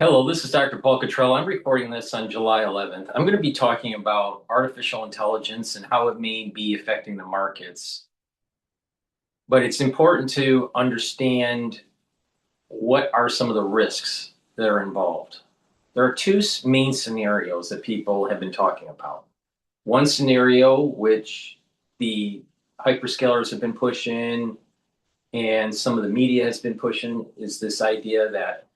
Hello, this is Dr. Paul Cottrell. I'm recording this on July 11th. I'm going to be talking about artificial intelligence and how it may be affecting the markets. But it's important to understand what are some of the risks that are involved. There are two main scenarios that people have been talking about. One scenario, which the hyperscalers have been pushing and some of the media has been pushing, is this idea that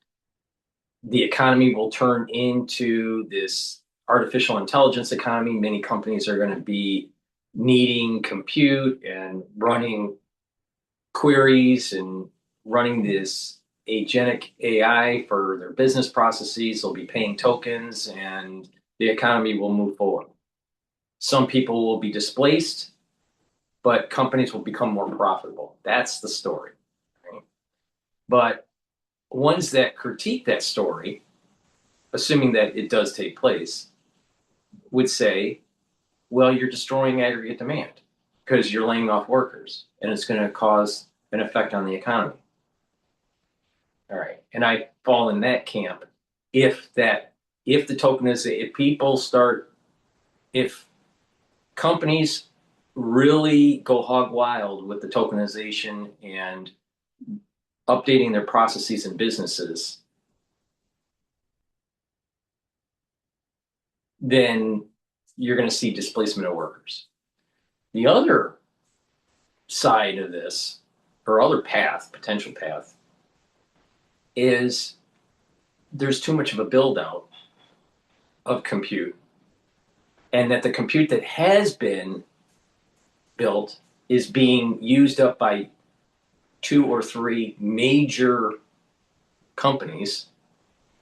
the economy will turn into this artificial intelligence economy. Many companies are going to be needing compute and running queries and running this agentic AI for their business processes. They'll be paying tokens and the economy will move forward. Some people will be displaced, but companies will become more profitable. That's the story. Right? But ones that critique that story, assuming that it does take place, would say, well, you're destroying aggregate demand because you're laying off workers and it's going to cause an effect on the economy. All right. And I fall in that camp. If the token is, if companies really go hog wild with the tokenization and updating their processes and businesses, then you're going to see displacement of workers. The other side of this, or other potential path, is there's too much of a build out of compute, and that the compute that has been built is being used up by two or three major companies,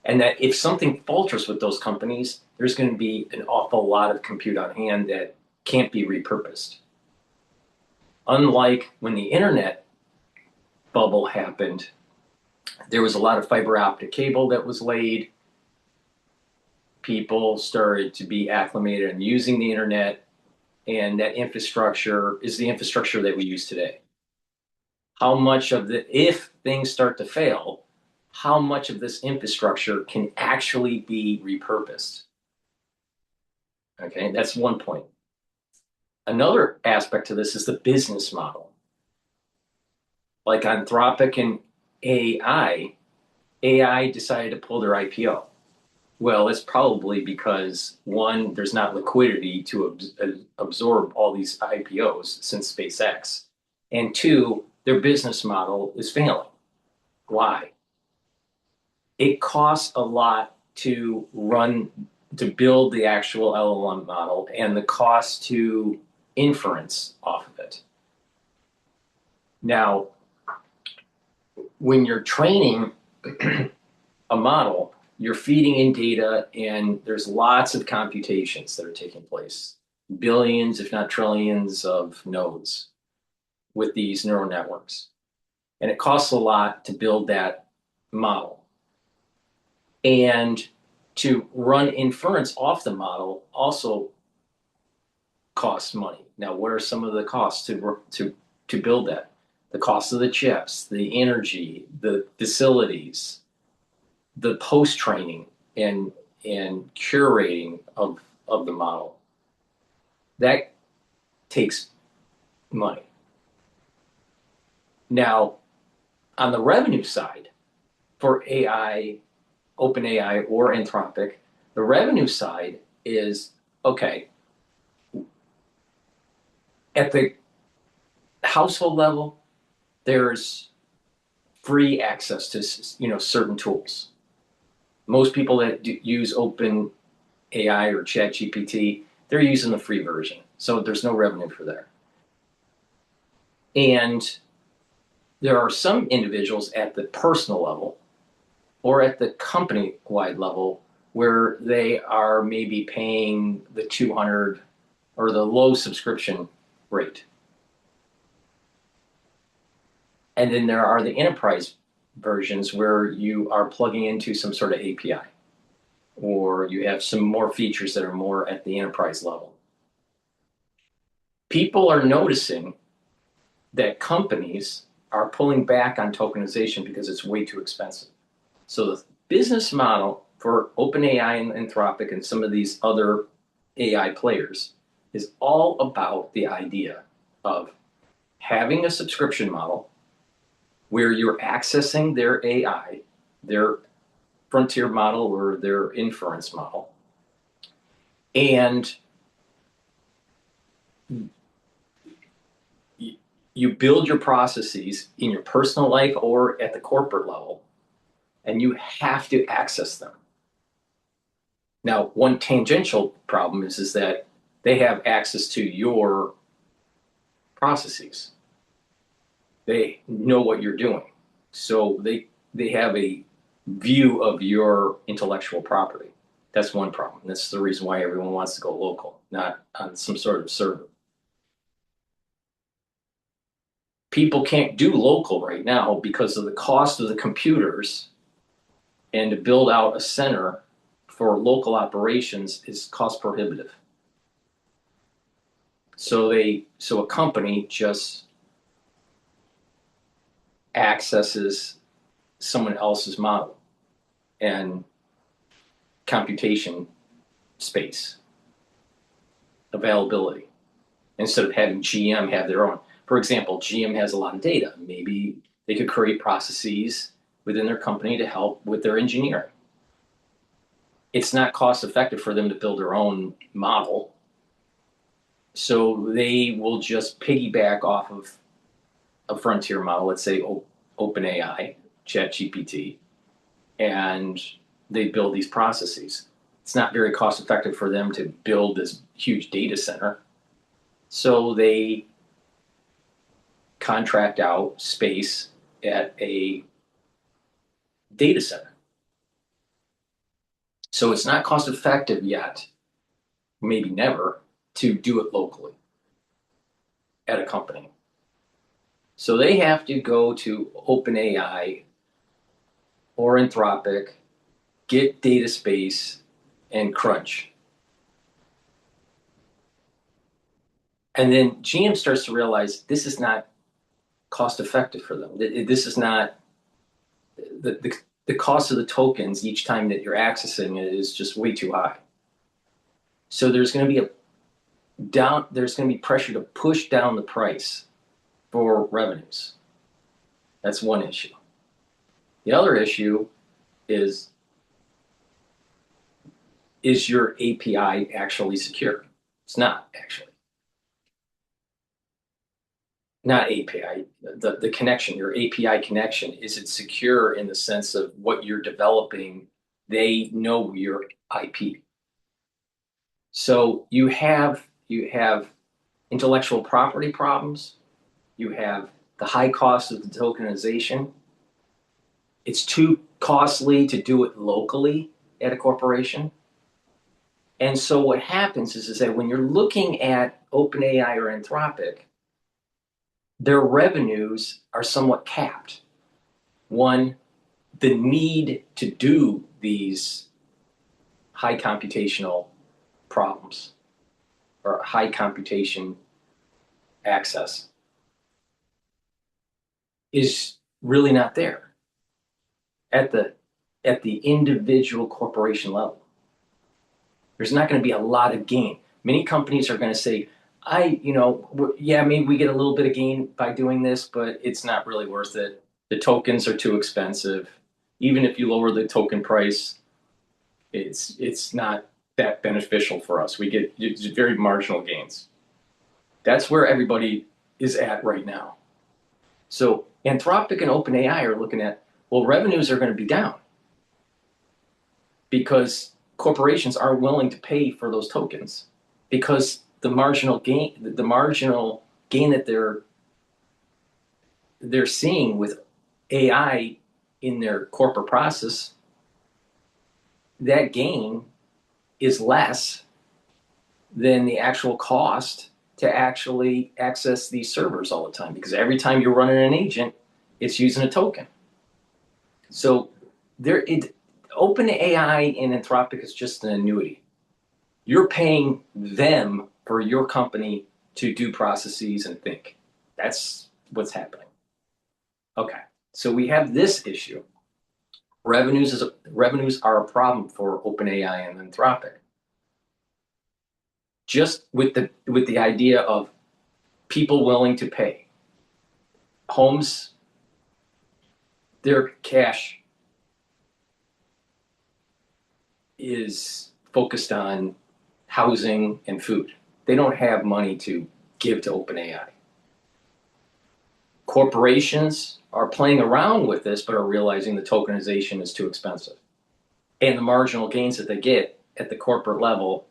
and that if something falters with those companies, there's going to be an awful lot of compute on hand that can't be repurposed. Unlike when the internet bubble happened, there was a lot of fiber optic cable that was laid. People started to be acclimated in using the internet, and that infrastructure is the infrastructure that we use today. How much of if things start to fail, how much of this infrastructure can actually be repurposed? Okay, that's one point. Another aspect to this is the business model. Like Anthropic and AI decided to pull their IPO. Well, it's probably because, one, there's not liquidity to absorb all these IPOs since SpaceX. And two, their business model is failing. Why? It costs a lot to build the actual LLM model and the cost to inference off of it. Now, when you're training a model, you're feeding in data, and there's lots of computations that are taking place, billions, if not trillions, of nodes with these neural networks. And it costs a lot to build that model. And to run inference off the model also costs money. Now, what are some of the costs to build that? The cost of the chips, the energy, the facilities, the post-training and curating of the model. That takes money. Now, on the revenue side, for AI, OpenAI or Anthropic, the revenue side is, okay, at the household level, there's free access to certain tools. Most people that use OpenAI or ChatGPT, they're using the free version, so there's no revenue for there. And there are some individuals at the personal level or at the company-wide level where they are maybe paying the 200 or the low subscription rate. And then there are the enterprise versions where you are plugging into some sort of API, or you have some more features that are more at the enterprise level. People are noticing that companies are pulling back on tokenization because it's way too expensive. So business model for OpenAI and Anthropic and some of these other AI players is all about the idea of having a subscription model where you're accessing their AI, their frontier model or their inference model, and you build your processes in your personal life or at the corporate level, and you have to access them. Now, one tangential problem is that they have access to your processes. They know what you're doing. So they have a view of your intellectual property. That's one problem. That's the reason why everyone wants to go local, not on some sort of server. People can't do local right now because of the cost of the computers, and to build out a center for local operations is cost prohibitive. So a company just accesses someone else's model and computation space availability instead of having GM have their own. For example, GM has a lot of data. Maybe they could create processes within their company to help with their engineering. It's not cost effective for them to build their own model. So they will just piggyback off of a frontier model, let's say OpenAI, ChatGPT, and they build these processes. It's not very cost effective for them to build this huge data center. So they contract out space at a data center. So it's not cost effective yet, maybe never, to do it locally at a company. So they have to go to OpenAI or Anthropic, get data space, and crunch. And then GM starts to realize this is not cost effective for them. This is not the cost of the tokens each time that you're accessing it is just way too high. So there's going to be pressure to push down the price for revenues. That's one issue. The other issue is your API actually secure? It's not actually. Not API, the connection, your API connection, is it secure in the sense of what you're developing? They know your IP. So you have intellectual property problems. You have the high cost of the tokenization. It's too costly to do it locally at a corporation. And so what happens is that when you're looking at OpenAI or Anthropic, their revenues are somewhat capped. One, the need to do these high computational problems or high computation access is really not there at the individual corporation level. There's not going to be a lot of gain. Many companies are going to say, maybe we get a little bit of gain by doing this, but it's not really worth it. The tokens are too expensive. Even if you lower the token price, it's not that beneficial for us. We get very marginal gains. That's where everybody is at right now. So Anthropic and OpenAI are looking at, well, revenues are going to be down because corporations aren't willing to pay for those tokens because the marginal gain that they're seeing with AI in their corporate process, that gain is less than the actual cost to actually access these servers all the time, because every time you're running an agent, it's using a token. So OpenAI and Anthropic is just an annuity. You're paying them for your company to do processes and think. That's what's happening. Okay, so we have this issue. Revenues are a problem for OpenAI and Anthropic. Just with the idea of people willing to pay. Homes, their cash is focused on housing and food. They don't have money to give to OpenAI. Corporations are playing around with this, but are realizing the tokenization is too expensive. And the marginal gains that they get at the corporate level,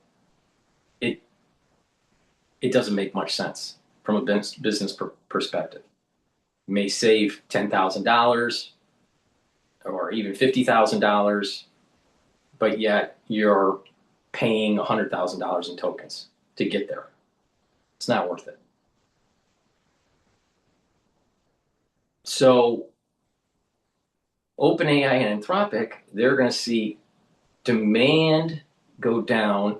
it doesn't make much sense from a business perspective. You may save $10,000 or even $50,000, but yet you're paying $100,000 in tokens to get there. It's not worth it. So OpenAI and Anthropic, they're going to see demand go down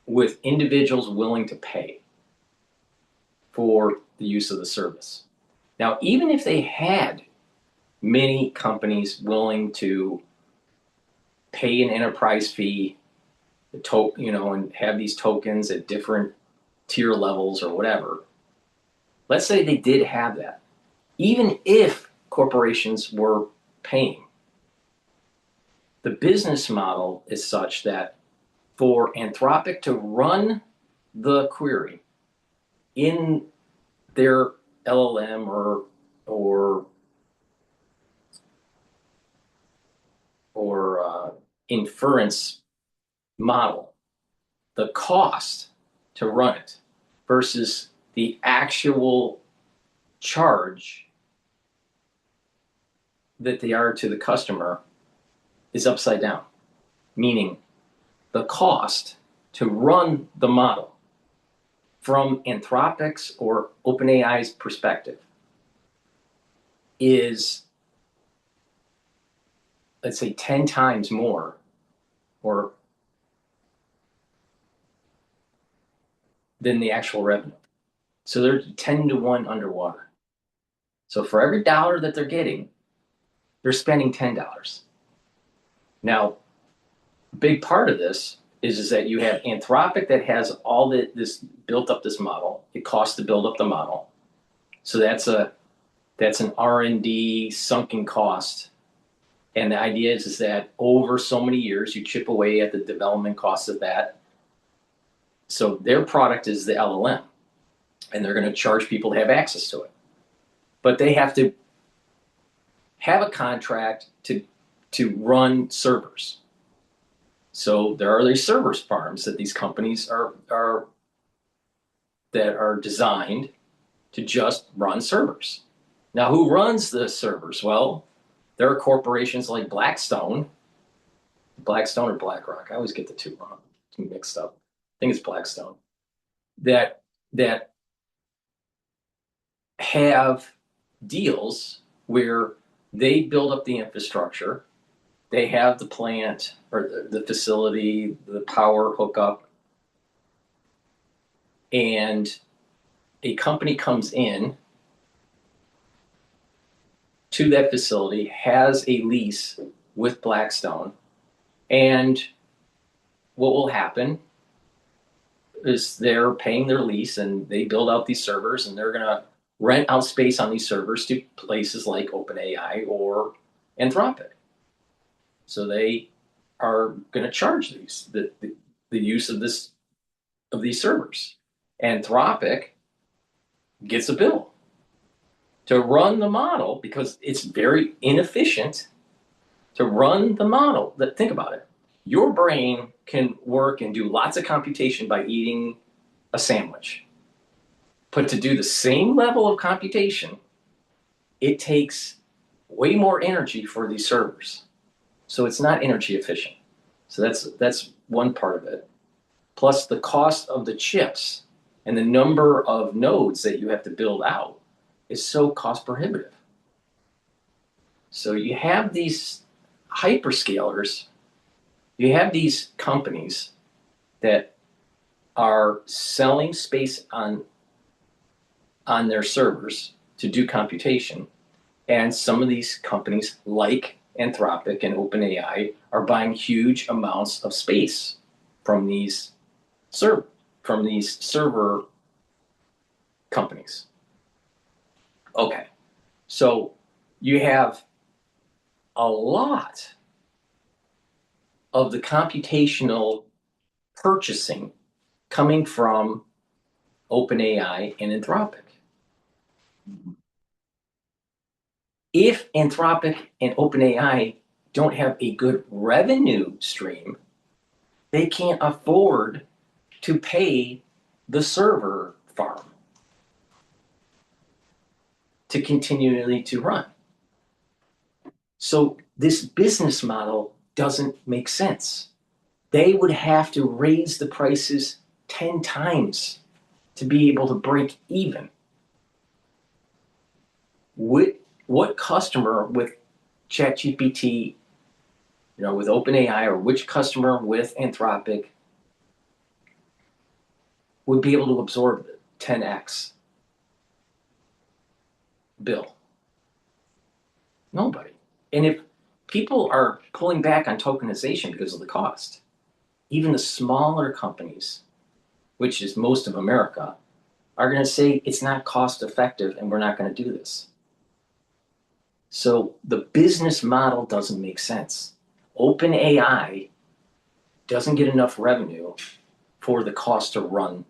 with individuals willing to pay for the use of the service. Now, even if they had many companies willing to pay an enterprise fee, and have these tokens at different tier levels or whatever, let's say they did have that. Even if corporations were paying, the business model is such that for Anthropic to run the query in their LLM or inference model, the cost to run it versus the actual charge that they are to the customer is upside down, meaning the cost to run the model from Anthropic's or OpenAI's perspective is, let's say, 10 times more than the actual revenue. So they're 10 to 1 underwater. So for every dollar that they're getting, they're spending $10. Now, a big part of this is that you have Anthropic that has all this built up this model. It costs to build up the model. So that's an R&D sunken cost. And the idea is that over so many years, you chip away at the development costs of that. So their product is the LLM, and they're going to charge people to have access to it. But they have to have a contract to run servers. So there are these server farms that these companies are designed to just run servers. Now, who runs the servers? Well, there are corporations like Blackstone or BlackRock. I always get the two wrong, mixed up. I think it's Blackstone that have deals where they build up the infrastructure. They have the plant or the facility, the power hookup, and a company comes in to that facility, has a lease with Blackstone, and what will happen is they're paying their lease and they build out these servers, and they're going to rent out space on these servers to places like OpenAI or Anthropic. So they are going to charge the use of these servers. Anthropic gets a bill to run the model because it's very inefficient to run the model. Think about it. Your brain can work and do lots of computation by eating a sandwich. But to do the same level of computation, it takes way more energy for these servers. So it's not energy efficient. So that's one part of it. Plus the cost of the chips and the number of nodes that you have to build out is so cost prohibitive. So you have these hyperscalers, you have these companies that are selling space on their servers to do computation. And some of these companies, like Anthropic and OpenAI are buying huge amounts of space from these server companies. Okay, so you have a lot of the computational purchasing coming from OpenAI and Anthropic. If Anthropic and OpenAI don't have a good revenue stream, they can't afford to pay the server farm to continually to run. So this business model doesn't make sense. They would have to raise the prices 10 times to be able to break even. What customer with ChatGPT, with OpenAI, or which customer with Anthropic would be able to absorb 10x bill? Nobody. And if people are pulling back on tokenization because of the cost, even the smaller companies, which is most of America, are going to say it's not cost effective and we're not going to do this. So the business model doesn't make sense. OpenAI doesn't get enough revenue for the cost to run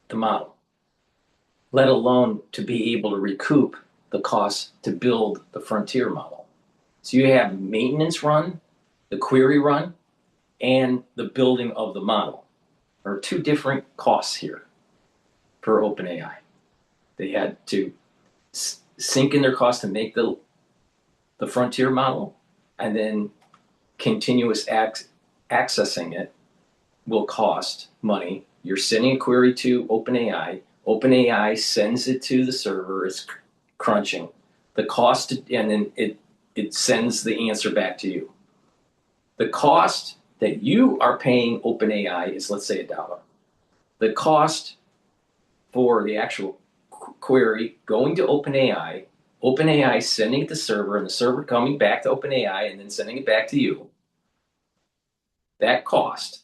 the model, let alone to be able to recoup the cost to build the frontier model. So you have maintenance run, the query run, and the building of the model. There are two different costs here for OpenAI. They had to sink in their cost to make the frontier model, and then continuous accessing it will cost money. You're sending a query to OpenAI. OpenAI sends it to the server. It's crunching the cost, and then it sends the answer back to you. The cost that you are paying OpenAI is, let's say, $1. The cost for the actual query going to OpenAI, OpenAI sending it to the server, and the server coming back to OpenAI and then sending it back to you, that cost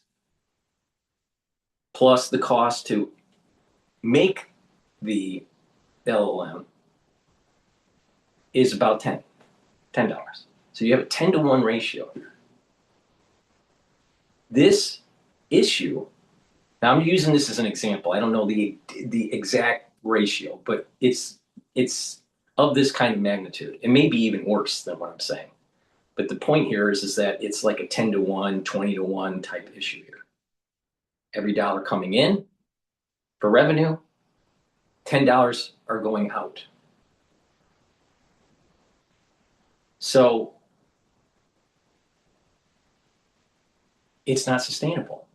plus the cost to make the LLM is about $10. So you have a 10-to-1 ratio here. This issue, now I'm using this as an example. I don't know the exact ratio, but it's of this kind of magnitude. It may be even worse than what I'm saying. But the point here is that it's like a 10-to-1, 20-to-1 type issue here. Every dollar coming in for revenue, $10 are going out. So it's not sustainable.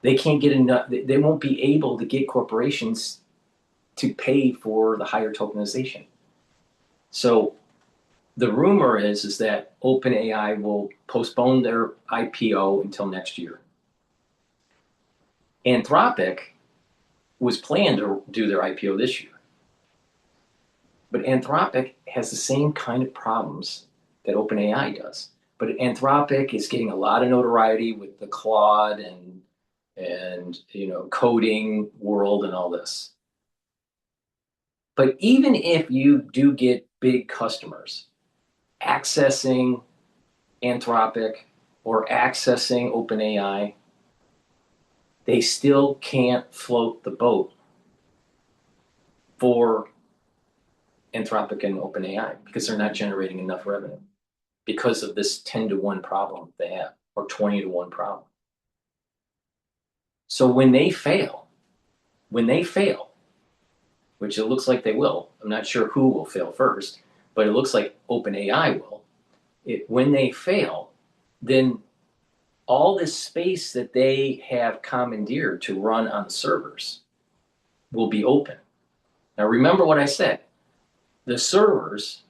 They can't get enough. They won't be able to get corporations to pay for the higher tokenization. So the rumor is that OpenAI will postpone their IPO until next year. Anthropic was planned to do their IPO this year. But Anthropic has the same kind of problems that OpenAI does. But Anthropic is getting a lot of notoriety with the Claude and coding world and all this. But even if you do get big customers accessing Anthropic or accessing OpenAI, they still can't float the boat for Anthropic and OpenAI because they're not generating enough revenue because of this 10-to-1 problem they have, or 20-to-1 problem. So when they fail, which it looks like they will, I'm not sure who will fail first, but it looks like OpenAI will. When they fail, then all this space that they have commandeered to run on the servers will be open. Now remember what I said. The servers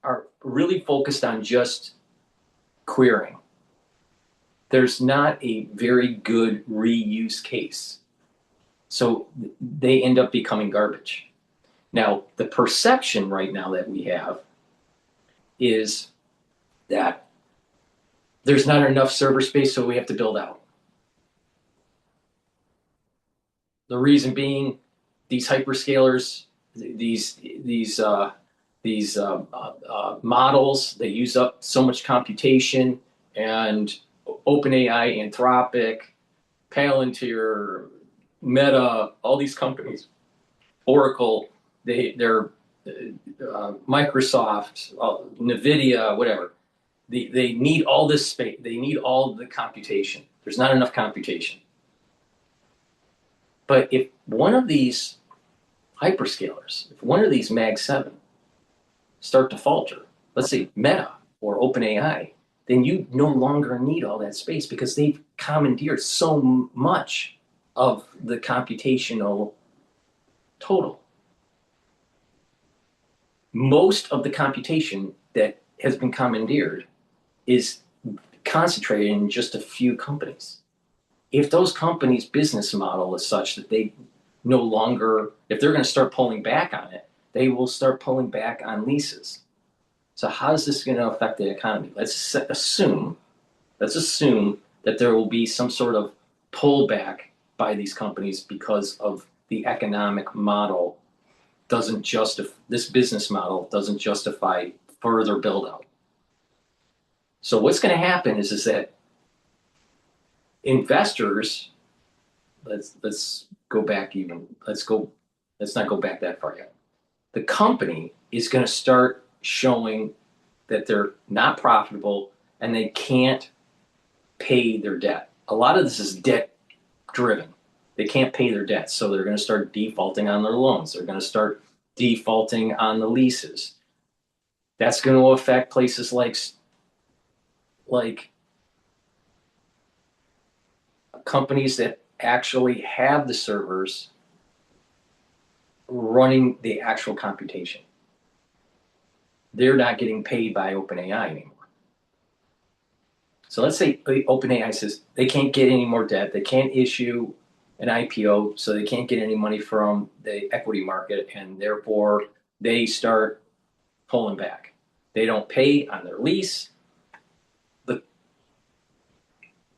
are really focused on just querying. There's not a very good reuse case. So they end up becoming garbage. Now, the perception right now that we have is that there's not enough server space, so we have to build out. The reason being, these hyperscalers, these models, they use up so much computation, and OpenAI, Anthropic, Palantir, Meta, all these companies, Oracle, they're Microsoft, NVIDIA, whatever. They need all this space. They need all the computation. There's not enough computation. But if one of these hyperscalers, if one of these Mag 7 start to falter, let's say Meta or OpenAI, then you no longer need all that space because they've commandeered so much of the computational total. Most of the computation that has been commandeered is concentrated in just a few companies. If those companies' business model is such that they no longer, if they're going to start pulling back on it, they will start pulling back on leases. So how is this going to affect the economy? Let's assume that there will be some sort of pullback by these companies because of the economic model doesn't justify, this business model doesn't justify further build out. So what's going to happen is that investors, let's go back even, let's not go back that far yet. The company is going to start showing that they're not profitable and they can't pay their debt. A lot of this is debt driven. They can't pay their debts, so they're going to start defaulting on their loans. They're going to start defaulting on the leases. That's going to affect places like companies that actually have the servers running the actual computation. They're not getting paid by OpenAI anymore. So let's say OpenAI says they can't get any more debt, they can't issue an IPO, so they can't get any money from the equity market, and therefore they start pulling back. They don't pay on their lease.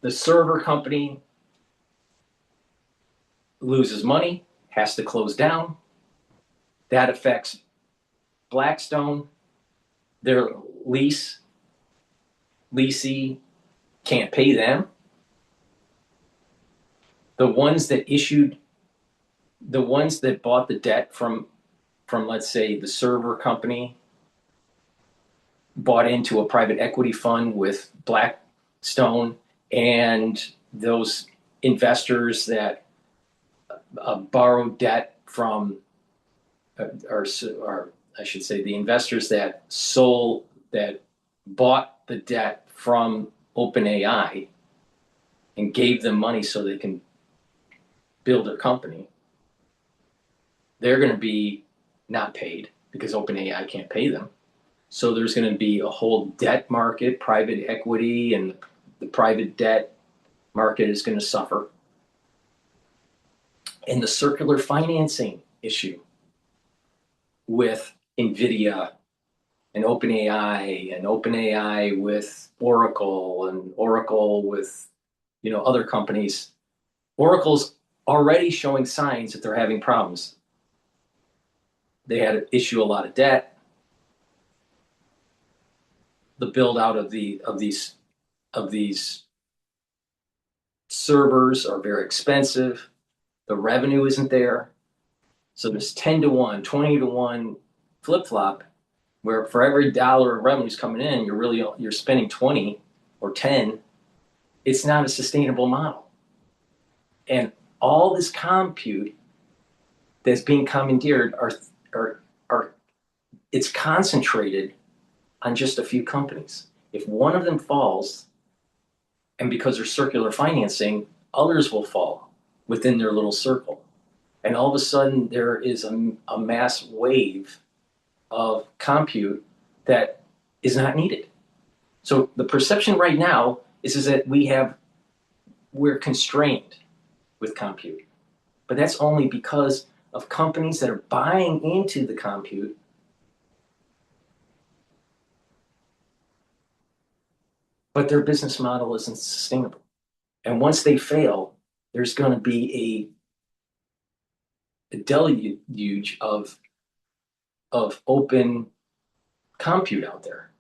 The server company loses money, has to close down. That affects Blackstone. Their leasee can't pay them. The ones that bought the debt from let's say the server company bought into a private equity fund with Blackstone, and those investors that borrowed debt from, or I should say, the investors that bought the debt from OpenAI and gave them money so they can build their company, they're going to be not paid because OpenAI can't pay them. So there's going to be a whole debt market, private equity, and the private debt market is going to suffer. And the circular financing issue with NVIDIA and OpenAI with Oracle, and Oracle with other companies. Oracle's already showing signs that they're having problems. They had to issue a lot of debt. The build out of these servers are very expensive. The revenue isn't there. So there's 10 to 1, 20 to 1 flip-flop, where for every dollar of revenues coming in, you're spending 20 or 10. It's not a sustainable model. And all this compute that's being commandeered it's concentrated on just a few companies. If one of them falls, and because there's circular financing, others will fall within their little circle. And all of a sudden, there is a mass wave of compute that is not needed. So the perception right now is that we're constrained with compute. But that's only because of companies that are buying into the compute, but their business model isn't sustainable. And once they fail, there's going to be a deluge of open compute out there.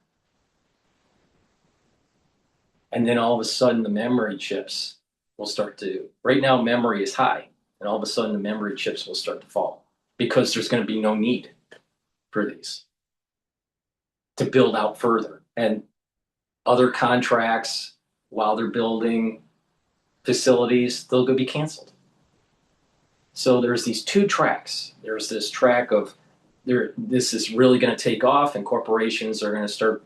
And then all of a sudden, the memory chips will start to, right now, memory is high. And all of a sudden, the memory chips will start to fall because there's going to be no need for these to build out further. And other contracts, while they're building facilities, they'll go be canceled. So there's these two tracks. There's this track of this is really going to take off, and corporations are going to start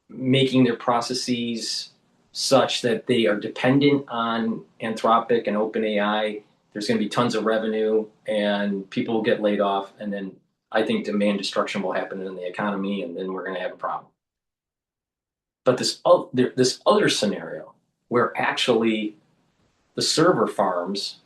making their processes such that they are dependent on Anthropic and OpenAI. There's going to be tons of revenue, and people will get laid off, and then I think demand destruction will happen in the economy, and then we're going to have a problem. But this other scenario where actually the server farms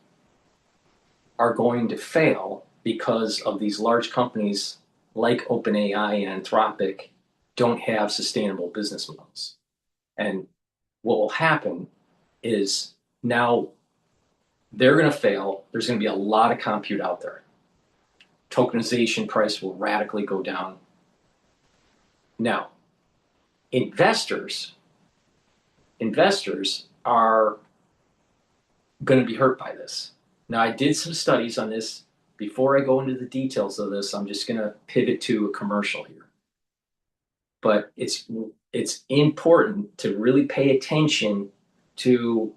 are going to fail because of these large companies like OpenAI and Anthropic don't have sustainable business models. And what will happen is now they're going to fail. There's going to be a lot of compute out there. Tokenization price will radically go down. Now, investors are going to be hurt by this. Now, I did some studies on this. Before I go into the details of this, I'm just going to pivot to a commercial here. But it's important to really pay attention to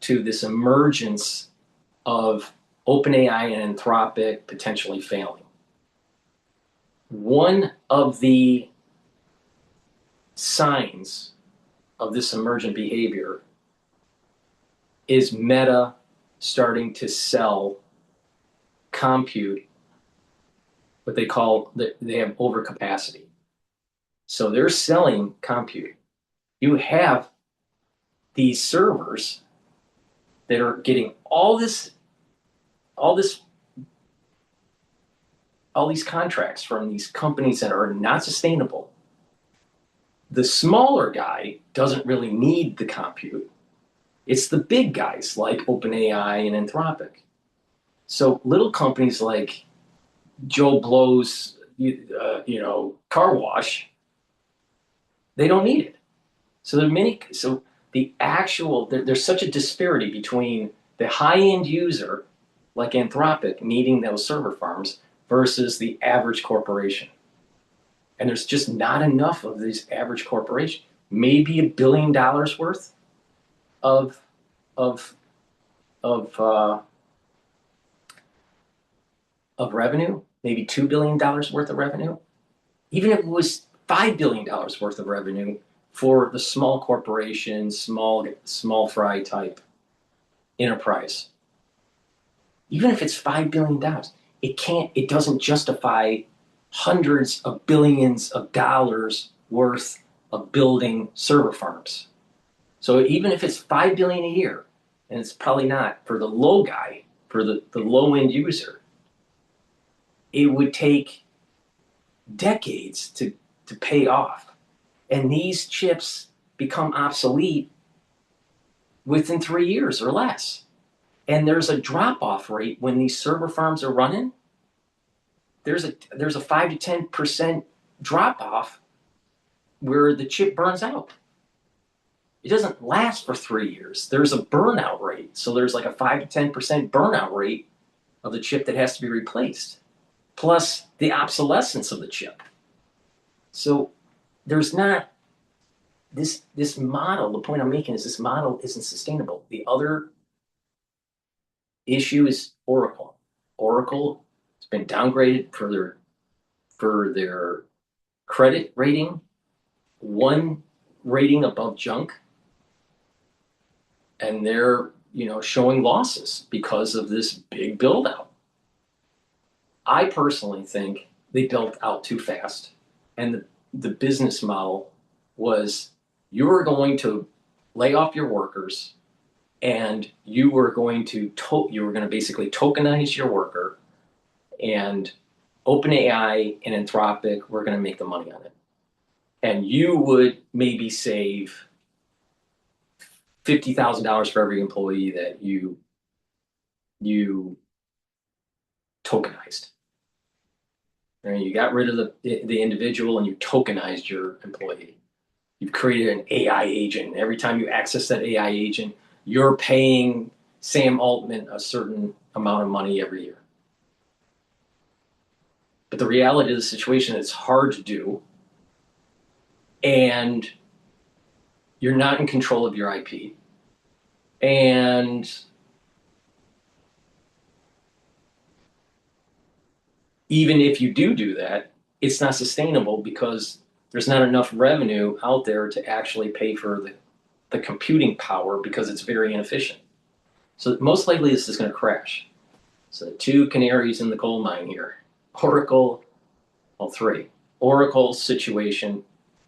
this emergence of OpenAI and Anthropic potentially failing. One of the signs of this emergent behavior is Meta starting to sell compute, what they call, they have overcapacity. So they're selling compute. You have these servers that are getting all these contracts from these companies that are not sustainable. The smaller guy doesn't really need the compute. It's the big guys like OpenAI and Anthropic. So little companies like Joe Blow's, car wash, they don't need it. So there's such a disparity between the high-end user like Anthropic needing those server farms versus the average corporation. And there's just not enough of these average corporations. Maybe $1 billion worth of revenue, maybe $2 billion worth of revenue. Even if it was $5 billion worth of revenue for the small corporation, small fry type enterprise. Even if it's $5 billion, it doesn't justify hundreds of billions of dollars worth of building server farms. So even if it's $5 billion a year, and it's probably not for the low guy, for the low end user, it would take decades to pay off. And these chips become obsolete within 3 years or less. And there's a drop-off rate when these server farms are running. There's a 5 to 10% drop-off where the chip burns out. It doesn't last for 3 years. There's a burnout rate. So there's like a 5 to 10% burnout rate of the chip that has to be replaced, plus the obsolescence of the chip. So there's not this model. The point I'm making is this model isn't sustainable. The other issue is Oracle. Oracle has been downgraded for their credit rating, one rating above junk, and they're showing losses because of this big build out. I personally think they built out too fast, and the business model was you were going to lay off your workers, and you were going to basically tokenize your worker, And OpenAI and Anthropic, we're going to make the money on it. And you would maybe save $50,000 for every employee that you tokenized. And you got rid of the individual and you tokenized your employee. You've created an AI agent. Every time you access that AI agent, you're paying Sam Altman a certain amount of money every year. But the reality of the situation is hard to do, and you're not in control of your IP. And even if you do that, it's not sustainable because there's not enough revenue out there to actually pay for the computing power because it's very inefficient. So most likely this is going to crash. So the two canaries in the coal mine here. Oracle, well, three. Oracle's situation,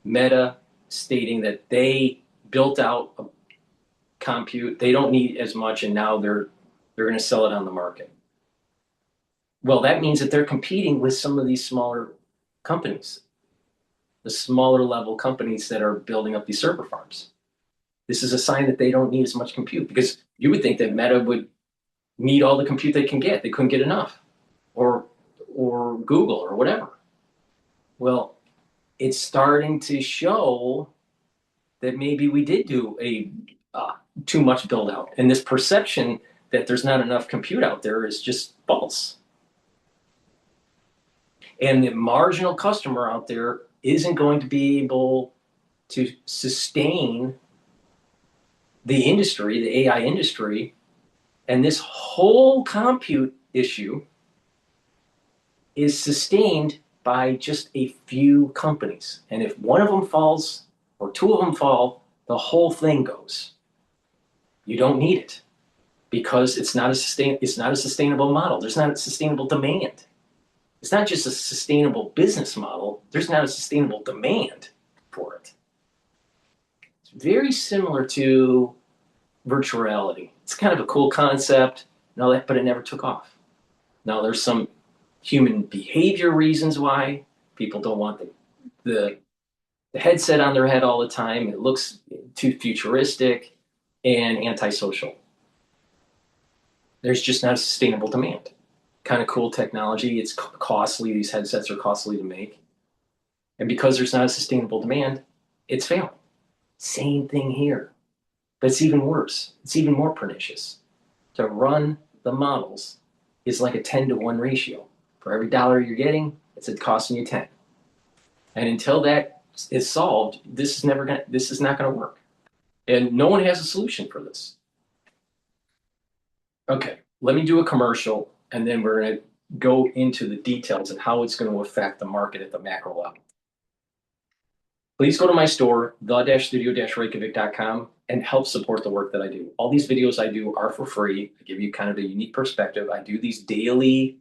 Meta stating that they built out a compute, they don't need as much, and now they're going to sell it on the market. Well, that means that they're competing with some of these smaller companies, the smaller level companies that are building up these server farms. This is a sign that they don't need as much compute, because you would think that Meta would need all the compute they can get. They couldn't get enough, or Google or whatever. Well, it's starting to show that maybe we did do a too much build out, and this perception that there's not enough compute out there is just false. And the marginal customer out there isn't going to be able to sustain the industry, the AI industry, and this whole compute issue is sustained by just a few companies. And if one of them falls or two of them fall, the whole thing goes. You don't need it because it's not a sustainable model. There's not a sustainable demand. It's not just a sustainable business model. There's not a sustainable demand for it. It's very similar to virtual reality. It's kind of a cool concept, and all that, but it never took off. Now there's some human behavior reasons why people don't want the headset on their head all the time. It looks too futuristic and antisocial. There's just not a sustainable demand. Kind of cool technology. It's costly. These headsets are costly to make. And because there's not a sustainable demand, it's failing. Same thing here. But it's even worse. It's even more pernicious. To run the models is like a 10-to-1 ratio. For every dollar you're getting, it's costing you 10. And until that is solved, this is not going to work. And no one has a solution for this. Okay, let me do a commercial, and then we're going to go into the details of how it's going to affect the market at the macro level. Please go to my store, the-studio-reykjavik.com, and help support the work that I do. All these videos I do are for free. I give you kind of a unique perspective. I do these daily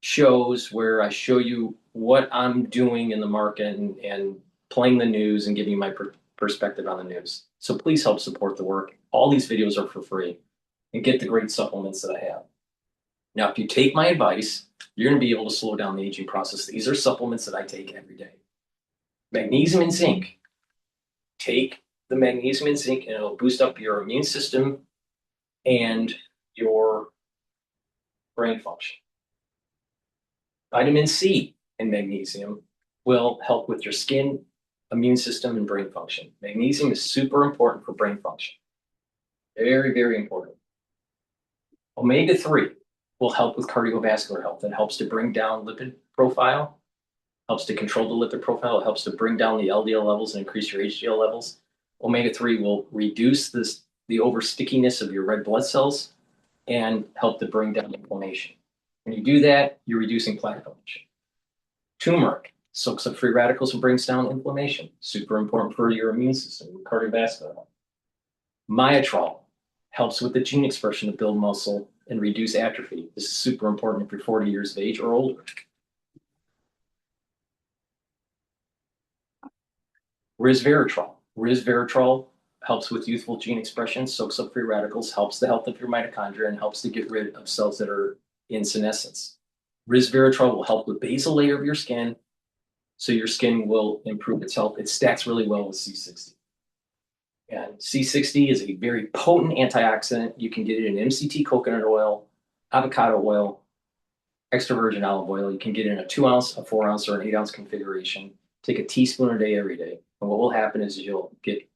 shows where I show you what I'm doing in the market and playing the news and giving you my perspective on the news. So please help support the work. All these videos are for free, and get the great supplements that I have. Now, if you take my advice, you're going to be able to slow down the aging process. These are supplements that I take every day. Magnesium and zinc. Take the magnesium and zinc, and it'll boost up your immune system and your brain function. Vitamin C and magnesium will help with your skin, immune system, and brain function. Magnesium is super important for brain function. Very, very important. Omega-3 will help with cardiovascular health. It helps to bring down lipid profile, helps to control the lipid profile. It helps to bring down the LDL levels and increase your HDL levels. Omega-3 will reduce the over stickiness of your red blood cells and help to bring down inflammation. When you do that, you're reducing plaque formation. Turmeric soaks up free radicals and brings down inflammation. Super important for your immune system and cardiovascular health. Myotrol helps with the gene expression to build muscle and reduce atrophy. This is super important if you're 40 years of age or older. Resveratrol. Resveratrol helps with youthful gene expression, soaks up free radicals, helps the health of your mitochondria, and helps to get rid of cells that are in senescence. Resveratrol will help the basal layer of your skin, so your skin will improve its health. It stacks really well with C60. And C60 is a very potent antioxidant. You can get it in MCT coconut oil, avocado oil, extra virgin olive oil. You can get it in a 2-ounce, a 4-ounce, or an 8-ounce configuration. Take a teaspoon a day every day. And what will happen is you'll get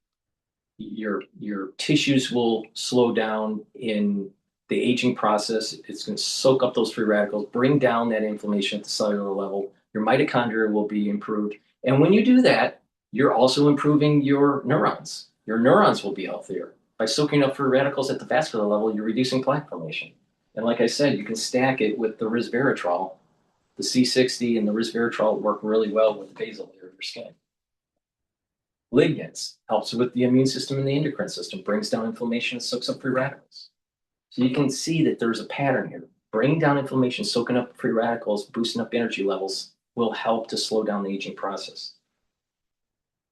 your tissues will slow down in the aging process. It's going to soak up those free radicals, bring down that inflammation at the cellular level. Your mitochondria will be improved. And when you do that, you're also improving your neurons. Your neurons will be healthier. By soaking up free radicals at the vascular level, you're reducing plaque formation. And like I said, you can stack it with the resveratrol. The C60 and the resveratrol work really well with the basal layer of your skin. Lignans helps with the immune system and the endocrine system, brings down inflammation and soaks up free radicals. So you can see that there's a pattern here. Bringing down inflammation, soaking up free radicals, boosting up energy levels will help to slow down the aging process.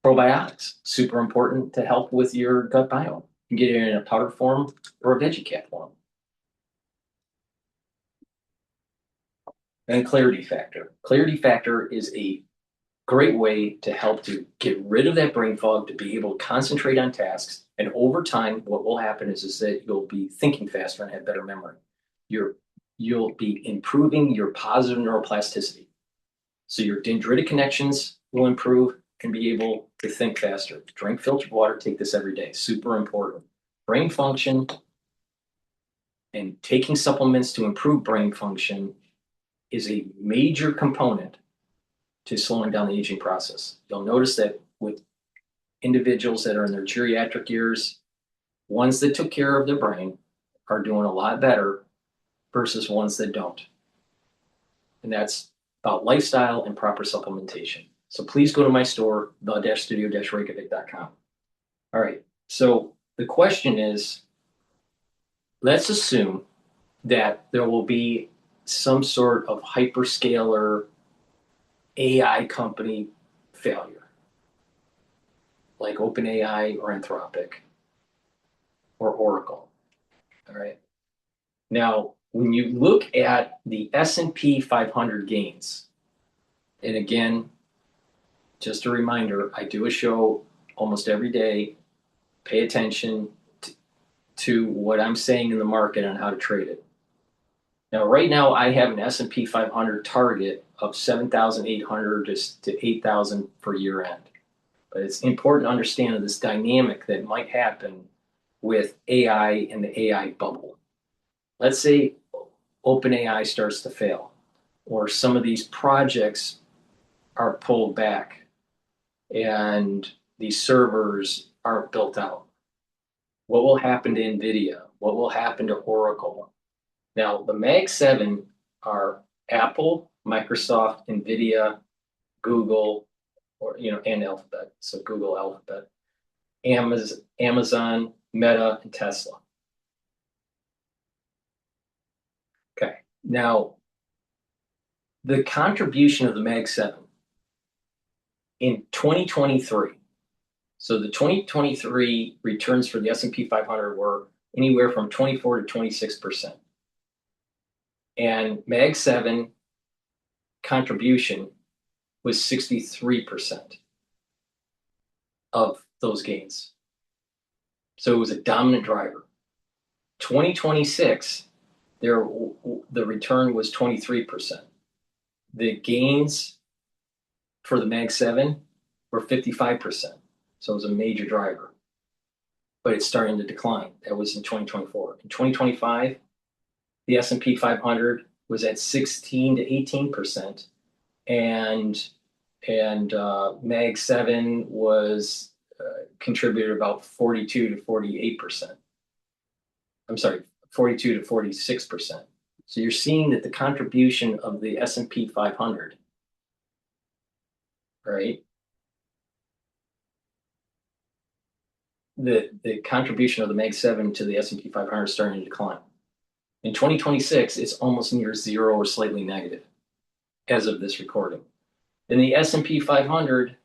Probiotics, super important to help with your gut biome. You can get it in a powder form or a veggie cap form. And clarity factor. Clarity factor is a great way to help to get rid of that brain fog, to be able to concentrate on tasks. And over time, what will happen is that you'll be thinking faster and have better memory. You'll be improving your positive neuroplasticity. So your dendritic connections will improve and be able to think faster. Drink filtered water, take this every day, super important. Brain function and taking supplements to improve brain function is a major component to slowing down the aging process. You'll notice that with individuals that are in their geriatric years, ones that took care of their brain are doing a lot better versus ones that don't. And that's about lifestyle and proper supplementation. So please go to my store, the-studio-reykjavik.com. All right, so the question is, let's assume that there will be some sort of hyperscaler AI company failure, like OpenAI or Anthropic or Oracle. All right. Now, when you look at the S&P 500 gains, and again, just a reminder, I do a show almost every day. Pay attention to what I'm saying in the market on how to trade it. Now, right now, I have an S&P 500 target of 7,800 to 8,000 for year end. But it's important to understand this dynamic that might happen with AI and the AI bubble. Let's say OpenAI starts to fail, or some of these projects are pulled back and these servers aren't built out. What will happen to NVIDIA? What will happen to Oracle? Now, the Mag 7 are Apple, Microsoft, NVIDIA, Google, and Alphabet. So Google, Alphabet, Amazon, Meta, and Tesla. Okay. Now, the contribution of the Mag 7 in 2023. So the 2023 returns for the S&P 500 were anywhere from 24 to 26%. And Mag 7 contribution was 63% of those gains. So it was a dominant driver. 2026, the return was 23%. The gains for the Mag 7 were 55%. So it was a major driver. But it's starting to decline. That was in 2024. In 2025, the S&P 500 was at 16 to 18%, and Mag 7 was contributed about 42 to 48%. I'm sorry, 42 to 46%. So you're seeing that the contribution of the S&P 500, right? The contribution of the Mag 7 to the S&P 500 is starting to decline. In 2026, it's almost near zero or slightly negative as of this recording. And the S&P 500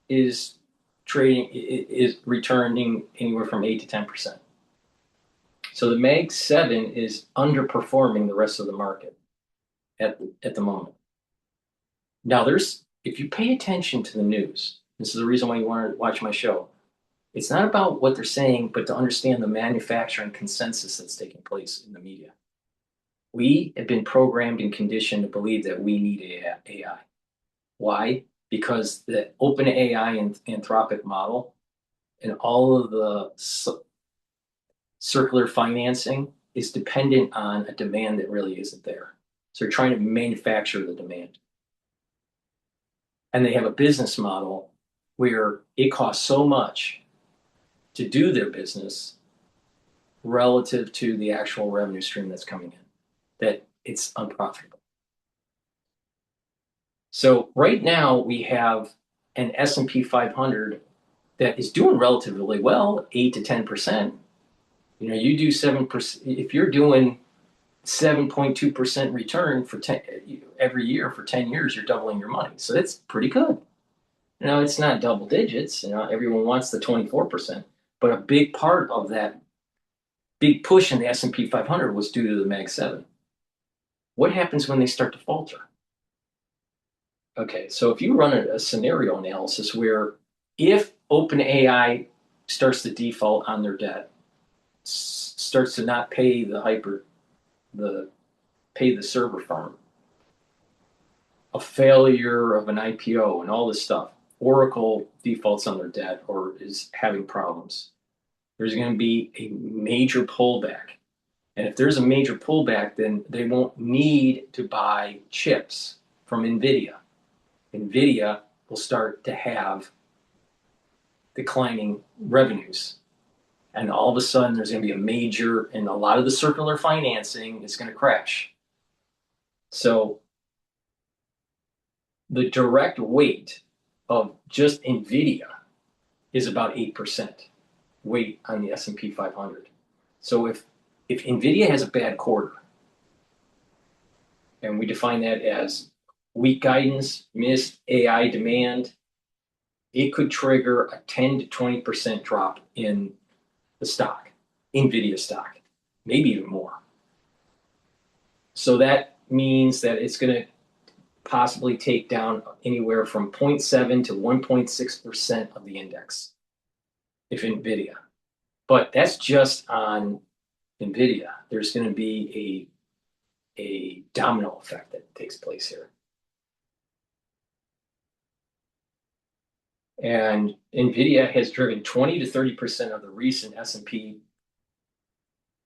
is returning anywhere from 8 to 10%. So the Mag 7 is underperforming the rest of the market. at the moment. Now, if you pay attention to the news, this is the reason why you want to watch my show. It's not about what they're saying, but to understand the manufacturing consensus that's taking place in the media. We have been programmed and conditioned to believe that we need AI. Why? Because the open AI and Anthropic model and all of the circular financing is dependent on a demand that really isn't there. So they're trying to manufacture the demand. And they have a business model where it costs so much to do their business relative to the actual revenue stream that's coming in that it's unprofitable. So right now we have an S&P 500 that is doing relatively well, 8 to 10%. You know, you do 7%. If you're doing 7.2% return for every year for 10 years, you're doubling your money. So that's pretty good. You know, it's not double digits. You know, everyone wants the 24%, but a big part of that big push in the S&P 500 was due to the Mag 7. What happens when they start to falter? Okay, so if you run a scenario analysis where if OpenAI starts to default on their debt, starts to not pay the server farm, a failure of an IPO and all this stuff, Oracle defaults on their debt or is having problems, there's going to be a major pullback. And if there's a major pullback, then they won't need to buy chips from NVIDIA. NVIDIA will start to have declining revenues. And all of a sudden, there's going to be a major, and a lot of the circular financing is going to crash. So the direct weight of just NVIDIA is about 8% weight on the S&P 500. So if NVIDIA has a bad quarter, and we define that as weak guidance, missed AI demand, it could trigger a 10 to 20% drop in the stock, NVIDIA stock, maybe even more. So that means that it's going to possibly take down anywhere from 0.7 to 1.6% of the index, if NVIDIA. But that's just on NVIDIA. There's going to be a domino effect that takes place here. And NVIDIA has driven 20 to 30% of the recent S&P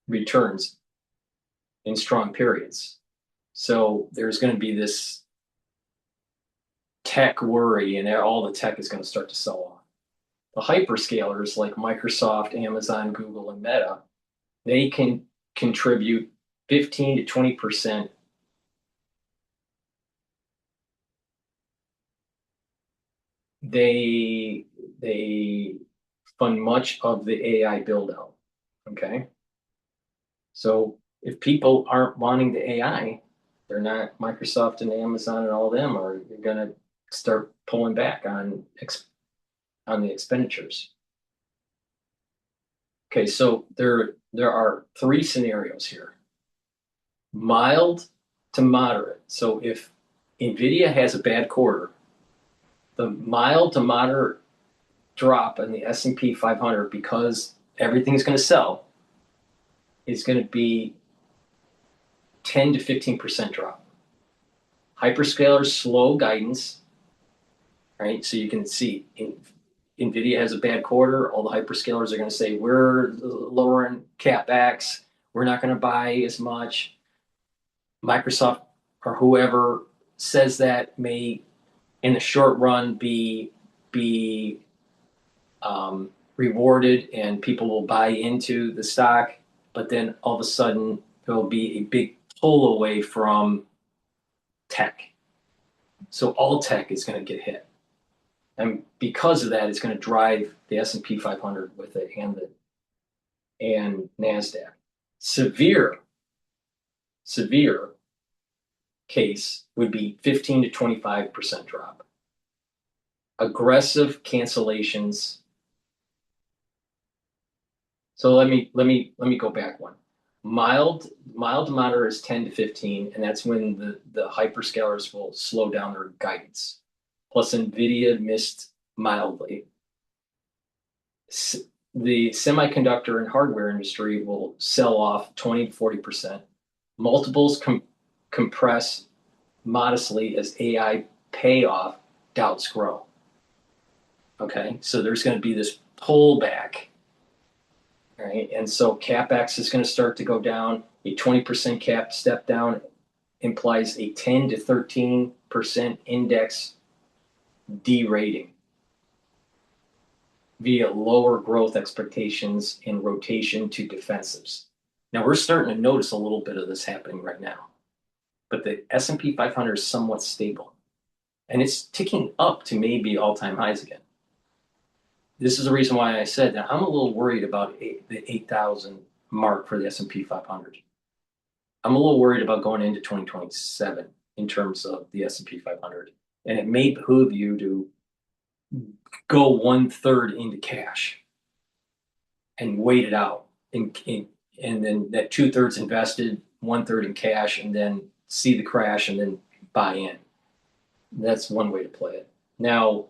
returns in strong periods. So there's going to be this tech worry, and all the tech is going to start to sell off. The hyperscalers like Microsoft, Amazon, Google, and Meta, they can contribute 15 to 20%. They fund much of the AI build out. Okay. So if people aren't wanting the AI, they're not, Microsoft and Amazon and all of them are going to start pulling back on the expenditures. Okay, so there are three scenarios here. Mild to moderate. So if NVIDIA has a bad quarter, the mild to moderate drop in the S&P 500, because everything's going to sell, is going to be 10 to 15% drop. Hyperscalers slow guidance, right? So you can see NVIDIA has a bad quarter. All the hyperscalers are going to say, we're lowering CapEx. We're not going to buy as much. Microsoft or whoever says that may, in the short run, be rewarded and people will buy into the stock. But then all of a sudden, there'll be a big pull away from tech. So all tech is going to get hit. And because of that, it's going to drive the S&P 500 with it and NASDAQ. Severe case would be 15 to 25% drop. Aggressive cancellations. So let me go back one. Mild to moderate is 10 to 15, and that's when the hyperscalers will slow down their guidance. Plus, Nvidia missed mildly. The semiconductor and hardware industry will sell off 20 to 40%. Multiples compress modestly as AI payoff doubts grow. Okay, so there's going to be this pullback, right? And so CapEx is going to start to go down. A 20% cap step down implies a 10 to 13% index derating via lower growth expectations and rotation to defensives. Now we're starting to notice a little bit of this happening right now, but the S&P 500 is somewhat stable, and it's ticking up to maybe all-time highs again. This is the reason why I said that I'm a little worried about the 8,000 mark for the S&P 500. I'm a little worried about going into 2027 in terms of the S&P 500, and it may behoove you to go 1/3 into cash and wait it out, and then that 2/3 invested, 1/3 in cash, and then see the crash and then buy in. That's one way to play it. Now,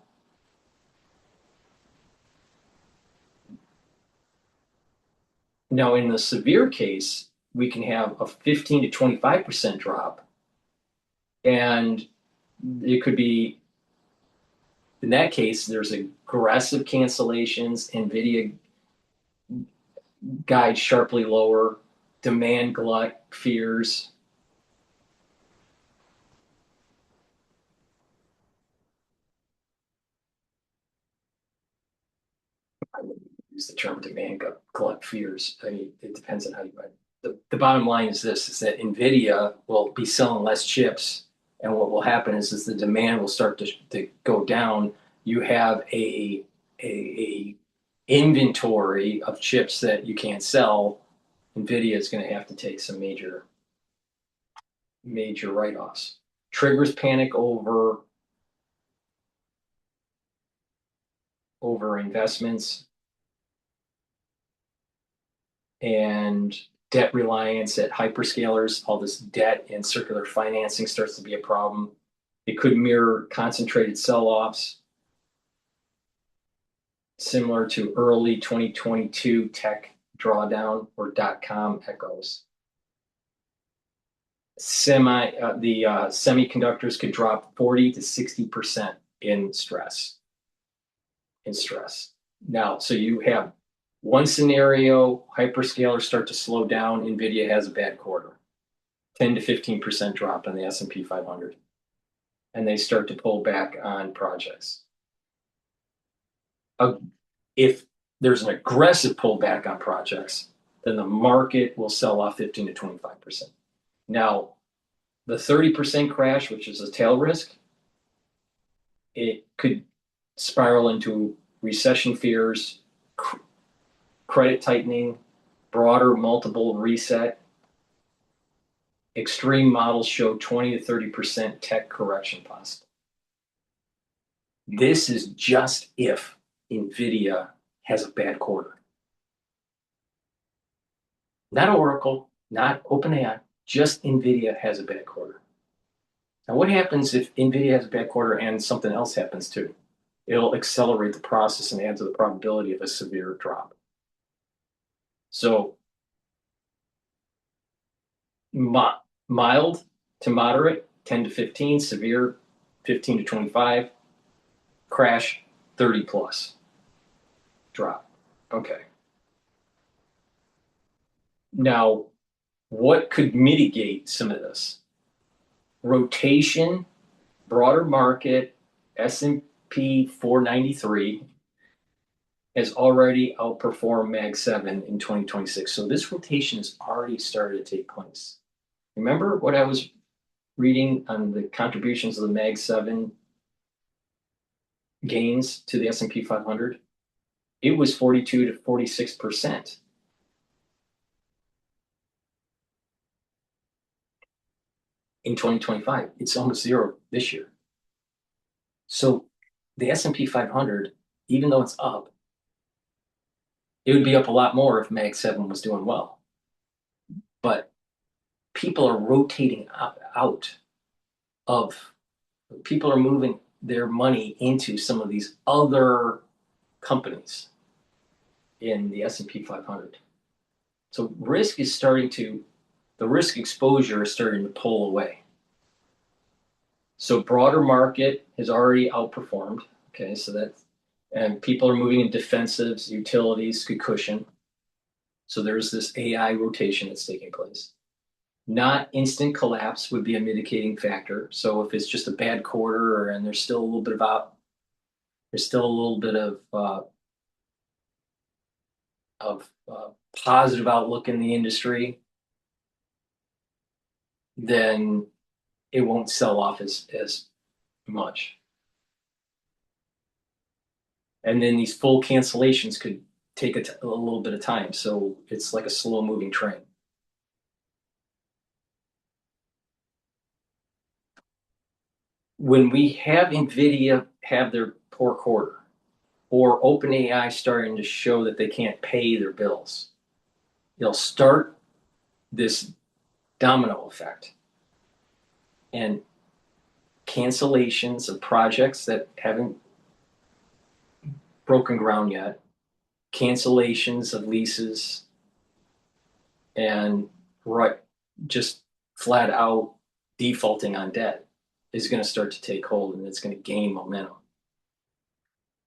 in the severe case, we can have a 15 to 25% drop, and it could be, in that case, there's aggressive cancellations, NVIDIA guides sharply lower, demand glut fears. I wouldn't use the term demand glut fears. I mean, it depends on how you write. The bottom line is this, is that NVIDIA will be selling less chips, and what will happen is the demand will start to go down. You have a inventory of chips that you can't sell. NVIDIA is going to have to take some major write-offs. Triggers panic over investments and debt reliance at hyperscalers. All this debt and circular financing starts to be a problem. It could mirror concentrated sell-offs similar to early 2022 tech drawdown or dot-com echoes. Semiconductors could drop 40 to 60% in stress. Now, so you have one scenario, hyperscalers start to slow down, NVIDIA has a bad quarter, 10 to 15% drop in the S&P 500, and they start to pull back on projects. If there's an aggressive pullback on projects, then the market will sell off 15 to 25%. Now, the 30% crash, which is a tail risk, it could spiral into recession fears, credit tightening, broader multiple reset. Extreme models show 20 to 30% tech correction possible. This is just if NVIDIA has a bad quarter. Not Oracle, not OpenAI, just NVIDIA has a bad quarter. Now, what happens if NVIDIA has a bad quarter and something else happens too? It'll accelerate the process and add to the probability of a severe drop. So, mild to moderate, 10 to 15, severe, 15 to 25, crash, 30 plus, drop. Okay. Now, what could mitigate some of this? Rotation, broader market, S&P 493 has already outperformed Mag 7 in 2026. So this rotation has already started to take place. Remember what I was reading on the contributions of the Mag 7 gains to the S&P 500? It was 42 to 46%. In 2025, it's almost zero this year. So the S&P 500, even though it's up, it would be up a lot more if Mag 7 was doing well. but people are rotating out of, people are moving their money into some of these other companies in the S&P 500. So the risk exposure is starting to pull away. So broader market has already outperformed. Okay, so that's, and people are moving in defensives, utilities, good cushion. So there's this AI rotation that's taking place. Not instant collapse would be a mitigating factor. So if it's just a bad quarter, and there's still a little bit of positive outlook in the industry, then it won't sell off as much. And then these full cancellations could take a little bit of time. So it's like a slow moving train. When we have NVIDIA have their poor quarter, or OpenAI starting to show that they can't pay their bills, it'll start this domino effect. And cancellations of projects that haven't broken ground yet, cancellations of leases, and just flat out defaulting on debt is going to start to take hold, and it's going to gain momentum.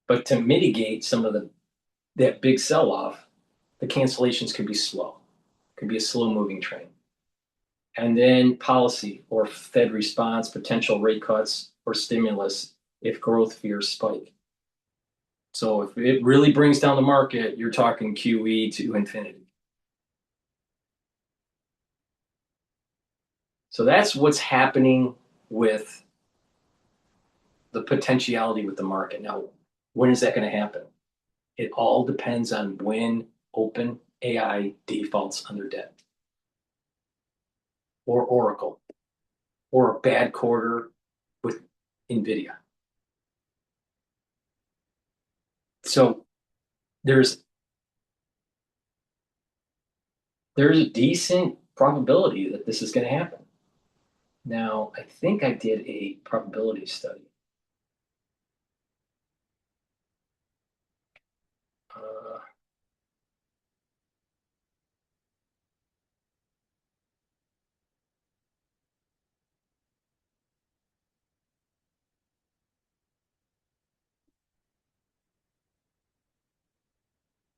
But to mitigate some of that big sell-off, the cancellations could be slow. Could be a slow-moving train. And then policy or Fed response, potential rate cuts or stimulus if growth fears spike. So if it really brings down the market, you're talking QE to infinity. So that's what's happening with the potentiality with the market. Now, when is that going to happen? It all depends on when OpenAI defaults on their debt, or Oracle, or a bad quarter with NVIDIA. So there's a decent probability that this is going to happen. Now, I think I did a probability study.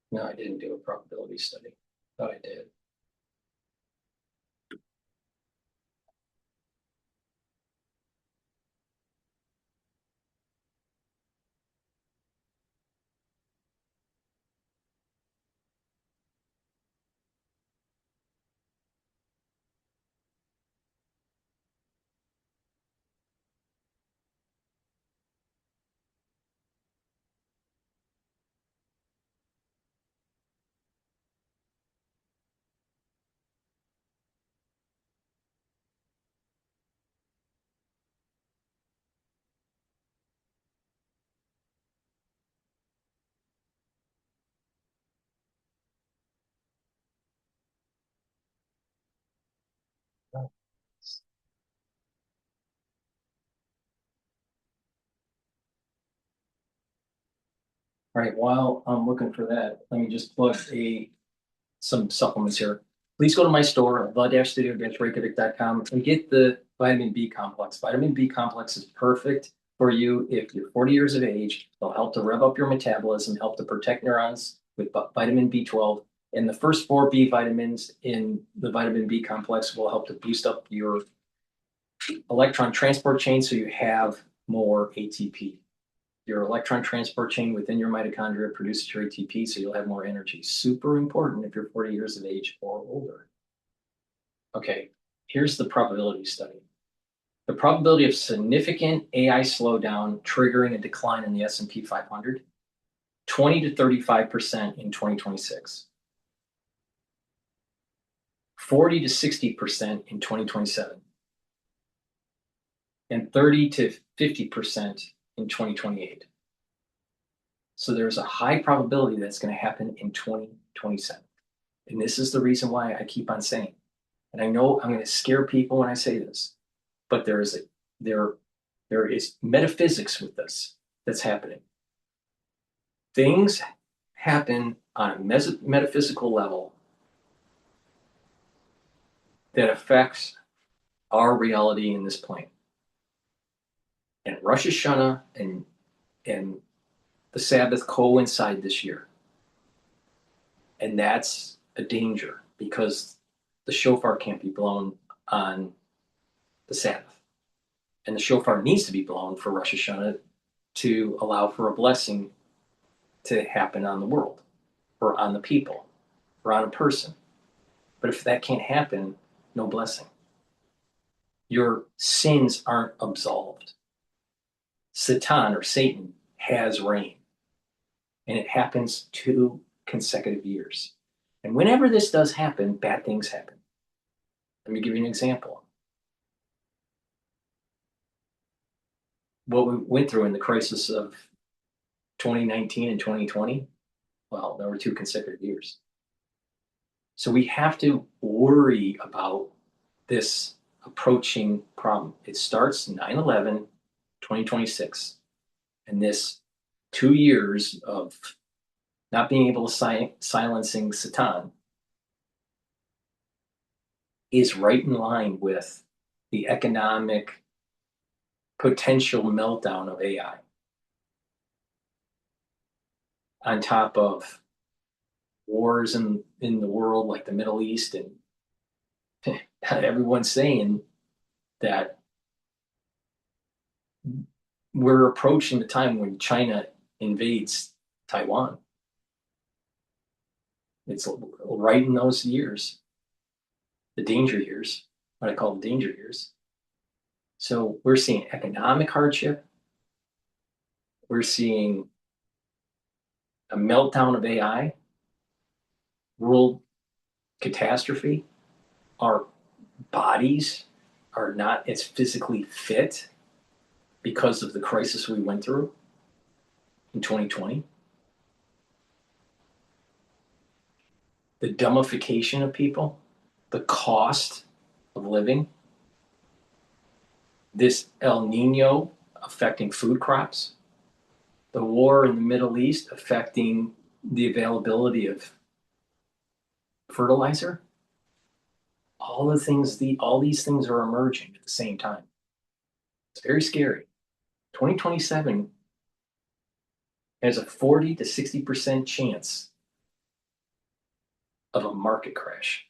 No, I didn't do a probability study. Thought I did. All right, while I'm looking for that, let me just plug some supplements here. Please go to my store, the-studio-reykjavik.com, and get the vitamin B complex. Vitamin B complex is perfect for you if you're 40 years of age. It'll help to rev up your metabolism, help to protect neurons with vitamin B12. And the first 4 B vitamins in the vitamin B complex will help to boost up your electron transport chain so you have more ATP. Your electron transport chain within your mitochondria produces your ATP, so you'll have more energy. Super important if you're 40 years of age or older. Okay, here's the probability study. The probability of significant AI slowdown triggering a decline in the S&P 500, 20 to 35% in 2026. 40 to 60% in 2027. And 30 to 50% in 2028. So there's a high probability that's going to happen in 2027. And this is the reason why I keep on saying And I know I'm going to scare people when I say this, but there is metaphysics with this that's happening. Things happen on a metaphysical level that affects our reality in this plane. And Rosh Hashanah and the Sabbath coincide this year. And that's a danger because the shofar can't be blown on the Sabbath. And the shofar needs to be blown for Rosh Hashanah to allow for a blessing to happen on the world or on the people or on a person. But if that can't happen, no blessing. Your sins aren't absolved. Satan or Satan has reign. And it happens 2 consecutive years. And whenever this does happen, bad things happen. Let me give you an example. What we went through in the crisis of 2019 and 2020, well, there were 2 consecutive years. So we have to worry about this approaching problem. It starts 9/11, 2026. And this 2 years of not being able to silencing Satan is right in line with the economic potential meltdown of AI. On top of wars in the world like the Middle East, and everyone's saying that we're approaching the time when China invades Taiwan. It's right in those years, the danger years, what I call the danger years. So we're seeing economic hardship. We're seeing a meltdown of AI, world catastrophe. Our bodies are not as physically fit because of the crisis we went through in 2020. The dumbification of people, the cost of living, this El Nino affecting food crops, the war in the Middle East affecting the availability of fertilizer. All these things are emerging at the same time. It's very scary. 2027 has a 40 to 60% chance of a market crash.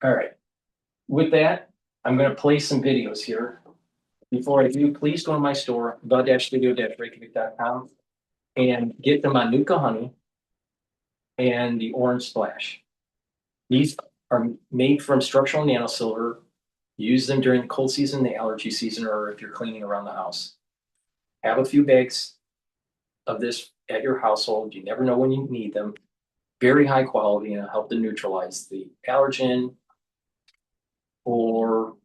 All right. With that, I'm going to play some videos here. Before I do, please go to my store, the-studio-reykjavik.com, and get the Manuka honey and the orange splash. These are made from structural nanosilver. Use them during the cold season, the allergy season, or if you're cleaning around the house. Have a few bags of this at your household. You never know when you need them. Very high quality, and help to neutralize the allergen, or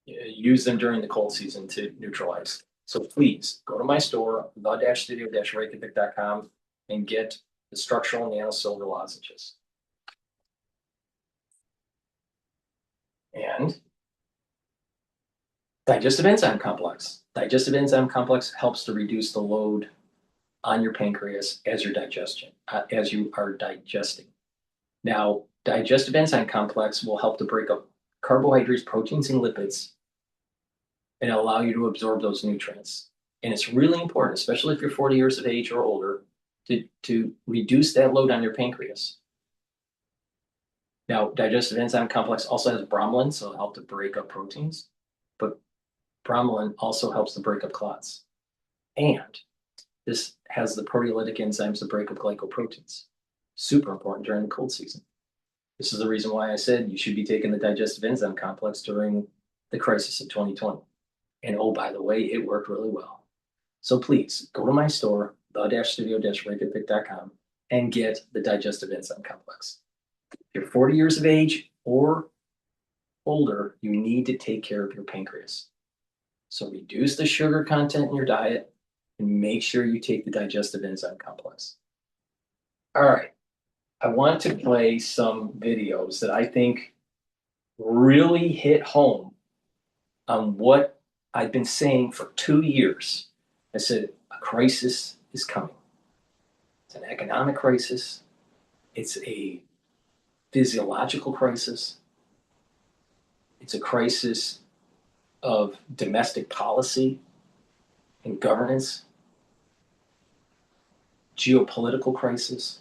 use them during the cold season to neutralize. So please go to my store, the-studio-reykjavik.com, and get the structural nanosilver lozenges. And digestive enzyme complex. Digestive enzyme complex helps to reduce the load on your pancreas as you are digesting. Now, digestive enzyme complex will help to break up carbohydrates, proteins, and lipids, and allow you to absorb those nutrients. And it's really important, especially if you're 40 years of age or older, to reduce that load on your pancreas. Now, digestive enzyme complex also has bromelain, so it'll help to break up proteins, but bromelain also helps to break up clots. And this has the proteolytic enzymes to break up glycoproteins. Super important during the cold season. This is the reason why I said you should be taking the digestive enzyme complex during the crisis of 2020. And oh, by the way, it worked really well. So please go to my store, the-studio-reykjavik.com, and get the digestive enzyme complex. If you're 40 years of age or older, you need to take care of your pancreas. So reduce the sugar content in your diet and make sure you take the digestive enzyme complex. All right. I want to play some videos that I think really hit home on what I've been saying for 2 years. I said, a crisis is coming. It's an economic crisis. It's a physiological crisis. It's a crisis of domestic policy and governance, geopolitical crisis.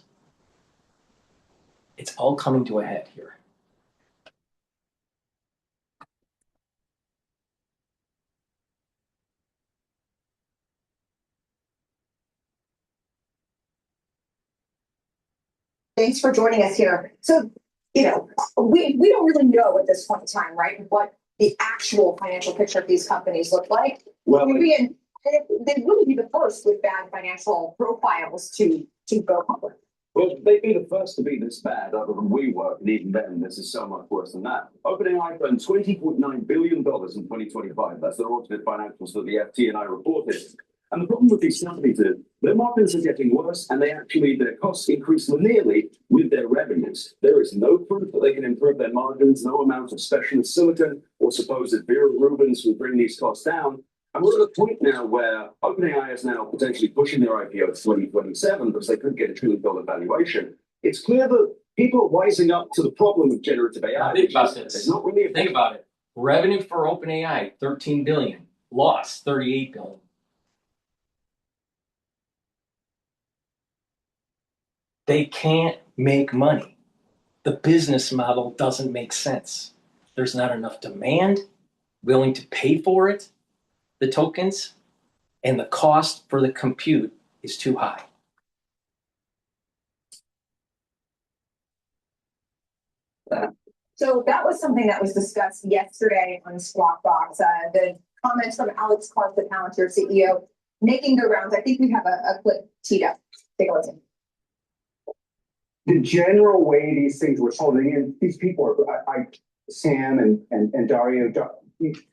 It's all coming to a head here. Thanks for joining us here. So, we don't really know at this point in time, right, what the actual financial picture of these companies look like. Well, They wouldn't be the first with bad financial profiles to go public. well, they'd be the first to be this bad, other than WeWork, and even then, this is so much worse than that. OpenAI burned $20.9 billion in 2025. That's their audited financials that the FT&I reported. And the problem with these companies is their margins are getting worse, and their costs increase linearly with their revenues. There is no proof that they can improve their margins, no amount of specialist silicon or supposed Vera Rubins will bring these costs down. And we're at a point now where OpenAI is now potentially pushing their IPO to 2027 because they could get a $1 trillion valuation. It's clear that people are wising up to the problem of generative AI. Think about this. It's not really Think about it. Revenue for OpenAI, 13 billion. Loss, 38 billion. They can't make money. The business model doesn't make sense. There's not enough demand willing to pay for it, the tokens, and the cost for the compute is too high. So that was something that was discussed yesterday on Squawk Box. The comments from Alex Clark, the Palantir CEO, making the rounds. I think we have a clip teed up. Take a listen. The general way these things were sold, and these people are, Sam and Dario,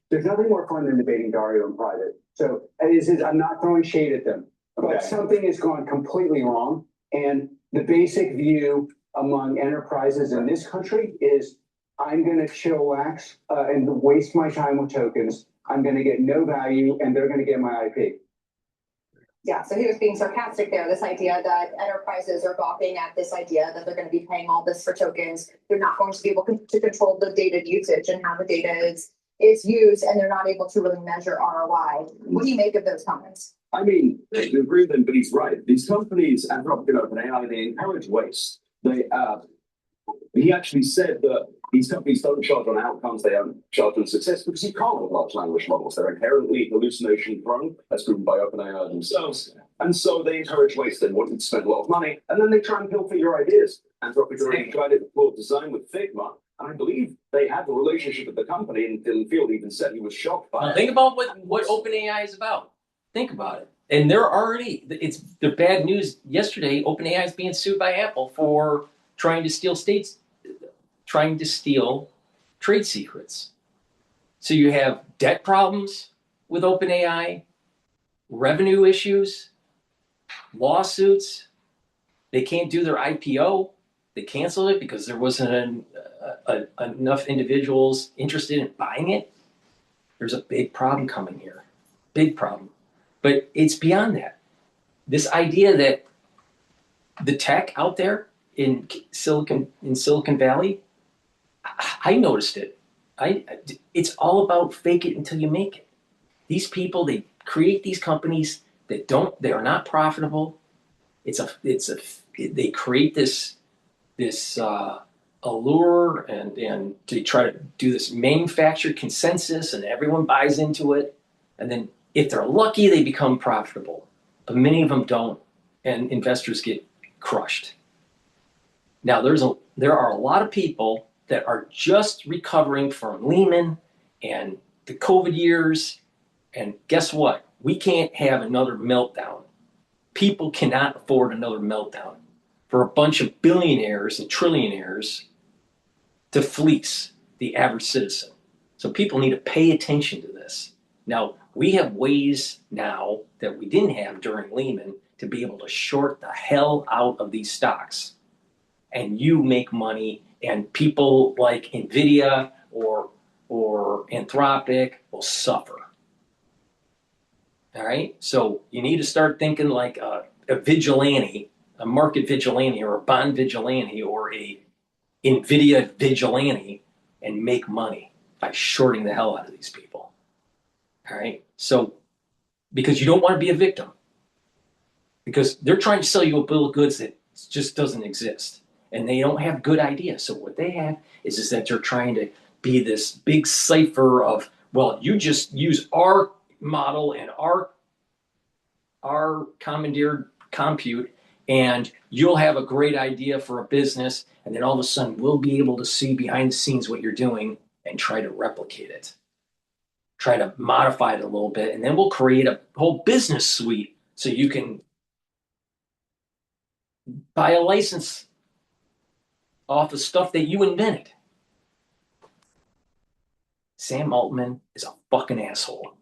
there's nothing more fun than debating Dario in private. So I'm not throwing shade at them, but something has gone completely wrong. And the basic view among enterprises in this country is I'm going to chillax and waste my time with tokens. I'm going to get no value, and they're going to get my IP. Yeah, so he was being sarcastic there. This idea that enterprises are gawking at this idea that they're going to be paying all this for tokens. They're not going to be able to control the data usage and how the data is used, and they're not able to really measure ROI. What do you make of those comments? I mean, I agree with him, but he's right. These companies, Anthropic and OpenAI, they encourage waste. He actually said that these companies don't charge on outcomes, they don't charge on success because you can't with large language models. They're inherently hallucination prone, as proven by OpenAI themselves. And so they encourage waste. They want you to spend a lot of money, and then they try and pilfer your ideas. Anthropic already tried it with Claude Design with Figma, and I believe they had a relationship with the company, and Dylan Field even said he was shocked by it. Think about what OpenAI is about. Think about it. And the bad news yesterday, OpenAI is being sued by Apple for trying to steal trade secrets. So you have debt problems with OpenAI, revenue issues, lawsuits. They can't do their IPO. They canceled it because there wasn't enough individuals interested in buying it. There's a big problem coming here. Big problem. But it's beyond that. This idea that the tech out there in Silicon Valley, I noticed it. It's all about fake it until you make it. These people, they create these companies they are not profitable. They create this allure and they try to do this manufactured consensus and everyone buys into it. And then if they're lucky, they become profitable, but many of them don't, and investors get crushed. Now, there are a lot of people that are just recovering from Lehman and the COVID years, and guess what? We can't have another meltdown. People cannot afford another meltdown for a bunch of billionaires and trillionaires to fleece the average citizen. So people need to pay attention to this. Now, we have ways now that we didn't have during Lehman to be able to short the hell out of these stocks. and you make money, and people like Nvidia or Anthropic will suffer. All right, so you need to start thinking like a vigilante, a market vigilante, or a bond vigilante, or a Nvidia vigilante, and make money by shorting the hell out of these people. All right, so because you don't want to be a victim, because they're trying to sell you a bill of goods that just doesn't exist, and they don't have good ideas. So what they have is that they're trying to be this big cipher of, well, you just use our model and our commandeered compute, and you'll have a great idea for a business, and then all of a sudden we'll be able to see behind the scenes what you're doing and try to replicate it, try to modify it a little bit, and then we'll create a whole business suite so you can buy a license off of stuff that you invented. Sam Altman is a fucking asshole.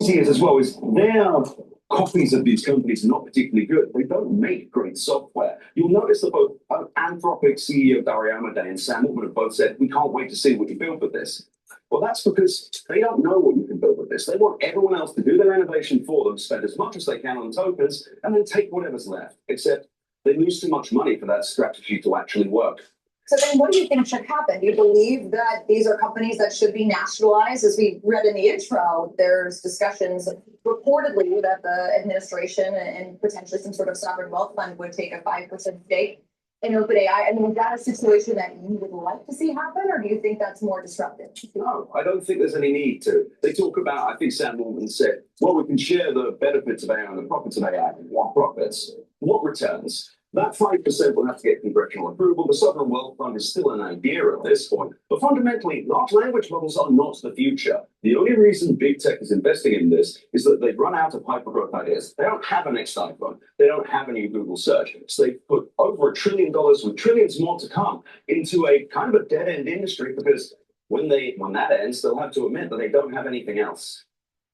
See it as well is their copies of these companies are not particularly good. They don't make great software. You'll notice that both Anthropic CEO Dario Amodei and Sam Altman have both said, we can't wait to see what you build with this. Well, that's because they don't know what you can build with this. They want everyone else to do their innovation for them, spend as much as they can on tokens, and then take whatever's left. Except they lose too much money for that strategy to actually work. So then what do you think should happen? Do you believe that these are companies that should be nationalized? As we read in the intro, there's discussions reportedly that the administration and potentially some sort of sovereign wealth fund would take a 5% stake in OpenAI. I mean, is that a situation that you would like to see happen, or do you think that's more disruptive? No, I don't think there's any need to. They talk about, I think Sam Altman said, well, we can share the benefits of AI and the profits of AI. What profits? What returns? That 5% will have to get congressional approval. The sovereign wealth fund is still an idea at this point. But fundamentally, large language models are not the future. The only reason big tech is investing in this is that they've run out of hypergrowth ideas. They don't have a next iPhone. They don't have a new Google search. So they've put over $1 trillion with trillions more to come into a kind of a dead-end industry, because when that ends, they'll have to admit that they don't have anything else.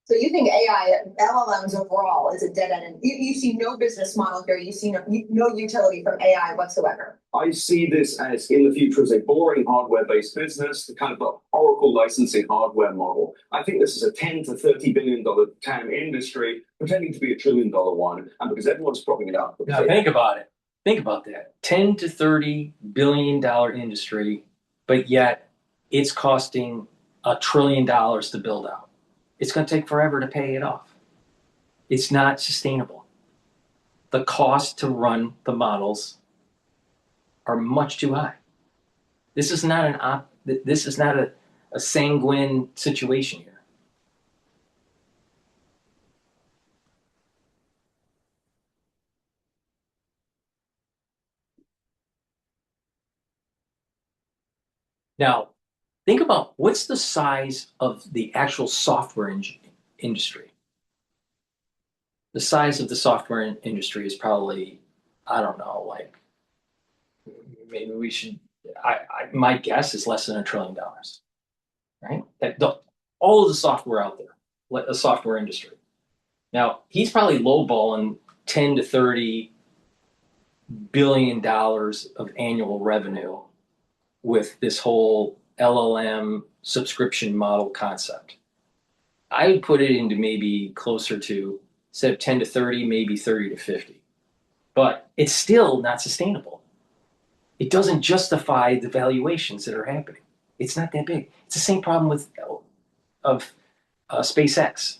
So you think AI, LLMs overall is a dead end? You see no business model here. You see no utility from AI whatsoever. I see this as in the future as a boring hardware-based business, the kind of the Oracle licensing hardware model. I think this is a $10 to $30 billion TAM industry, pretending to be $1 trillion one, and because everyone's propping it up. Now think about it. Think about that. $10 to $30 billion industry, but yet it's costing $1 trillion to build out. It's going to take forever to pay it off. It's not sustainable. The cost to run the models are much too high. This is not a sanguine situation here. Now, think about what's the size of the actual software industry. The size of the software industry is probably, I don't know, like maybe we should. My guess is less than $1 trillion, right? All of the software out there, the software industry. Now he's probably lowballing $10 to $30 billion of annual revenue with this whole LLM subscription model concept. I would put it into maybe closer to, instead of 10 to 30, maybe 30 to 50. But it's still not sustainable. It doesn't justify the valuations that are happening. It's not that big. It's the same problem with SpaceX.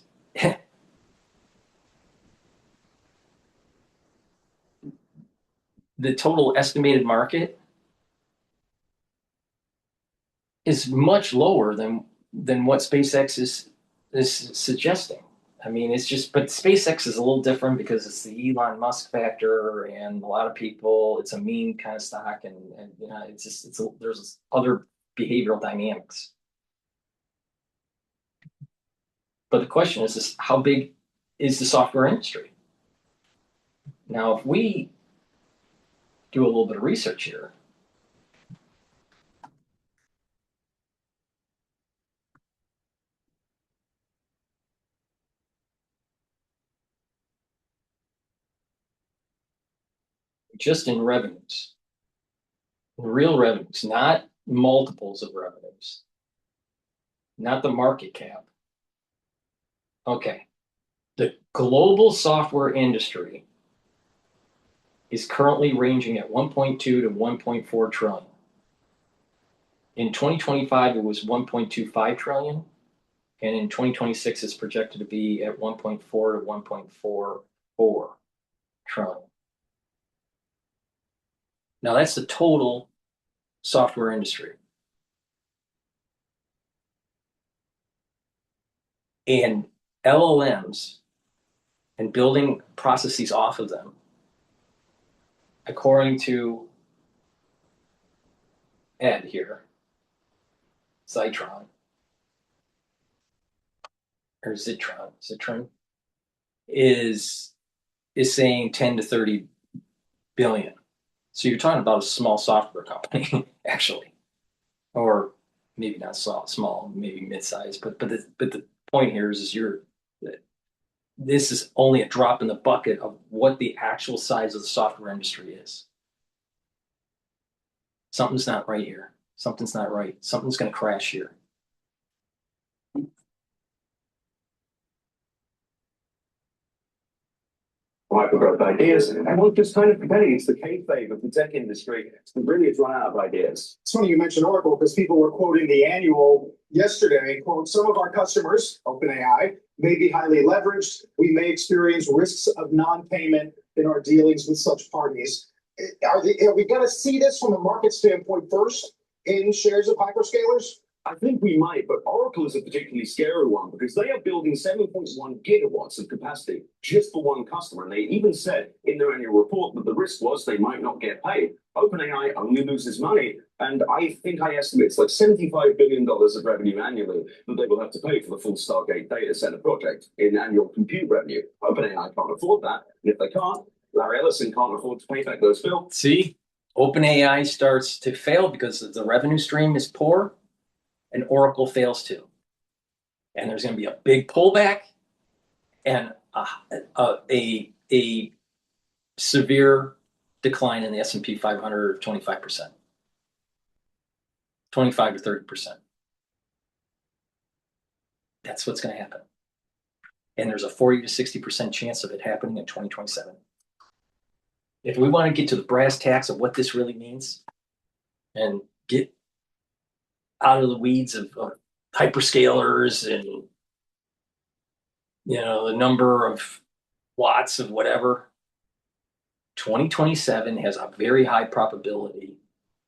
The total estimated market is much lower than what SpaceX is suggesting. I mean, it's just, but SpaceX is a little different because it's the Elon Musk factor, and a lot of people, it's a meme kind of stock, and you know, there's other behavioral dynamics. But the question is how big is the software industry? Now, if we do a little bit of research here, just in revenues, real revenues, not multiples of revenues, not the market cap. Okay. The global software industry is currently ranging at 1.2 to 1.4 trillion. In 2025, it was 1.25 trillion. And in 2026, it's projected to be at 1.4 to 1.44 trillion. Now, that's the total software industry. And LLMs and building processes off of them, according to Ed here, Zitron, or Zitron, is saying 10 to 30 billion. So you're talking about a small software company, actually, or maybe not small, maybe mid-sized. But the point here is this is only a drop in the bucket of what the actual size of the software industry is. Something's not right here. Something's not right. Something's going to crash here. Hypergrowth ideas, and we're just kind of comparing. It's the kayfabe of the tech industry. Really, it's run out of ideas. It's funny you mentioned Oracle because people were quoting the annual yesterday. Quote, some of our customers, OpenAI, may be highly leveraged. We may experience risks of non-payment in our dealings with such parties. Are we going to see this from a market standpoint first in shares of hyperscalers? I think we might, but Oracle is a particularly scary one because they are building 7.1 gigawatts of capacity just for one customer. And they even said in their annual report that the risk was they might not get paid. OpenAI only loses money. And I think I estimate it's like $75 billion of revenue annually that they will have to pay for the full Stargate data center project in annual compute revenue. OpenAI can't afford that. And if they can't, Larry Ellison can't afford to pay back those bills. See, OpenAI starts to fail because the revenue stream is poor. And Oracle fails too. And there's going to be a big pullback and a severe decline in the S&P 500 of 25%, 25 to 30%. That's what's going to happen. And there's a 40 to 60% chance of it happening in 2027. If we want to get to the brass tacks of what this really means and get out of the weeds of hyperscalers and the number of watts of whatever, 2027 has a very high probability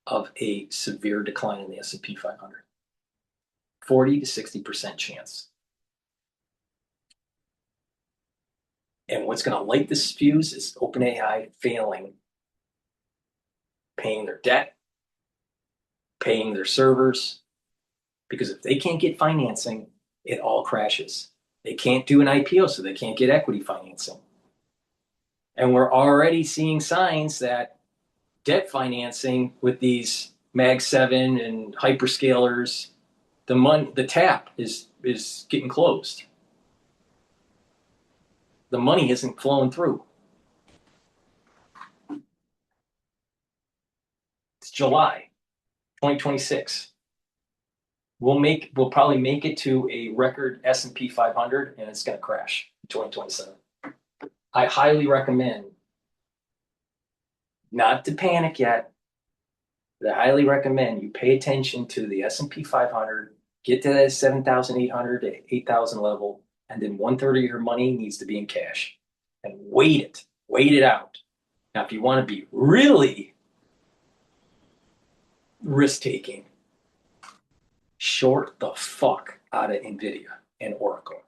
of a severe decline in the S&P 500. 40 to 60% chance. And what's going to light this fuse is OpenAI failing, paying their debt, paying their servers, because if they can't get financing, it all crashes. They can't do an IPO, so they can't get equity financing. And we're already seeing signs that debt financing with these Mag 7 and hyperscalers, the tap is getting closed. The money isn't flowing through. It's July 2026. We'll probably make it to a record S&P 500, and it's going to crash in 2027. I highly recommend not to panic yet, but I highly recommend you pay attention to the S&P 500, get to that 7,800 to 8,000 level, and then 1/3 of your money needs to be in cash, and wait it out. Now, if you want to be really risk-taking, short the fuck out of NVIDIA and Oracle.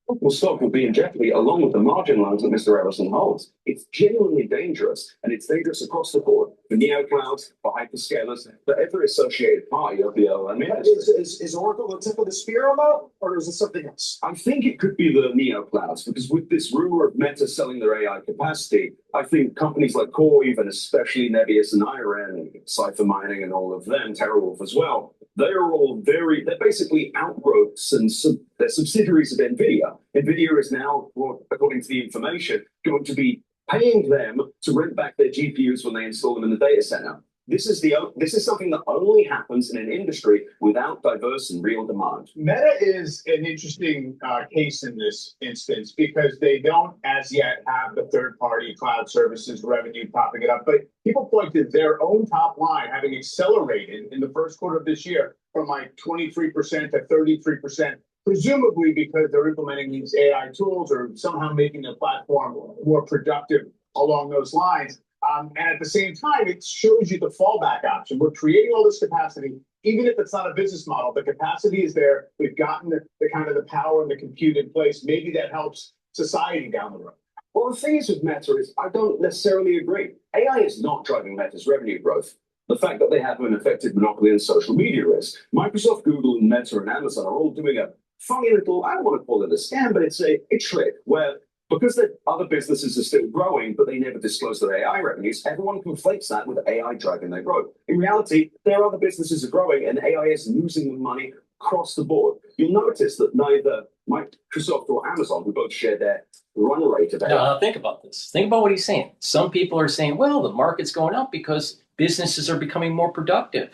Oracle stock will be in jeopardy along with the margin loans that Mr. Ellison holds. It's genuinely dangerous, and it's dangerous across the board for neoclouds, for hyperscalers, for every associated party of the LLM industry. Is Oracle the tip of the spear on that, or is it something else? I think it could be the neoclouds, because with this rumor of Meta selling their AI capacity, I think companies like Core, even especially Nebius and Iran, and Cypher Mining and all of them, TerraWolf as well, they're basically outgrowths and they're subsidiaries of NVIDIA. NVIDIA is now, well, according to the information, going to be paying them to rent back their GPUs when they install them in the data center. This is something that only happens in an industry without diverse and real demand. Meta is an interesting case in this instance because they don't as yet have the third-party cloud services revenue popping it up. But people point to their own top line having accelerated in the first quarter of this year from like 23% to 33%, presumably because they're implementing these AI tools or somehow making the platform more productive along those lines. And at the same time, it shows you the fallback option. We're creating all this capacity, even if it's not a business model. The capacity is there. We've gotten the kind of the power and the compute in place. Maybe that helps society down the road. Well, the thing is with Meta is I don't necessarily agree. AI is not driving Meta's revenue growth. The fact that they have an effective monopoly in social media is. Microsoft, Google, and Meta and Amazon are all doing a funny little, I don't want to call it a scam, but it's a trick where because the other businesses are still growing, but they never disclose their AI revenues, everyone conflates that with AI driving their growth. In reality, their other businesses are growing and AI is losing them money across the board. You'll notice that neither Microsoft or Amazon, who both share their run rate of AI. Now, think about this. Think about what he's saying. Some people are saying, well, the market's going up because businesses are becoming more productive.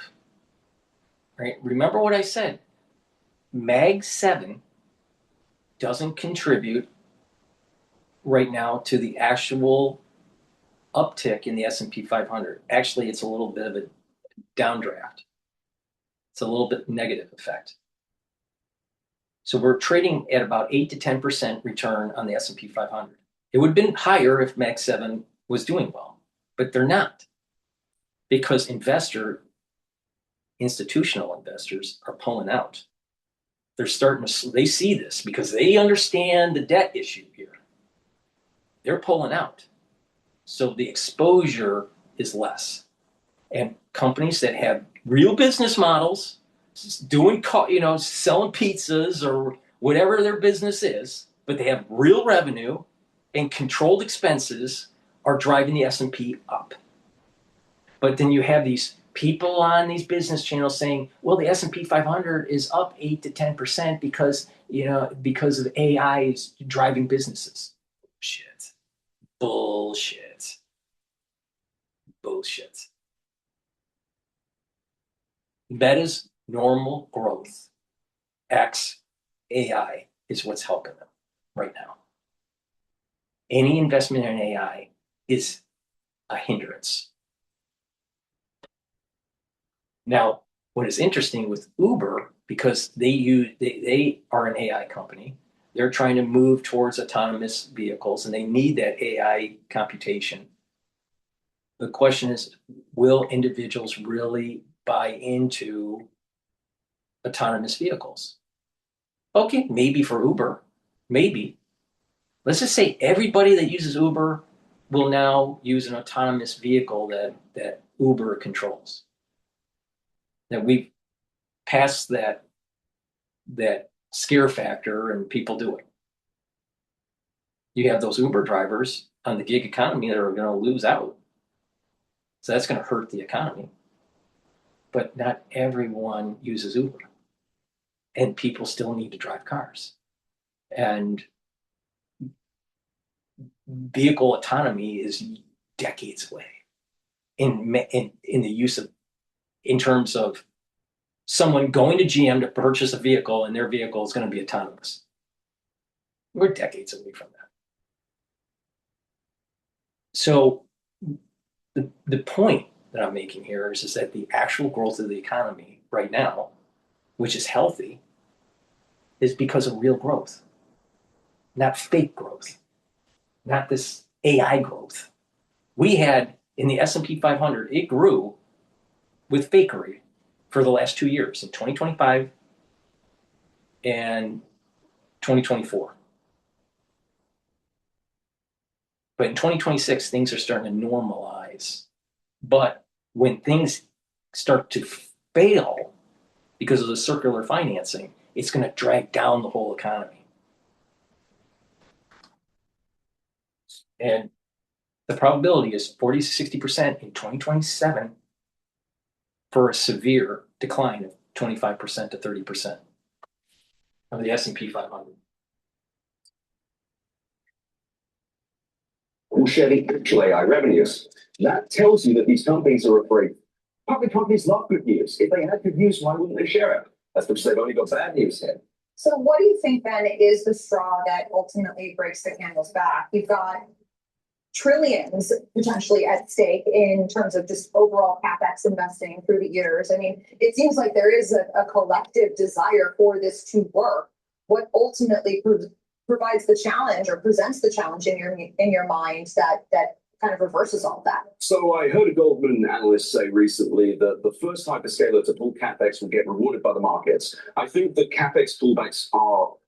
Right? Remember what I said. Mag 7 doesn't contribute right now to the actual uptick in the S&P 500. Actually, it's a little bit of a downdraft. It's a little bit negative effect. So we're trading at about 8 to 10% return on the S&P 500. It would have been higher if Mag 7 was doing well, but they're not because institutional investors are pulling out. They're they see this because they understand the debt issue here. They're pulling out. So the exposure is less. And companies that have real business models, doing, selling pizzas or whatever their business is, but they have real revenue and controlled expenses are driving the S&P up. But then you have these people on these business channels saying, well, the S&P 500 is up 8 to 10% because of AI is driving businesses. Bullshit. Meta's normal growth, X AI, is what's helping them right now. Any investment in AI is a hindrance. Now, what is interesting with Uber, because they are an AI company, they're trying to move towards autonomous vehicles and they need that AI computation. The question is, will individuals really buy into autonomous vehicles? Okay, maybe for Uber, maybe. Let's just say everybody that uses Uber will now use an autonomous vehicle that Uber controls. That we've passed that scare factor and people do it. You have those Uber drivers on the gig economy that are going to lose out. So that's going to hurt the economy. But not everyone uses Uber. And people still need to drive cars. And vehicle autonomy is decades away in the use of, in terms of someone going to GM to purchase a vehicle and their vehicle is going to be autonomous. We're decades away from that. So the point that I'm making here is that the actual growth of the economy right now, which is healthy, is because of real growth, not fake growth, not this AI growth. We had in the S&P 500, it grew with fakery for the last 2 years, in 2025 and 2024. But in 2026, things are starting to normalize. But when things start to fail because of the circular financing, it's going to drag down the whole economy. And the probability is 40 to 60% in 2027 for a severe decline 25% to 30% of the S&P 500. Will share the actual AI revenues. That tells you that these companies are afraid. Public companies love good news. If they had good news, why wouldn't they share it? That's because they've only got bad news here. So what do you think then is the straw that ultimately breaks the camel's back? You've got trillions potentially at stake in terms of just overall CapEx investing through the years. I mean, it seems like there is a collective desire for this to work. What ultimately provides the challenge or presents the challenge in your mind that kind of reverses all of that? So I heard a Goldman analyst say recently that the first hyperscaler to pull CapEx will get rewarded by the markets. I think that CapEx pullbacks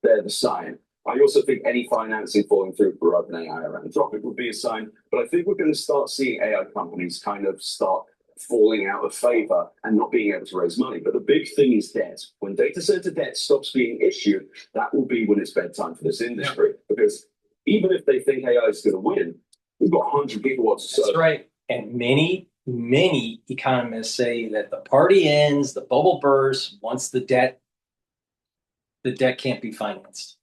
they're the sign. I also think any financing falling through for OpenAI or Anthropic would be a sign, but I think we're going to start seeing AI companies kind of start falling out of favor and not being able to raise money. But the big thing is debt. When data center debt stops being issued, that will be when it's bedtime for this industry. Yeah. Because even if they think AI is going to win, we've got 100 gigawatts. That's right. And many economists say that the party ends, the bubble bursts once the debt can't be financed.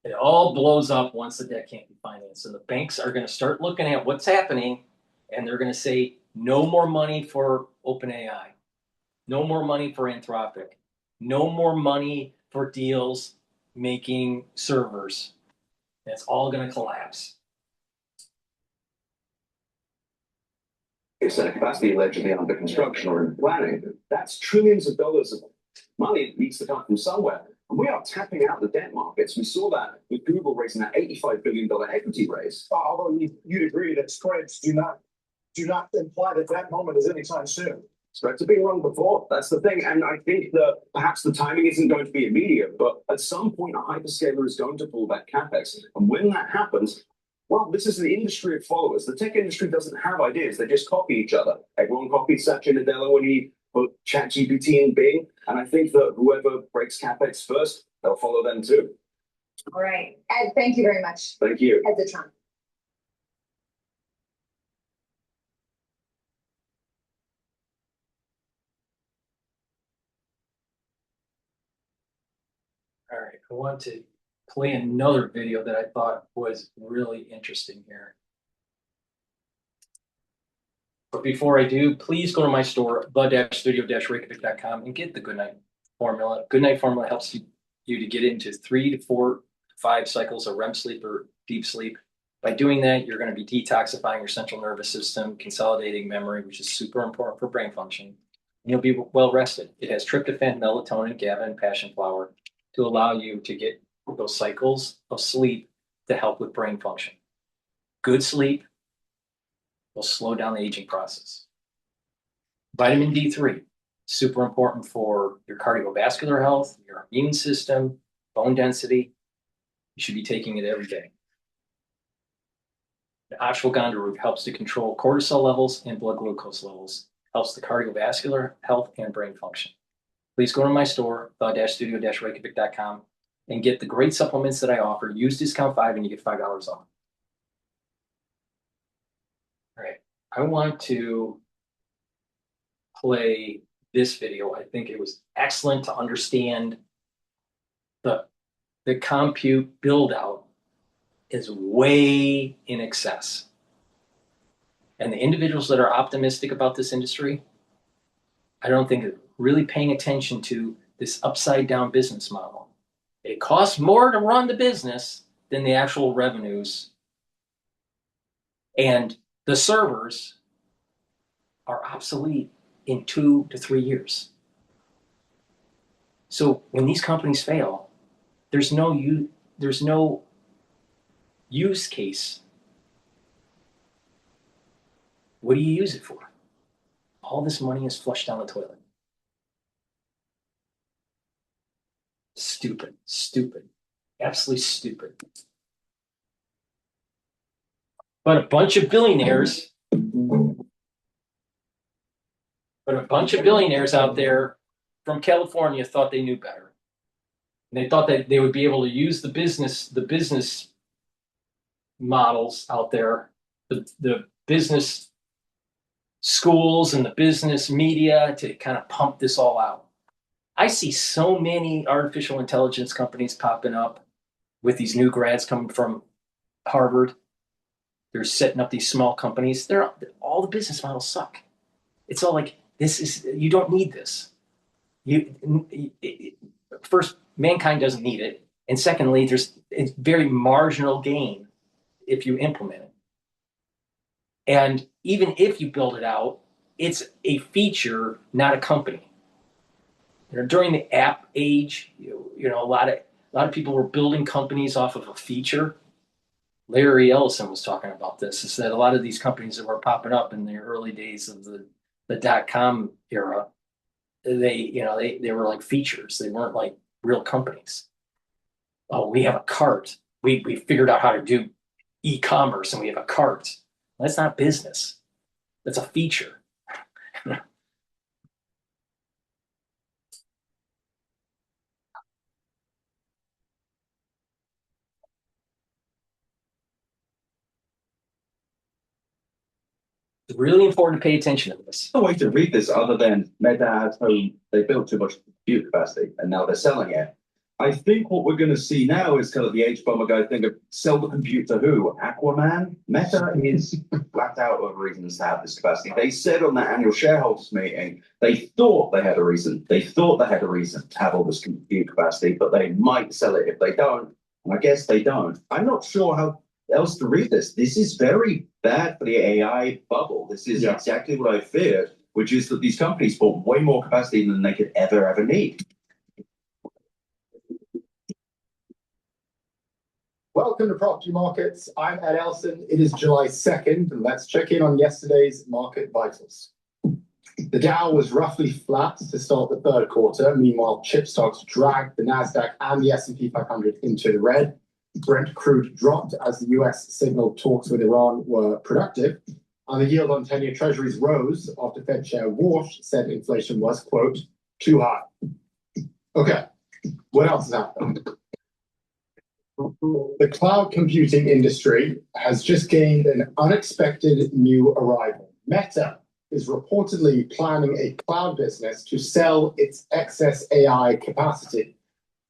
It all blows up once the debt can't be financed. And the banks are going to start looking at what's happening, and they're going to say, no more money for OpenAI, no more money for Anthropic, no more money for deals making servers. It's all going to collapse. Center capacity allegedly under construction or in planning. That's trillions of dollars of money that needs to come from somewhere. And we are tapping out the debt markets. We saw that with Google raising that $85 billion equity raise. Although you'd agree that spreads do not imply that moment is anytime soon. Spreads have been wrong before. That's the thing. And I think that perhaps the timing isn't going to be immediate, but at some point, a hyperscaler is going to pull back CapEx. And when that happens, well, this is the industry of followers. The tech industry doesn't have ideas. They just copy each other. Everyone copied Satya Nadella when he put ChatGPT in Bing. And I think that whoever breaks CapEx first, they'll follow them too. All right. Ed, thank you very much. Thank you. Ed the Trump. All right. I want to play another video that I thought was really interesting here. But before I do, please go to my store, the-studio-reykjavik.com, and get the Goodnight Formula. Goodnight Formula helps you to get into 3 to 4 to 5 cycles of REM sleep or deep sleep. By doing that, you're going to be detoxifying your central nervous system, consolidating memory, which is super important for brain function. And you'll be well rested. It has tryptophan, melatonin, GABA, and passion flower to allow you to get those cycles of sleep to help with brain function. Good sleep will slow down the aging process. Vitamin D3, super important for your cardiovascular health, your immune system, bone density. You should be taking it every day. The ashwagandha root helps to control cortisol levels and blood glucose levels, helps the cardiovascular health and brain function. Please go to my store, the-studio-reykjavik.com, and get the great supplements that I offer. Use discount 5 and you get $5 off. All right, I want to play this video. I think it was excellent to understand the compute build out is way in excess. And the individuals that are optimistic about this industry, I don't think are really paying attention to this upside down business model. It costs more to run the business than the actual revenues. And the servers are obsolete in 2 to 3 years. So when these companies fail, there's no use case. What do you use it for? All this money is flushed down the toilet. Stupid, absolutely stupid. But a bunch of billionaires out there from California thought they knew better. And they thought that they would be able to use the business models out there, the business schools and the business media to kind of pump this all out. I see so many artificial intelligence companies popping up with these new grads coming from Harvard. They're setting up these small companies. All the business models suck. It's all like, you don't need this. First, mankind doesn't need it. And secondly, it's very marginal gain if you implement it. And even if you build it out, it's a feature, not a company. During the app age, a lot of people were building companies off of a feature. Larry Ellison was talking about this. Is that a lot of these companies that were popping up in the early days of the .com era, they were like features. They weren't like real companies. Oh, we have a cart. We figured out how to do e-commerce, and we have a cart. That's not business. That's a feature. It's really important to pay attention to this. No way to read this other than Meta at home, they built too much compute capacity and now they're selling it. I think what we're going to see now is kind of the H bomber guy thing of sell the compute to who? Aquaman? Meta is flat out of reasons to have this capacity. They said on that annual shareholders meeting, they thought they had a reason. They thought they had a reason to have all this compute capacity, but they might sell it if they don't. And I guess they don't. I'm not sure how else to read this. This is very bad for the AI bubble. This is exactly what I feared, which is that these companies bought way more capacity than they could ever need. Welcome to Property Markets. I'm Ed Elson. It is July 2nd, and let's check in on yesterday's market vitals. The Dow was roughly flat to start the third quarter. Meanwhile, chip stocks dragged the Nasdaq and the S&P 500 into the red. Brent crude dropped as the US signaled talks with Iran were productive, and the yield on 10-year treasuries rose after Fed Chair Walsh said inflation was, quote, too high. Okay, what else is happening? The cloud computing industry has just gained an unexpected new arrival. Meta is reportedly planning a cloud business to sell its excess AI capacity.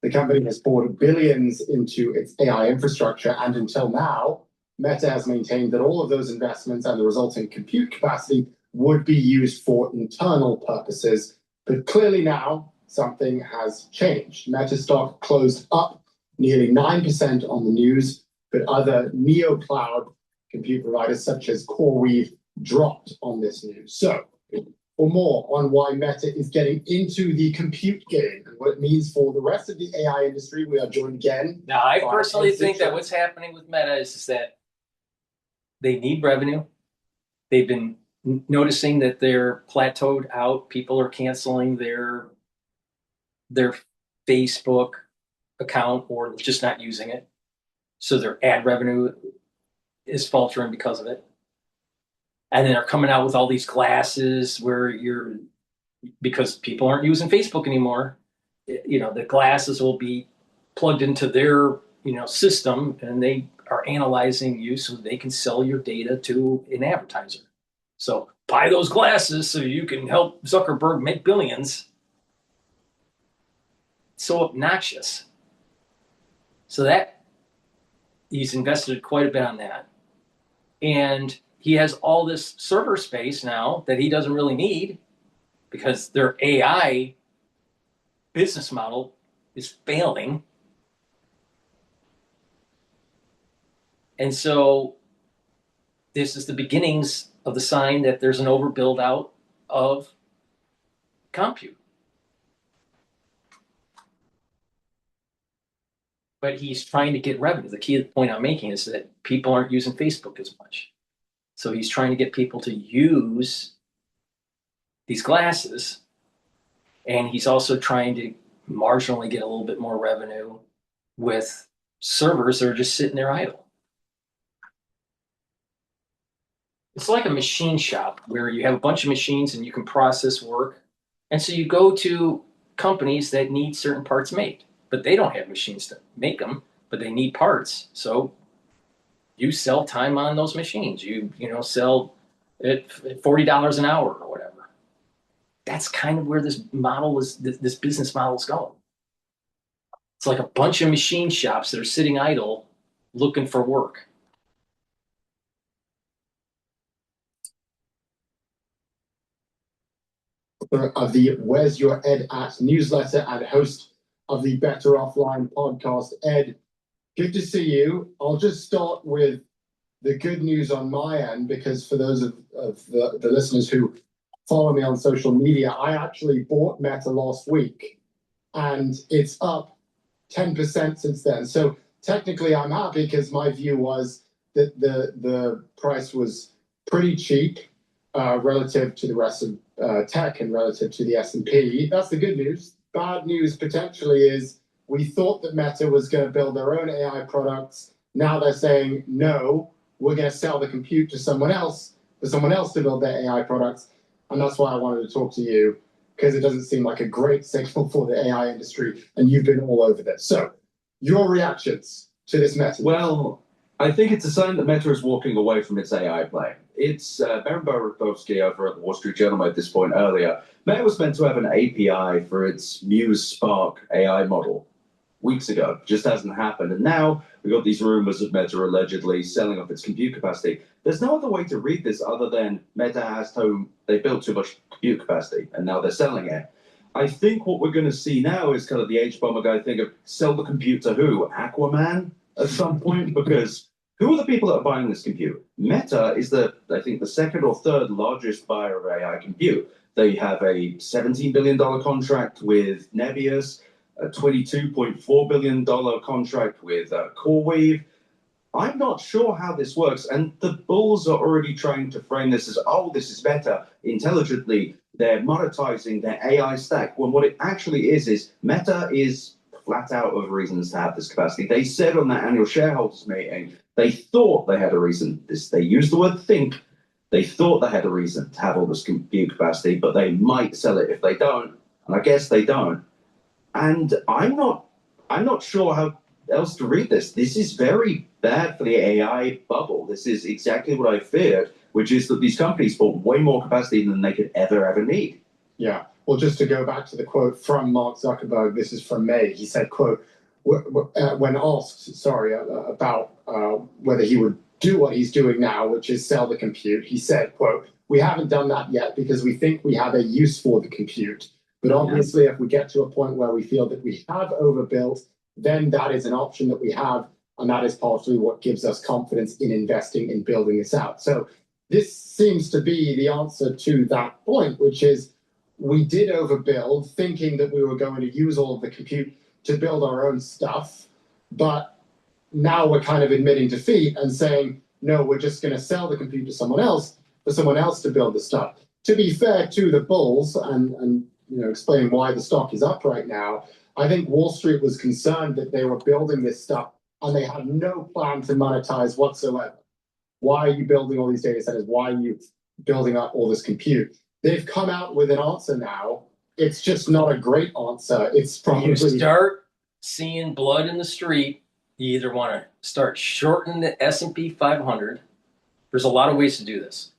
The company has poured billions into its AI infrastructure, and until now, Meta has maintained that all of those investments and the resulting compute capacity would be used for internal purposes. But clearly now, something has changed. Meta stock closed up nearly 9% on the news, but other neo-cloud compute providers such as CoreWeave dropped on this news. So, for more on why Meta is getting into the compute game and what it means for the rest of the AI industry, we are joined again. Now, I personally think that what's happening with Meta is that they need revenue. They've been noticing that they're plateaued out. People are canceling their Facebook account or just not using it. So their ad revenue is faltering because of it. And then they're coming out with all these glasses where because people aren't using Facebook anymore, the glasses will be plugged into their, system, and they are analyzing you so they can sell your data to an advertiser. So buy those glasses so you can help Zuckerberg make billions. It's so obnoxious. So that he's invested quite a bit on that. And he has all this server space now that he doesn't really need because their AI business model is failing. And so this is the beginnings of the sign that there's an overbuild out of compute. But he's trying to get revenue. The key point I'm making is that people aren't using Facebook as much. So he's trying to get people to use these glasses. And he's also trying to marginally get a little bit more revenue with servers that are just sitting there idle. It's like a machine shop where you have a bunch of machines and you can process work. And so you go to companies that need certain parts made, but they don't have machines to make them, but they need parts. So you sell time on those machines. You sell at $40 an hour or whatever. That's kind of where this business model is going. It's like a bunch of machine shops that are sitting idle looking for work. Of the Where's Your Ed At newsletter and host of the Better Offline podcast. Ed, good to see you. I'll just start with the good news on my end, because for those of the listeners who follow me on social media, I actually bought Meta last week and it's up 10% since then. So technically I'm happy because my view was that the price was pretty cheap relative to the rest of tech and relative to the S&P. That's the good news. Bad news potentially is we thought that Meta was going to build their own AI products. Now they're saying, no, we're going to sell the compute to someone else, for someone else to build their AI products. And that's why I wanted to talk to you, because it doesn't seem like a great signal for the AI industry. And you've been all over this. So your reactions to this message? Well, I think it's a sign that Meta is walking away from its AI play. It's Baron Borowski over at the Wall Street Journal made this point earlier. Meta was meant to have an API for its Muse Spark AI model weeks ago. Just hasn't happened. And now we've got these rumors of Meta allegedly selling off its compute capacity. There's no other way to read this other than Meta has they built too much compute capacity and now they're selling it. I think what we're going to see now is kind of the H-bomber guy thing of sell the compute to who? Aquaman at some point? Because who are the people that are buying this compute? Meta is I think the second or third largest buyer of AI compute. They have a $17 billion contract with Nebius, a $22.4 billion contract with CoreWeave. I'm not sure how this works. And the bulls are already trying to frame this as, oh, this is Meta. Intelligently, they're monetizing their AI stack. When what it actually is Meta is flat out of reasons to have this capacity. They said on that annual shareholders meeting, they thought they had a reason. They used the word think. They thought they had a reason to have all this compute capacity, but they might sell it if they don't. And I guess they don't. And I'm not sure how else to read this. This is very bad for the AI bubble. This is exactly what I feared, which is that these companies bought way more capacity than they could ever need. Yeah. Well, just to go back to the quote from Mark Zuckerberg, this is from May. He said, quote, when asked, about whether he would do what he's doing now, which is sell the compute, he said, quote, we haven't done that yet because we think we have a use for the compute. But obviously, if we get to a point where we feel that we have overbuilt, then that is an option that we have. And that is partially what gives us confidence in investing in building this out. So this seems to be the answer to that point, which is we did overbuild, thinking that we were going to use all of the compute to build our own stuff. But now we're kind of admitting defeat and saying, no, we're just going to sell the compute to someone else for someone else to build the stuff. To be fair to the bulls and explaining why the stock is up right now, I think Wall Street was concerned that they were building this stuff and they had no plan to monetize whatsoever. Why are you building all these data centers? Why are you building up all this compute? They've come out with an answer now. It's just not a great answer. It's probably... You start seeing blood in the street, you either want to start shorting the S&P 500. There's a lot of ways to do this.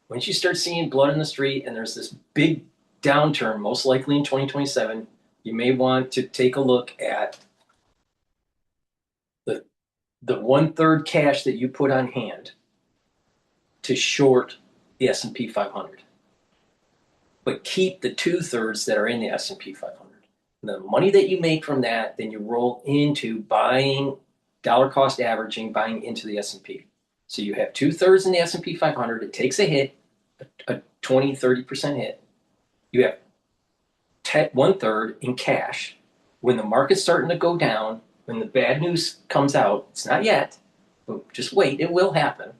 Once you start seeing blood in the street and there's this big downturn, most likely in 2027, you may want to take a look at the 1/3 cash that you put on hand to short the S&P 500. But keep the 2/3 that are in the S&P 500. And the money that you make from that, then you roll into buying, dollar cost averaging, buying into the S&P. So you have 2/3 in the S&P 500. It takes a hit, a 20, 30% hit. You have 1/3 in cash. When the market's starting to go down, when the bad news comes out, it's not yet, but just wait, it will happen.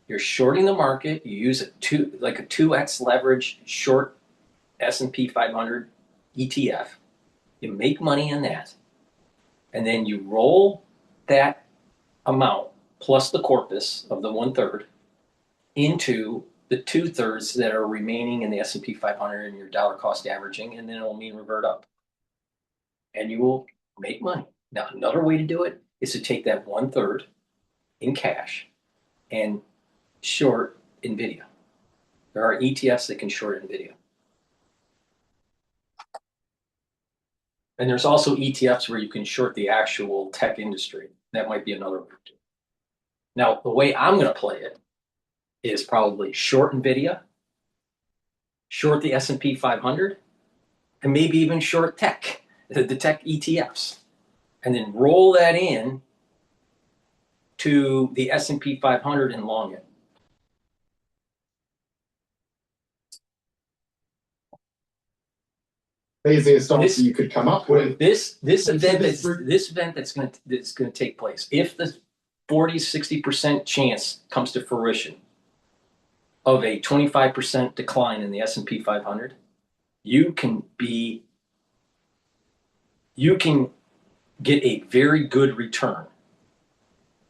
You're shorting the market. You use a 2x leverage short S&P 500 ETF. You make money on that. And then you roll that amount plus the corpus of the 1/3 into the 2/3 that are remaining in the S&P 500 and your dollar cost averaging, and then it'll mean revert up. And you will make money. Now, another way to do it is to take that 1/3 in cash and short NVIDIA. There are ETFs that can short NVIDIA. And there's also ETFs where you can short the actual tech industry. That might be another one too. Now, the way I'm going to play it is probably short NVIDIA, short the S&P 500, and maybe even short tech, the tech ETFs, and then roll that in to the S&P 500 and long it. Easiest answer you could come up with. This event that's going to take place, if the 40-60% chance comes to fruition of a 25% decline in the S&P 500, you can get a very good return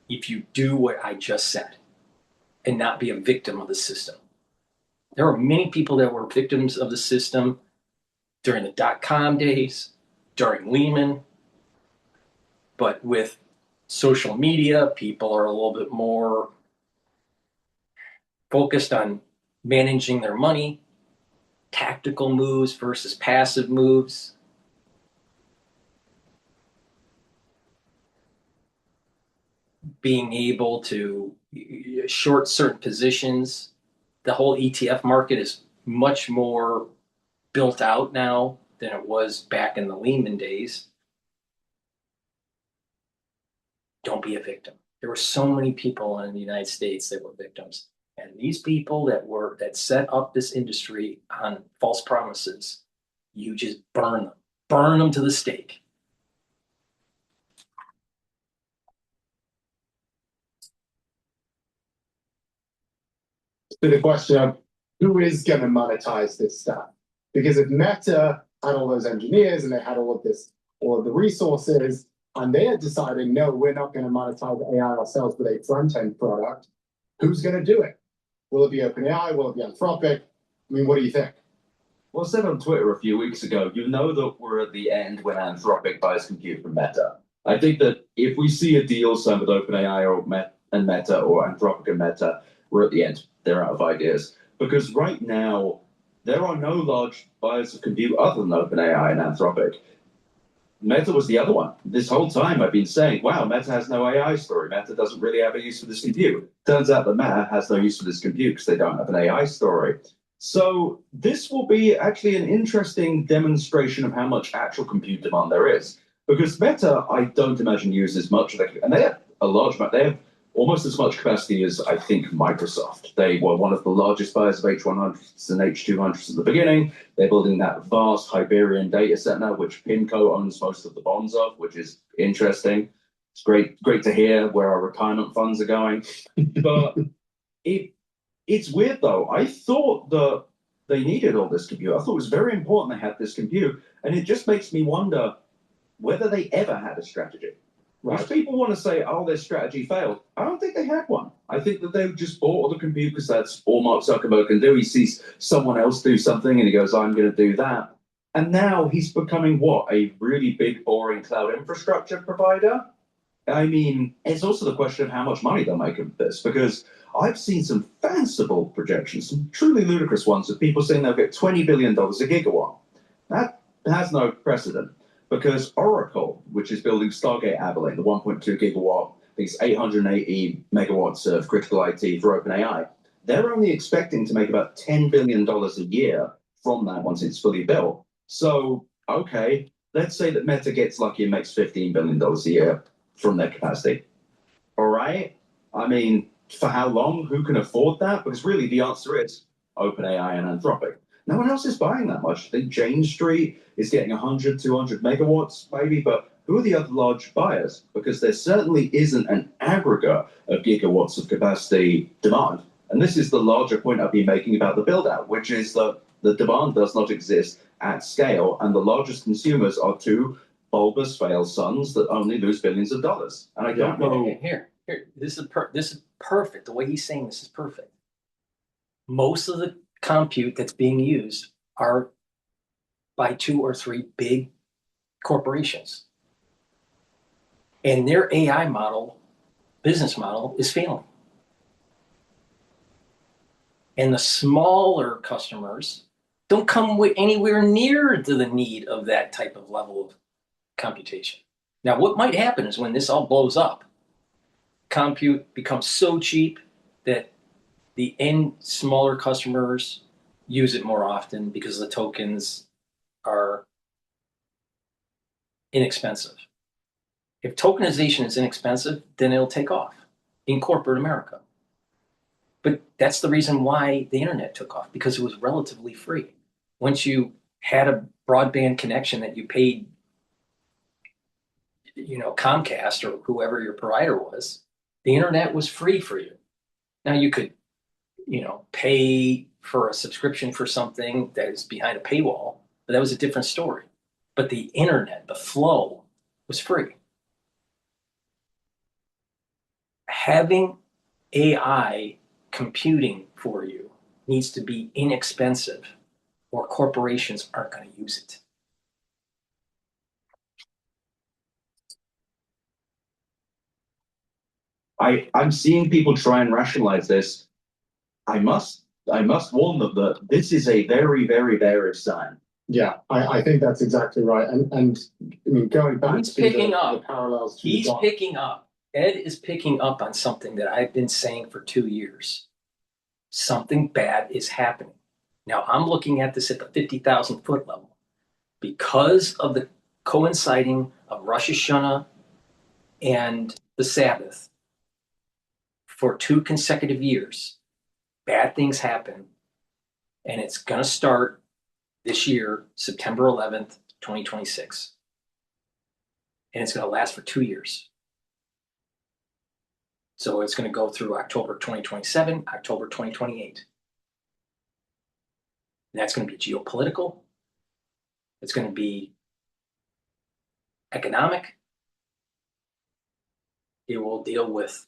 if you do what I just said and not be a victim of the system. There are many people that were victims of the system during the dot-com days, during Lehman, but with social media, people are a little bit more focused on managing their money, tactical moves versus passive moves. Being able to short certain positions. The whole ETF market is much more built out now than it was back in the Lehman days. Don't be a victim. There were so many people in the United States that were victims. And these people that set up this industry on false promises, you just burn them to the stake. To the question of who is going to monetize this stuff? Because if Meta had all those engineers and they had all of the resources, and they are deciding, no, we're not going to monetize AI ourselves with a front-end product, who's going to do it? Will it be OpenAI? Will it be Anthropic? I mean, what do you think? Well, I said on Twitter a few weeks ago, you know that we're at the end when Anthropic buys compute from Meta. I think that if we see a deal signed with OpenAI or Meta or Anthropic and Meta, we're at the end. They're out of ideas. Because right now, there are no large buyers of compute other than OpenAI and Anthropic. Meta was the other one. This whole time I've been saying, wow, Meta has no AI story. Meta doesn't really have a use for this compute. Turns out that Meta has no use for this compute because they don't have an AI story. So this will be actually an interesting demonstration of how much actual compute demand there is. Because Meta, I don't imagine uses much of it. And they have a large amount. They have almost as much capacity as, I think, Microsoft. They were one of the largest buyers of H100s and H200s at the beginning. They're building that vast Harvardian data center, which PIMCO owns most of the bonds of, which is interesting. It's great to hear where our retirement funds are going. But it's weird, though. I thought that they needed all this compute. I thought it was very important they had this compute. And it just makes me wonder whether they ever had a strategy. Right. If people want to say, oh, their strategy failed, I don't think they had one. I think that they just bought all the compute because that's all Mark Zuckerberg can do. He sees someone else do something and he goes, I'm going to do that. And now he's becoming what? A really big, boring cloud infrastructure provider? I mean, it's also the question of how much money they'll make of this, because I've seen some fanciful projections, some truly ludicrous ones of people saying they'll get $20 billion a gigawatt. That has no precedent. Because Oracle, which is building Stargate Abilene, the 1.2 gigawatt, these 880 megawatts of critical IT for OpenAI, they're only expecting to make about $10 billion a year from that once it's fully built. So, okay, let's say that Meta gets lucky and makes $15 billion a year from their capacity. All right? I mean, for how long? Who can afford that? Because really the answer is OpenAI and Anthropic. No one else is buying that much. I think Jane Street is getting 100, 200 megawatts maybe, but who are the other large buyers? Because there certainly isn't an aggregate of gigawatts of capacity demand. And this is the larger point I've been making about the build-out, which is that the demand does not exist at scale, and the largest consumers are two bulbous failed sons that only lose billions of dollars. And I don't know. Here, this is perfect. The way he's saying this is perfect. Most of the compute that's being used are by 2 or 3 big corporations. And their AI business model is failing. And the smaller customers don't come anywhere near to the need of that type of level of computation. Now, what might happen is when this all blows up, compute becomes so cheap that the end smaller customers use it more often because the tokens are inexpensive. If tokenization is inexpensive, then it'll take off in corporate America. But that's the reason why the internet took off, because it was relatively free. Once you had a broadband connection that you paid, Comcast or whoever your provider was, the internet was free for you. Now you could, pay for a subscription for something that is behind a paywall, but that was a different story. But the internet, the flow, was free. Having AI computing for you needs to be inexpensive, or corporations aren't going to use it. I'm seeing people try and rationalize this. I must warn them that this is a very, very bearish sign. Yeah, I think that's exactly right. And I mean, going back He's to picking the up. parallels to He's picking up. Ed is picking up on something that I've been saying for 2 years. Something bad is happening. Now, I'm looking at this at the 50,000 foot level. Because of the coinciding of Rosh Hashanah and the Sabbath, for 2 consecutive years, bad things happen. And it's going to start this year, September 11th, 2026. And it's going to last for 2 years. So it's going to go through October 2027, October 2028. And that's going to be geopolitical. It's going to be economic. It will deal with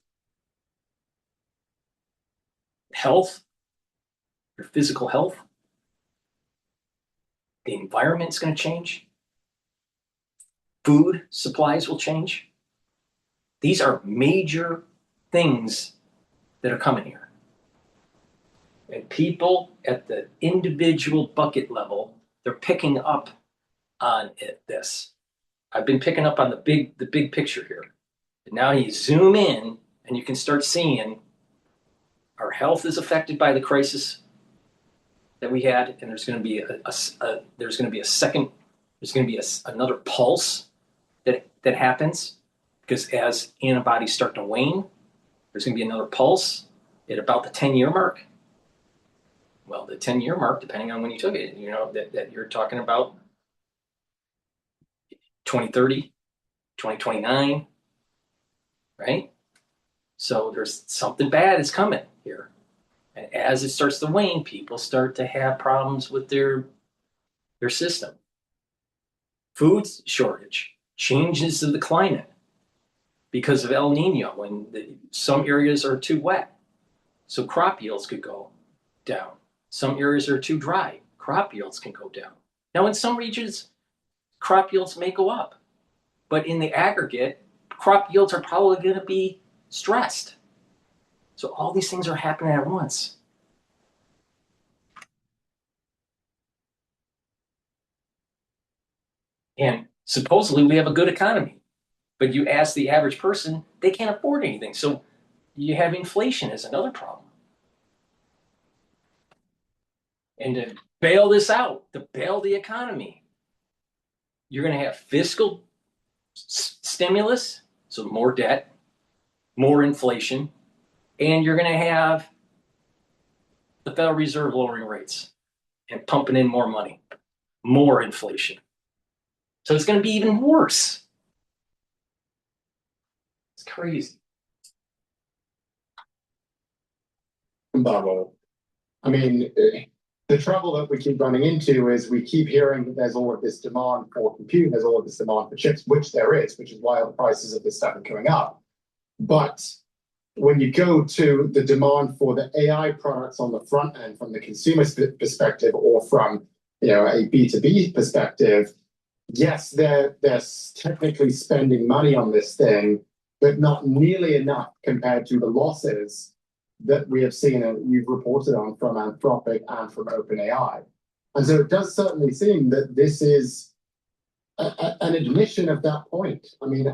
health, your physical health. The environment's going to change. Food supplies will change. These are major things that are coming here. And people at the individual bucket level, they're picking up on this. I've been picking up on the big picture here. And now you zoom in and you can start seeing our health is affected by the crisis that we had, and there's going to be another pulse that happens, because as antibodies start to wane, there's going to be another pulse at about the 10-year mark. Well, the 10-year mark, depending on when you took it, that you're talking about 2030, 2029, right? So there's something bad is coming here. And as it starts to wane, people start to have problems with their system. Food shortage, changes of the climate because of El Nino, when some areas are too wet. So crop yields could go down. Some areas are too dry. Crop yields can go down. Now, in some regions, crop yields may go up. But in the aggregate, crop yields are probably going to be stressed. So all these things are happening at once. And supposedly we have a good economy. But you ask the average person, they can't afford anything. So you have inflation as another problem. And to bail this out, to bail the economy, you're going to have fiscal stimulus, so more debt, more inflation, and you're going to have the Federal Reserve lowering rates and pumping in more money, more inflation. So it's going to be even worse. It's crazy. bubble. I mean, the trouble that we keep running into is we keep hearing that there's all of this demand for computing, there's all of this demand for chips, which there is, which is why the prices of this stuff are going up. But when you go to the demand for the AI products on the front end from the consumer perspective, or from a B2B perspective, yes, they're technically spending money on this thing, but not nearly enough compared to the losses that we have seen and you've reported on from Anthropic and from OpenAI. And so it does certainly seem that this is an admission of that point. I mean,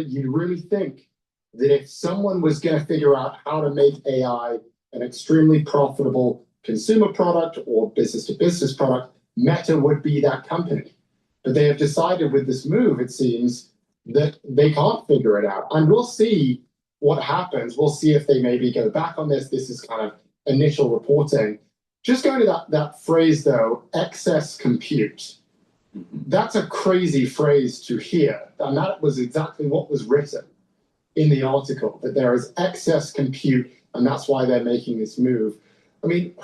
you really think that if someone was going to figure out how to make AI an extremely profitable consumer product or business-to-business product, Meta would be that company. But they have decided with this move, it seems, that they can't figure it out. And we'll see what happens. We'll see if they maybe go back on this. This is kind of initial reporting. Just going to that phrase, though, excess compute. That's a crazy phrase to hear. And that was exactly what was written in the article, that there is excess compute, and that's why they're making this move. I mean,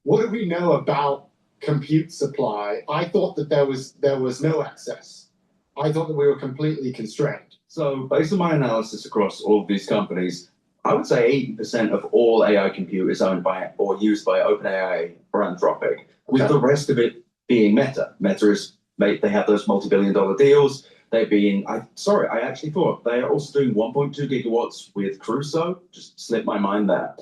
what do we know about compute supply? I thought that there was no excess. I thought that we were completely constrained. So based on my analysis across all of these companies, I would say 80% of all AI compute is owned by or used by OpenAI or Anthropic, with the rest of it being Meta. They have those multi-billion-dollar deals. I actually thought they are also doing 1.2 gigawatts with Crusoe. Just slipped my mind there.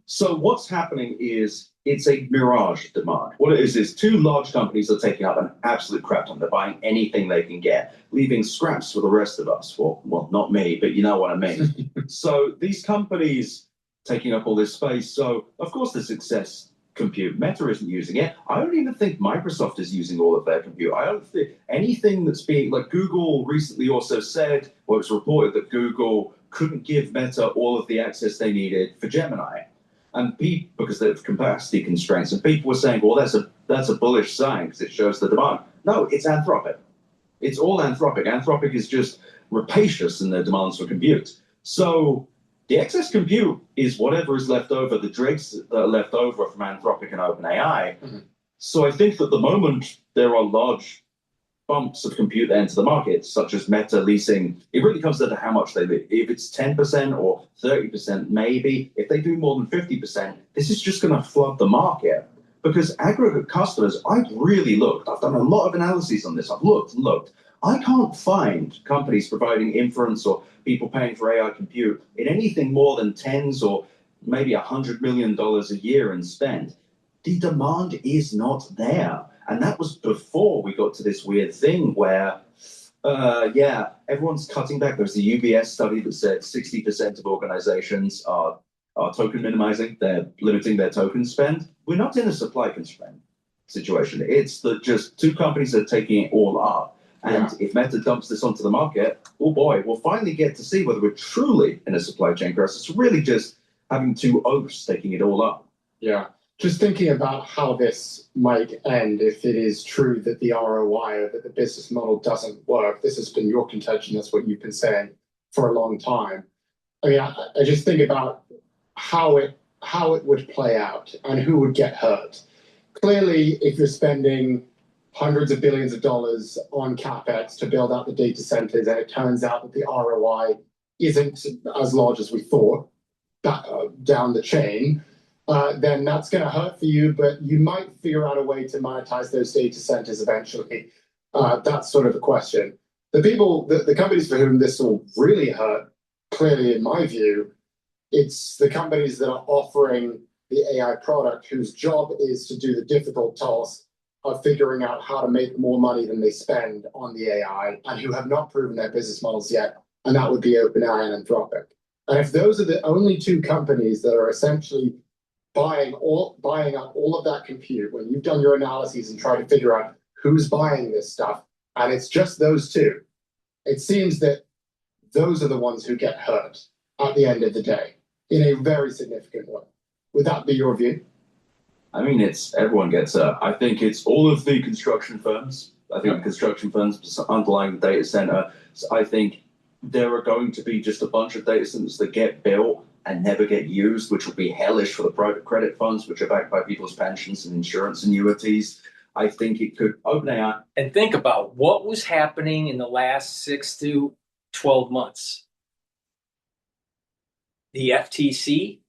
So what's happening is it's a mirage of demand. What it is two large companies are taking up an absolute crap ton. They're buying anything they can get, leaving scraps for the rest of us. Well, not me, but you know what I mean. So these companies taking up all this space. So of course the success compute. Meta isn't using it. I don't even think Microsoft is using all of their compute. I don't think anything that's being, like Google recently also said, or it's reported that Google couldn't give Meta all of the access they needed for Gemini. And because of capacity constraints, and people were saying, well, that's a bullish sign because it shows the demand. No, it's Anthropic. It's all Anthropic. Anthropic is just rapacious in their demands for compute. So the excess compute is whatever is left over, the dregs that are left over from Anthropic and OpenAI. So I think that at the moment there are large bumps of compute that enter the market, such as Meta leasing. It really comes down to how much they lease. If it's 10% or 30%, maybe. If they do more than 50%, this is just going to flood the market. Because aggregate customers, I've really looked. I've done a lot of analyses on this. I've looked. I can't find companies providing inference or people paying for AI compute in anything more than tens or maybe $100 million a year in spend. The demand is not there. And that was before we got to this weird thing where, everyone's cutting back. There's the UBS study that said 60% of organizations are token minimizing. They're limiting their token spend. We're not in a supply constraint situation. It's that just two companies are taking it all up. And if Meta dumps this onto the market, oh boy, we'll finally get to see whether we're truly in a supply chain crisis. It's really just having two oaks taking it all up. Yeah. Just thinking about how this might end if it is true that the ROI or that the business model doesn't work. This has been your contention. That's what you've been saying for a long time. I mean, I just think about how it would play out and who would get hurt. Clearly, if you're spending hundreds of billions of dollars on CapEx to build out the data centers, and it turns out that the ROI isn't as large as we thought down the chain, then that's going to hurt for you, but you might figure out a way to monetize those data centers eventually. That's sort of the question. The companies for whom this will really hurt, clearly in my view, it's the companies that are offering the AI product whose job is to do the difficult task of figuring out how to make more money than they spend on the AI and who have not proven their business models yet, and that would be OpenAI and Anthropic. And if those are the only two companies that are essentially buying up all of that compute, when you've done your analyses and tried to figure out who's buying this stuff, and it's just those two, it seems that those are the ones who get hurt at the end of the day in a very significant way. Would that be your view? I mean, everyone gets hurt. I think it's all of the construction firms. I think the construction firms underlying the data center. So I think there are going to be just a bunch of data centers that get built and never get used, which will be hellish for the private credit funds, which are backed by people's pensions and insurance annuities. I think it could open AI. And think about what was happening in the last 6 to 12 months. The FTC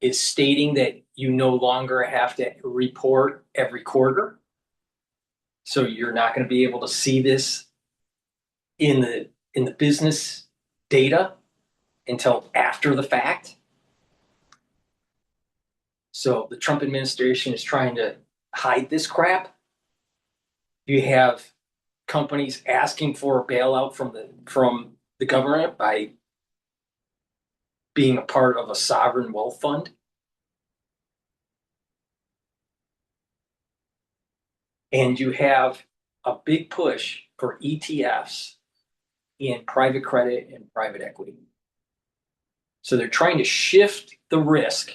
is stating that you no longer have to report every quarter. So you're not going to be able to see this in the business data until after the fact. So the Trump administration is trying to hide this crap. You have companies asking for a bailout from the government by being a part of a sovereign wealth fund. And you have a big push for ETFs in private credit and private equity. So they're trying to shift the risk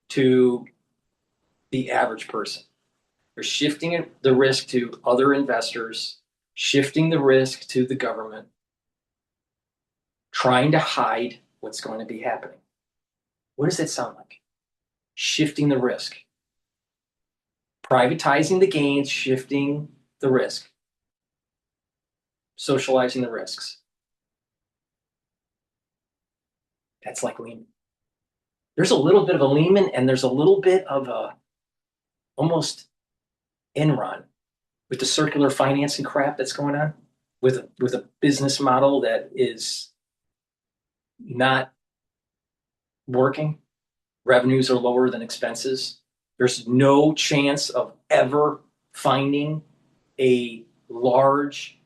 to the average person. They're shifting the risk to other investors, shifting the risk to the government, trying to hide what's going to be happening. What does that sound like? Shifting the risk. Privatizing the gains, shifting the risk. Socializing the risks. That's like Lehman. There's a little bit of a Lehman and there's a little bit of a almost Enron with the circular financing crap that's going on with a business model that is not working. Revenues are lower than expenses. There's no chance of ever finding a large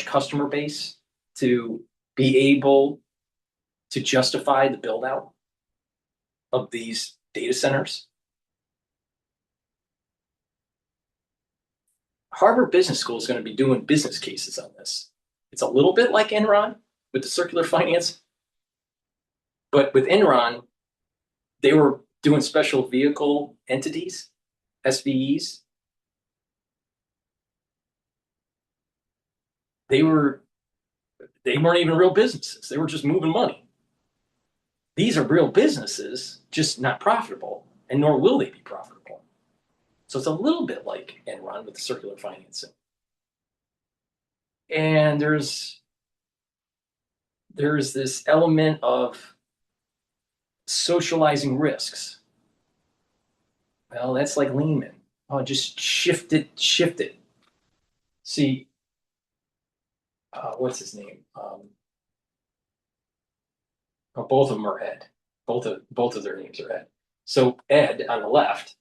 customer base to be able to justify the build out of these data centers. Harvard Business School is going to be doing business cases on this. It's a little bit like Enron with the circular finance, but with Enron, they were doing special vehicle entities, SVEs. They weren't even real businesses. They were just moving money. These are real businesses, just not profitable, and nor will they be profitable. So it's a little bit like Enron with the circular financing. And there's this element of socializing risks. Well, that's like Lehman. Oh, just shift it. See, what's his name? Both of them are Ed. Both of their names are Ed. So Ed on the left,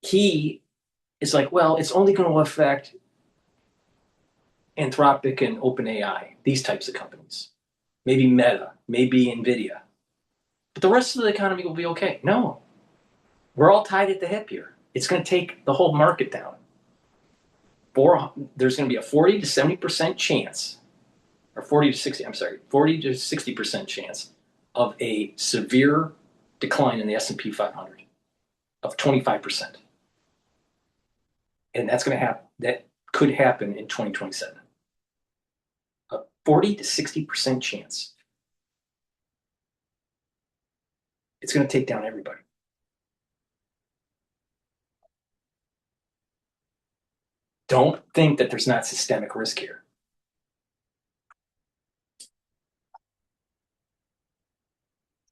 he is like, well, it's only going to affect Anthropic and OpenAI, these types of companies. Maybe Meta, maybe NVIDIA. But the rest of the economy will be okay. No, we're all tied at the hip here. It's going to take the whole market down. There's going to be a 40 to 70% chance, or 40 to 60% chance of a severe decline in the S&P 500 of 25%. And that's going to happen. That could happen in 2027. A 40 to 60% chance. It's going to take down everybody. Don't think that there's not systemic risk here.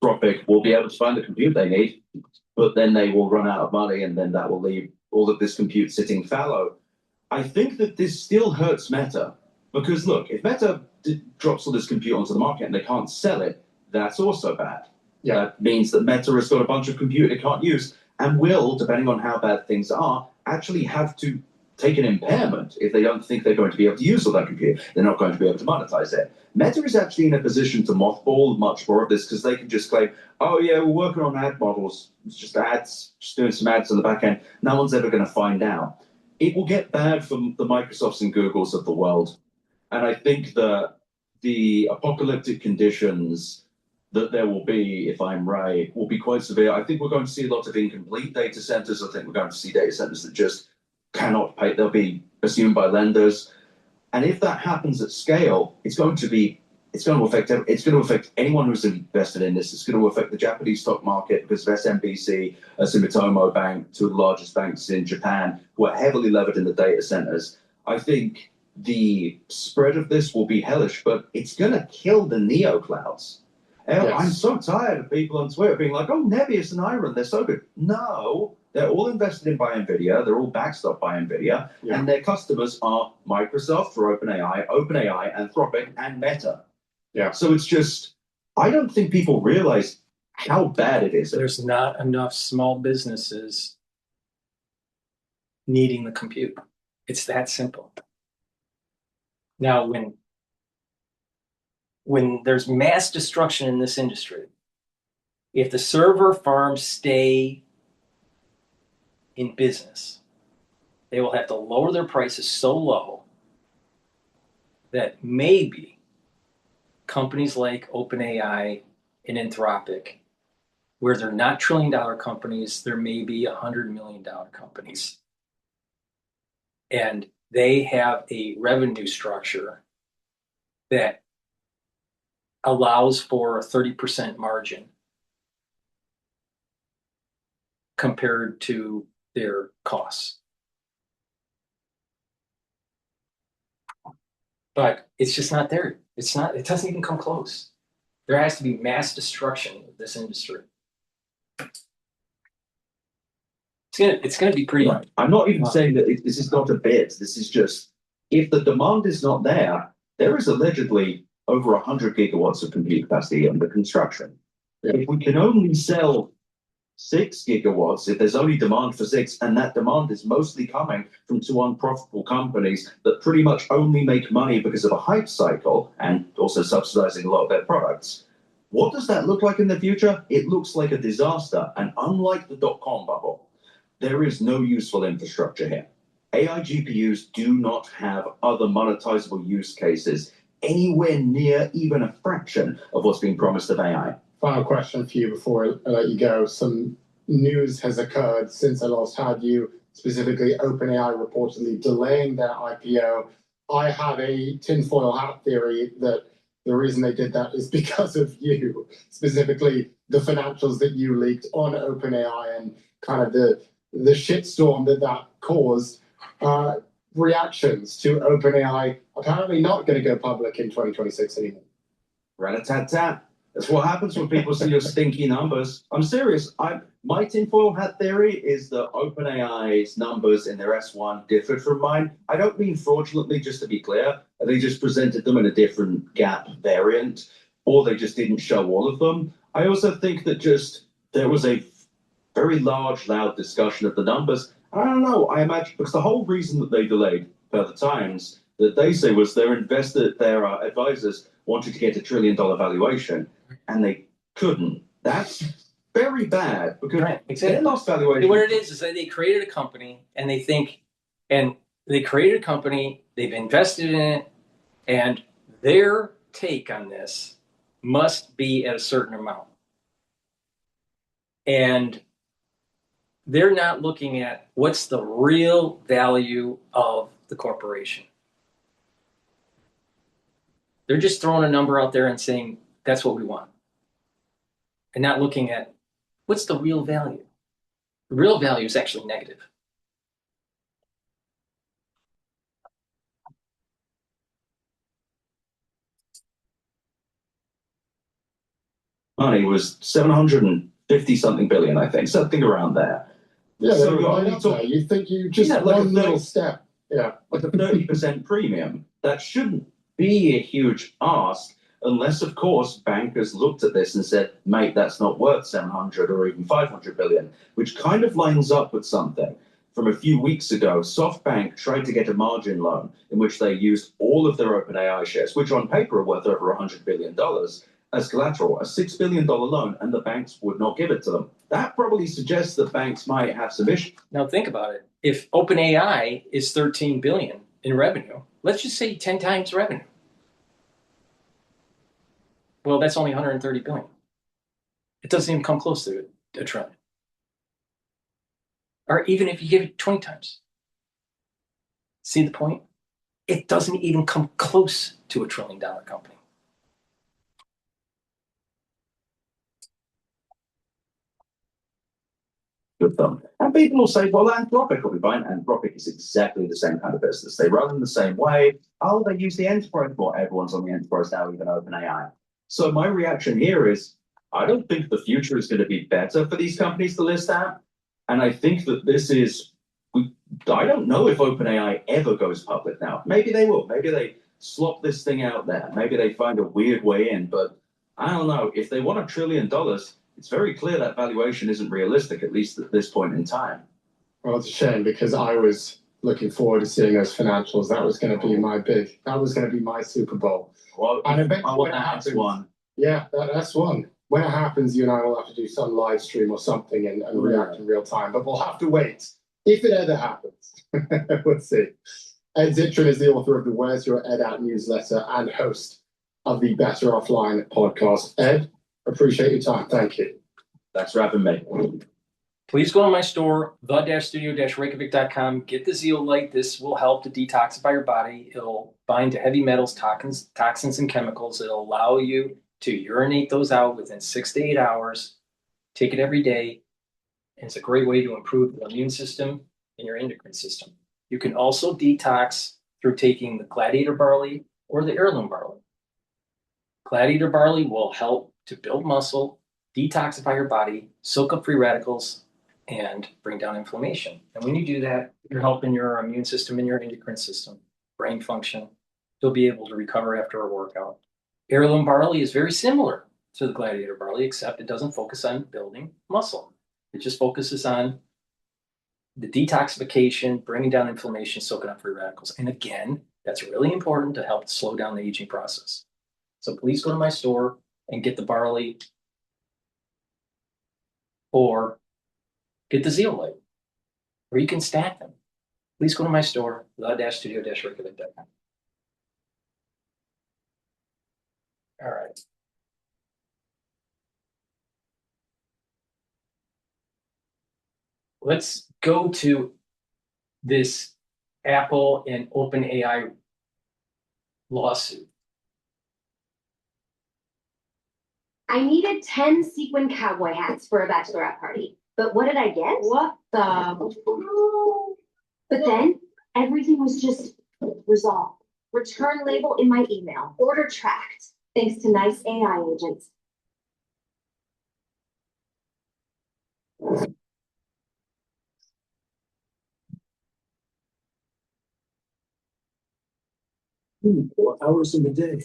Anthropic will be able to find the compute they need, but then they will run out of money, and then that will leave all of this compute sitting fallow. I think that this still hurts Meta, because look, if Meta drops all this compute onto the market and they can't sell it, that's also bad. Yeah. That means that Meta has got a bunch of compute it can't use, and will, depending on how bad things are, actually have to take an impairment if they don't think they're going to be able to use all that compute. They're not going to be able to monetize it. Meta is actually in a position to mothball much more of this, because they can just claim, oh yeah, we're working on ad models. It's just ads, just doing some ads on the back end. No one's ever going to find out. It will get bad for the Microsofts and Googles of the world. And I think that the apocalyptic conditions that there will be, if I'm right, will be quite severe. I think we're going to see a lot of incomplete data centers. I think we're going to see data centers that just cannot pay. They'll be assumed by lenders. And if that happens at scale, it's going to affect anyone who's invested in this. It's going to affect the Japanese stock market because of SMBC, Sumitomo Bank, two of the largest banks in Japan, who are heavily levered in the data centers. I think the spread of this will be hellish, but it's going to kill the neo clouds. Yes. I'm so tired of people on Twitter being like, oh, Nebius and Iron, they're so good. No, they're all invested in by NVIDIA. They're all backstopped by NVIDIA. Yeah. And their customers are Microsoft for OpenAI, Anthropic, and Meta. Yeah. So it's just, I don't think people realize how bad it is. There's not enough small businesses needing the compute. It's that simple. Now, when there's mass destruction in this industry, if the server farms stay in business, they will have to lower their prices so low that maybe companies like OpenAI and Anthropic, where they're not trillion-dollar companies, they're maybe $100 million companies. And they have a revenue structure that allows for a 30% margin compared to their costs. But it's just not there. It doesn't even come close. There has to be mass destruction of this industry. It's gonna be pretty. Right. I'm not even saying that this is not a bit. This is just, if the demand is not there, there is allegedly over 100 gigawatts of compute capacity under construction. Yeah. If we can only sell 6 gigawatts, if there's only demand for 6, and that demand is mostly coming from 2 unprofitable companies that pretty much only make money because of a hype cycle and also subsidizing a lot of their products, what does that look like in the future? It looks like a disaster. And unlike the dot-com bubble, there is no useful infrastructure here. AI GPUs do not have other monetizable use cases anywhere near even a fraction of what's being promised of AI. Final question for you before I let you go. Some news has occurred since I last had you, specifically OpenAI reportedly delaying their IPO. I have a tinfoil hat theory that the reason they did that is because of you, specifically the financials that you leaked on OpenAI and kind of the shitstorm that caused. Reactions to OpenAI apparently not going to go public in 2026 anymore. Rat-a-tat-tat. That's what happens when people see your stinky numbers. I'm serious. My tinfoil hat theory is that OpenAI's numbers in their S1 differed from mine. I don't mean fraudulently, just to be clear. They just presented them in a different gap variant, or they just didn't show all of them. I also think that just there was a very large, loud discussion of the numbers. I don't know. I imagine because the whole reason that they delayed per the Times that they say was their advisors wanted to get $1 trillion valuation and they couldn't. That's very bad because Right, exactly. they lost valuation. What it is that they created a company and they think, and they created a company, they've invested in it, and their take on this must be at a certain amount. And they're not looking at what's the real value of the corporation. They're just throwing a number out there and saying, that's what we want. And not looking at what's the real value. The real value is actually negative. Money was 750 something billion, I think, something around there. Yeah, So you think you just like one little step. Yeah. Like a 30% premium. That shouldn't be a huge ask unless, of course, bankers looked at this and said, mate, that's not worth 700 or even 500 billion, which kind of lines up with something. From a few weeks ago, SoftBank tried to get a margin loan in which they used all of their OpenAI shares, which on paper are worth over $100 billion, as collateral, a $6 billion loan, and the banks would not give it to them. That probably suggests that banks might have some issues. Now think about it. If OpenAI is 13 billion in revenue, let's just say 10 times revenue. Well, that's only 130 billion. It doesn't even come close to a trillion. Or even if you give it 20 times. See the point? It doesn't even come close to $1 trillion company. Good thumb. And people will say, well, Anthropic will be fine. Anthropic is exactly the same kind of business. They run in the same way. Oh, they use the enterprise more. Everyone's on the enterprise now, even OpenAI. So my reaction here is, I don't think the future is going to be better for these companies to list at. And I think that this is, I don't know if OpenAI ever goes public now. Maybe they will. Maybe they slop this thing out there. Maybe they find a weird way in. But I don't know. If they want $1 trillion, it's very clear that valuation isn't realistic, at least at this point in time. Well, it's a shame because I was looking forward to seeing those financials. That was going to be my Super Bowl. Well, And eventually when it that's happens, one. yeah, that's one. When it happens, you and I will have to do some live stream or something and react in real time, but we'll have to wait. If it ever happens, we'll see. Ed Zittrain is the author of the Where's Your Ed At newsletter and host of the Better Offline podcast. Ed, appreciate your time. Thank you. Thanks for having me. Please go to my store, the-studio-reykjavik.com. Get the zeolite. This will help to detoxify your body. It'll bind to heavy metals, toxins, and chemicals. It'll allow you to urinate those out within 6 to 8 hours. Take it every day. And it's a great way to improve the immune system and your endocrine system. You can also detox through taking the gladiator barley or the heirloom barley. Gladiator barley will help to build muscle, detoxify your body, soak up free radicals, and bring down inflammation. And when you do that, you're helping your immune system and your endocrine system, brain function. You'll be able to recover after a workout. Heirloom barley is very similar to the gladiator barley, except it doesn't focus on building muscle. It just focuses on the detoxification, bringing down inflammation, soaking up free radicals. And again, that's really important to help slow down the aging process. So please go to my store and get the barley or get the zeolite, or you can stack them. Please go to my store, the-studio-reykjavik.com. All right. Let's go to this Apple and OpenAI lawsuit. I needed 10 sequin cowboy hats for a bachelorette party. But what did I get? What the? But then everything was just resolved. Return label in my email. Order tracked. Thanks to nice AI agents. What hours in the day?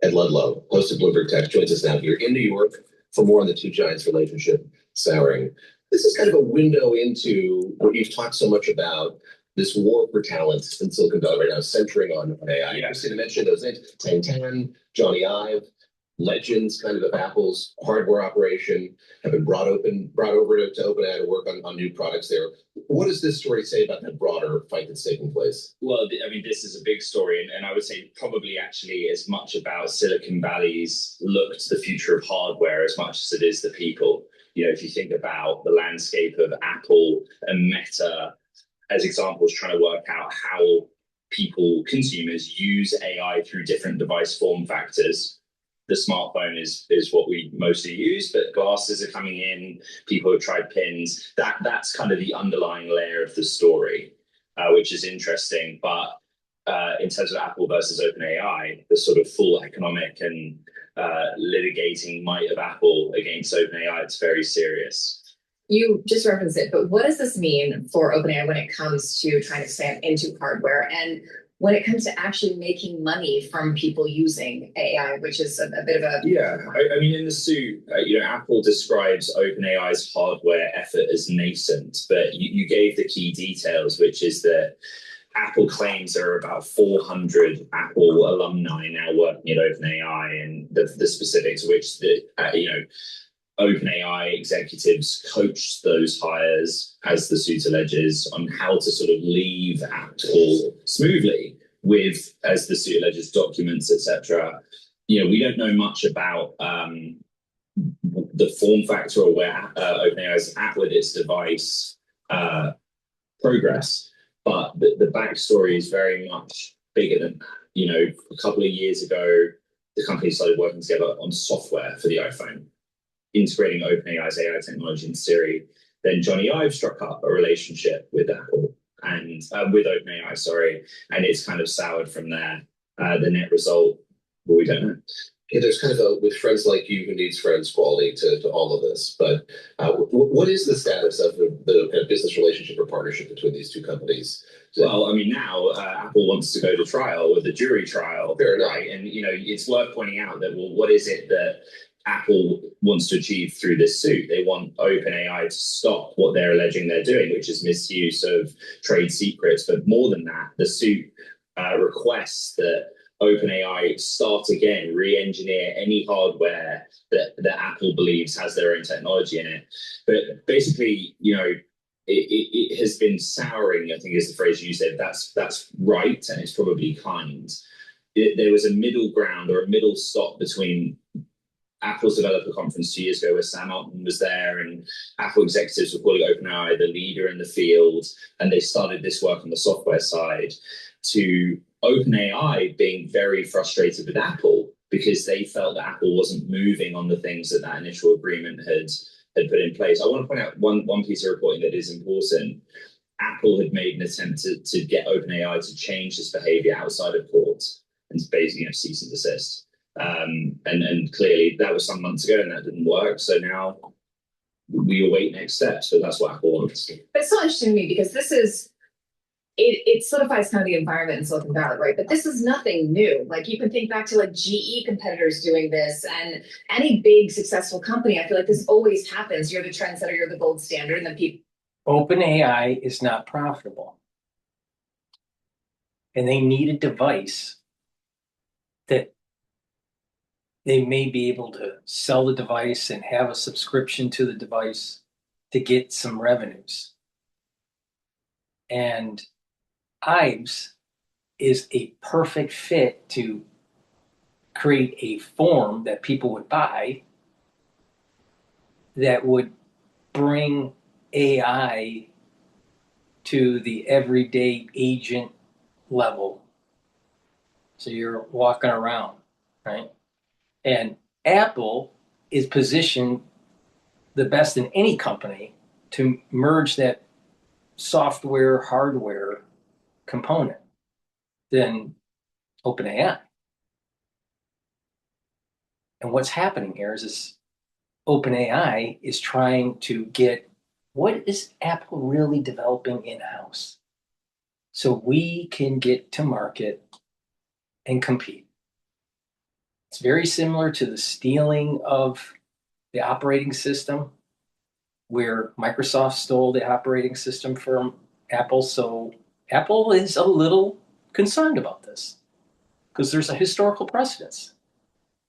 Ed Ludlow, host of Bloomberg Tech, joins us now here in New York for more on the two giants' relationship souring. This is kind of a window into what you've talked so much about, this war for talent in Silicon Valley right now, centering on AI. Yeah. Interesting to mention those names: Tan, Johnny Ive, legends kind of Apple's hardware operation, have been brought over to OpenAI to work on new products there. What does this story say about that broader fight that's taking place? Well, I mean, this is a big story, and I would say probably actually as much about Silicon Valley's look to the future of hardware as much as it is the people. You know, if you think about the landscape of Apple and Meta as examples, trying to work out how people, consumers, use AI through different device form factors. The smartphone is what we mostly use, but glasses are coming in. People have tried pins. That's kind of the underlying layer of the story, which is interesting. But in terms of Apple versus OpenAI, the sort of full economic and litigating might of Apple against OpenAI, it's very serious. You just referenced it, but what does this mean for OpenAI when it comes to trying to expand into hardware and when it comes to actually making money from people using AI, which is a bit of a... Yeah, I mean, in the suit, Apple describes OpenAI's hardware effort as nascent, but you gave the key details, which is that Apple claims there are about 400 Apple alumni now working at OpenAI, and the specifics of which OpenAI executives coached those hires, as the suit alleges, on how to sort of leave Apple smoothly with, as the suit alleges, documents, etc. We don't know much about the form factor or where OpenAI is at with its device progress, but the backstory is very much bigger than that. A couple of years ago, the company started working together on software for the iPhone, integrating OpenAI's AI technology in Siri. Then Johnny Ive struck up a relationship with Apple and with OpenAI, and it's kind of soured from there. The net result, well, we don't know. Yeah, there's kind of with friends like you who needs friends quality to all of this. But what is the status of the kind of business relationship or partnership between these two companies? Well, I mean, now Apple wants to go to trial with the jury trial. Fair enough. Right? And, it's worth pointing out that, well, what is it that Apple wants to achieve through this suit. They want OpenAI to stop what they're alleging they're doing, which is misuse of trade secrets. But more than that, the suit requests that OpenAI start again, re-engineer any hardware that Apple believes has their own technology in it. But basically, it has been souring, I think is the phrase you said. That's right, and it's probably kind. There was a middle ground or a middle stop between Apple's developer conference 2 years ago, where Sam Altman was there, and Apple executives were calling OpenAI the leader in the field, and they started this work on the software side, to OpenAI being very frustrated with Apple because they felt that Apple wasn't moving on the things that initial agreement had put in place. I want to point out one piece of reporting that is important. Apple had made an attempt to get OpenAI to change this behavior outside of court and basically cease and desist. And clearly that was some months ago and that didn't work. So now we await next steps. So that's what Apple wants. But it's so interesting to me because this is, it solidifies kind of the environment in Silicon Valley, right? But this is nothing new. Like you can think back to like GE competitors doing this, and any big successful company, I feel like this always happens. You're the trendsetter, you're the gold standard, and then people. OpenAI is not profitable. And they need a device that they may be able to sell the device and have a subscription to the device to get some revenues. And Ives is a perfect fit to create a form that people would buy that would bring AI to the everyday agent level. So you're walking around, right? And Apple is positioned the best in any company to merge that software, hardware component than OpenAI. And what's happening here is OpenAI is trying to get what is Apple really developing in-house so we can get to market and compete. It's very similar to the stealing of the operating system, where Microsoft stole the operating system from Apple. So Apple is a little concerned about this because there's a historical precedence.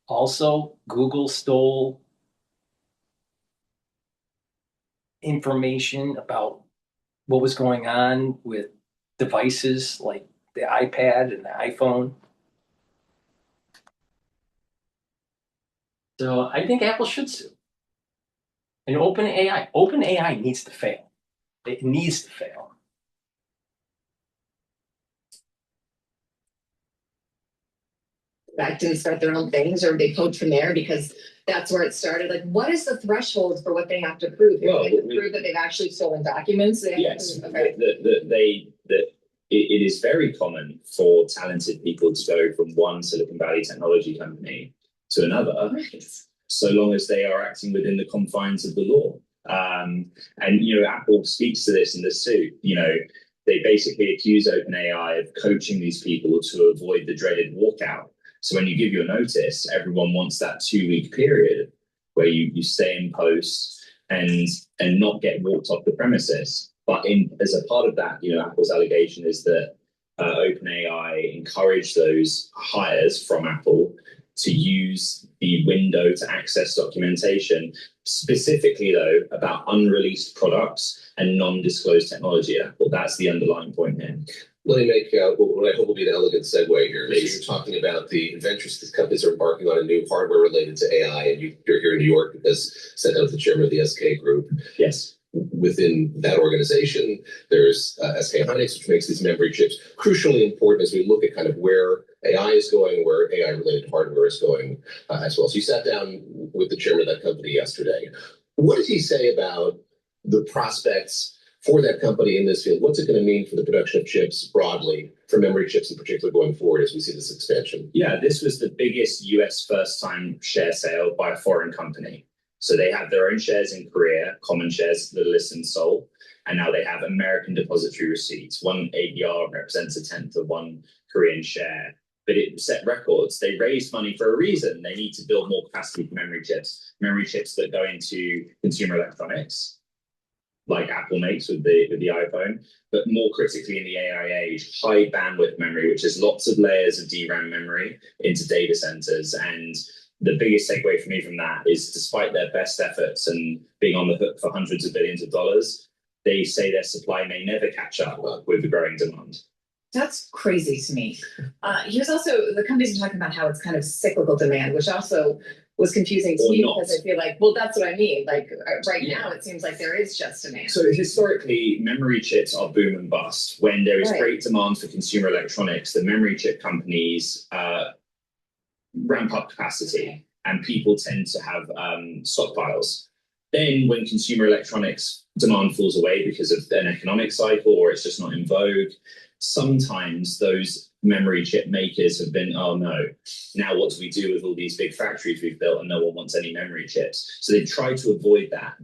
Also, Google stole information about what was going on with devices like the iPad and the iPhone. So I think Apple should sue. And OpenAI needs to fail. It needs to fail. That didn't start their own things, or they poach from there because that's where it started. Like, what is the threshold for what they have to prove? Well, they have to prove that they've actually stolen documents. Yes, okay. It is very common for talented people to go from one Silicon Valley technology company to another, right, so long as they are acting within the confines of the law. And Apple speaks to this in the suit. They basically accuse OpenAI of coaching these people to avoid the dreaded walkout. So when you give your notice, everyone wants that 2-week period where you stay in post and not get walked off the premises. But as a part of that, Apple's allegation is that OpenAI encouraged those hires from Apple to use the window to access documentation, specifically though about unreleased products and non-disclosed technology at Apple. That's the underlying point here. Let me make what I hope will be an elegant segue here. So you're talking about the ventures these companies are embarking on a new hardware related to AI, and you're here in New York because sent out the chairman of the SK Group. Yes. Within that organization, there's SK Hynix, which makes these memory chips. Crucially important as we look at kind of where AI is going, where AI-related hardware is going as well. So you sat down with the chairman of that company yesterday. What did he say about the prospects for that company in this field? What's it going to mean for the production of chips broadly, for memory chips in particular going forward as we see this expansion? Yeah, this was the biggest US first-time share sale by a foreign company. So they have their own shares in Korea, common shares that are listed and sold, and now they have American depository receipts. One ADR represents 1/10 of one Korean share. but it set records. They raised money for a reason. They need to build more capacity for memory chips that go into consumer electronics, like Apple makes with the iPhone, but more critically in the AI age, high bandwidth memory, which is lots of layers of DRAM memory into data centers. And the biggest takeaway for me from that is, despite their best efforts and being on the hook for hundreds of billions of dollars, they say their supply may never catch up with the growing demand. That's crazy to me. Here's also, the companies are talking about how it's kind of cyclical demand, which also was confusing to me because I feel like, well, that's what I mean. Like right now, it seems like there is just demand. So historically, memory chips are boom and bust. When there is great demand for consumer electronics, the memory chip companies ramp up capacity and people tend to have stockpiles. Then when consumer electronics demand falls away because of an economic cycle or it's just not in vogue, sometimes those memory chip makers have been, oh no, now what do we do with all these big factories we've built and no one wants any memory chips? So they try to avoid that.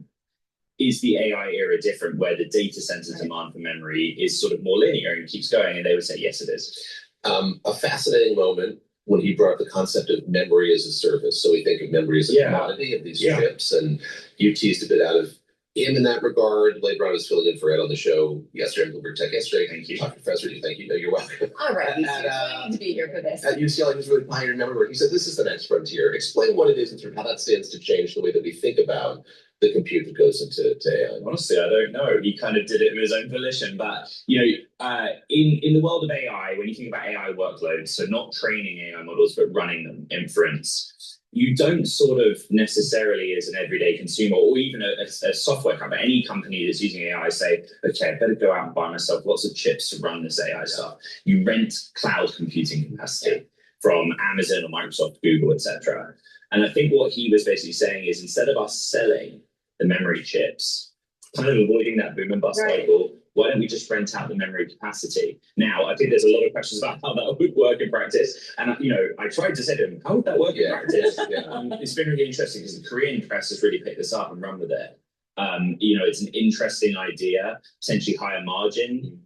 Is the AI era different where the data center demand for memory is sort of more linear and keeps going? And they would say, yes, it is. A fascinating moment when he brought up the concept of memory as a service. So we think of memory as a commodity of these chips, and you teased a bit out of him in that regard. Later on, I was filling in for Ed on the show yesterday in Bloomberg Tech yesterday. Thank you. Professor, thank you. No, you're welcome. All right, you need to be here for this. At UCLA, he was really pioneering memory work. He said, this is the next frontier. Explain what it is and sort of how that stands to change the way that we think about the compute that goes into AI. Honestly, I don't know. He kind of did it of his own volition. But, in the world of AI, when you think about AI workloads, so not training AI models, but running them, inference, you don't sort of necessarily as an everyday consumer or even a software company, any company that's using AI say, okay, I better go out and buy myself lots of chips to run this AI stuff. You rent cloud computing capacity from Amazon or Microsoft, Google, etc. And I think what he was basically saying is, instead of us selling the memory chips, kind of avoiding that boom and bust cycle, why don't we just rent out the memory capacity? Now, I think there's a lot of questions about how that would work in practice. And, I tried to say to him, how would that work in practice? It's been really interesting because the Korean press has really picked this up and run with it. It's an interesting idea, potentially higher margin.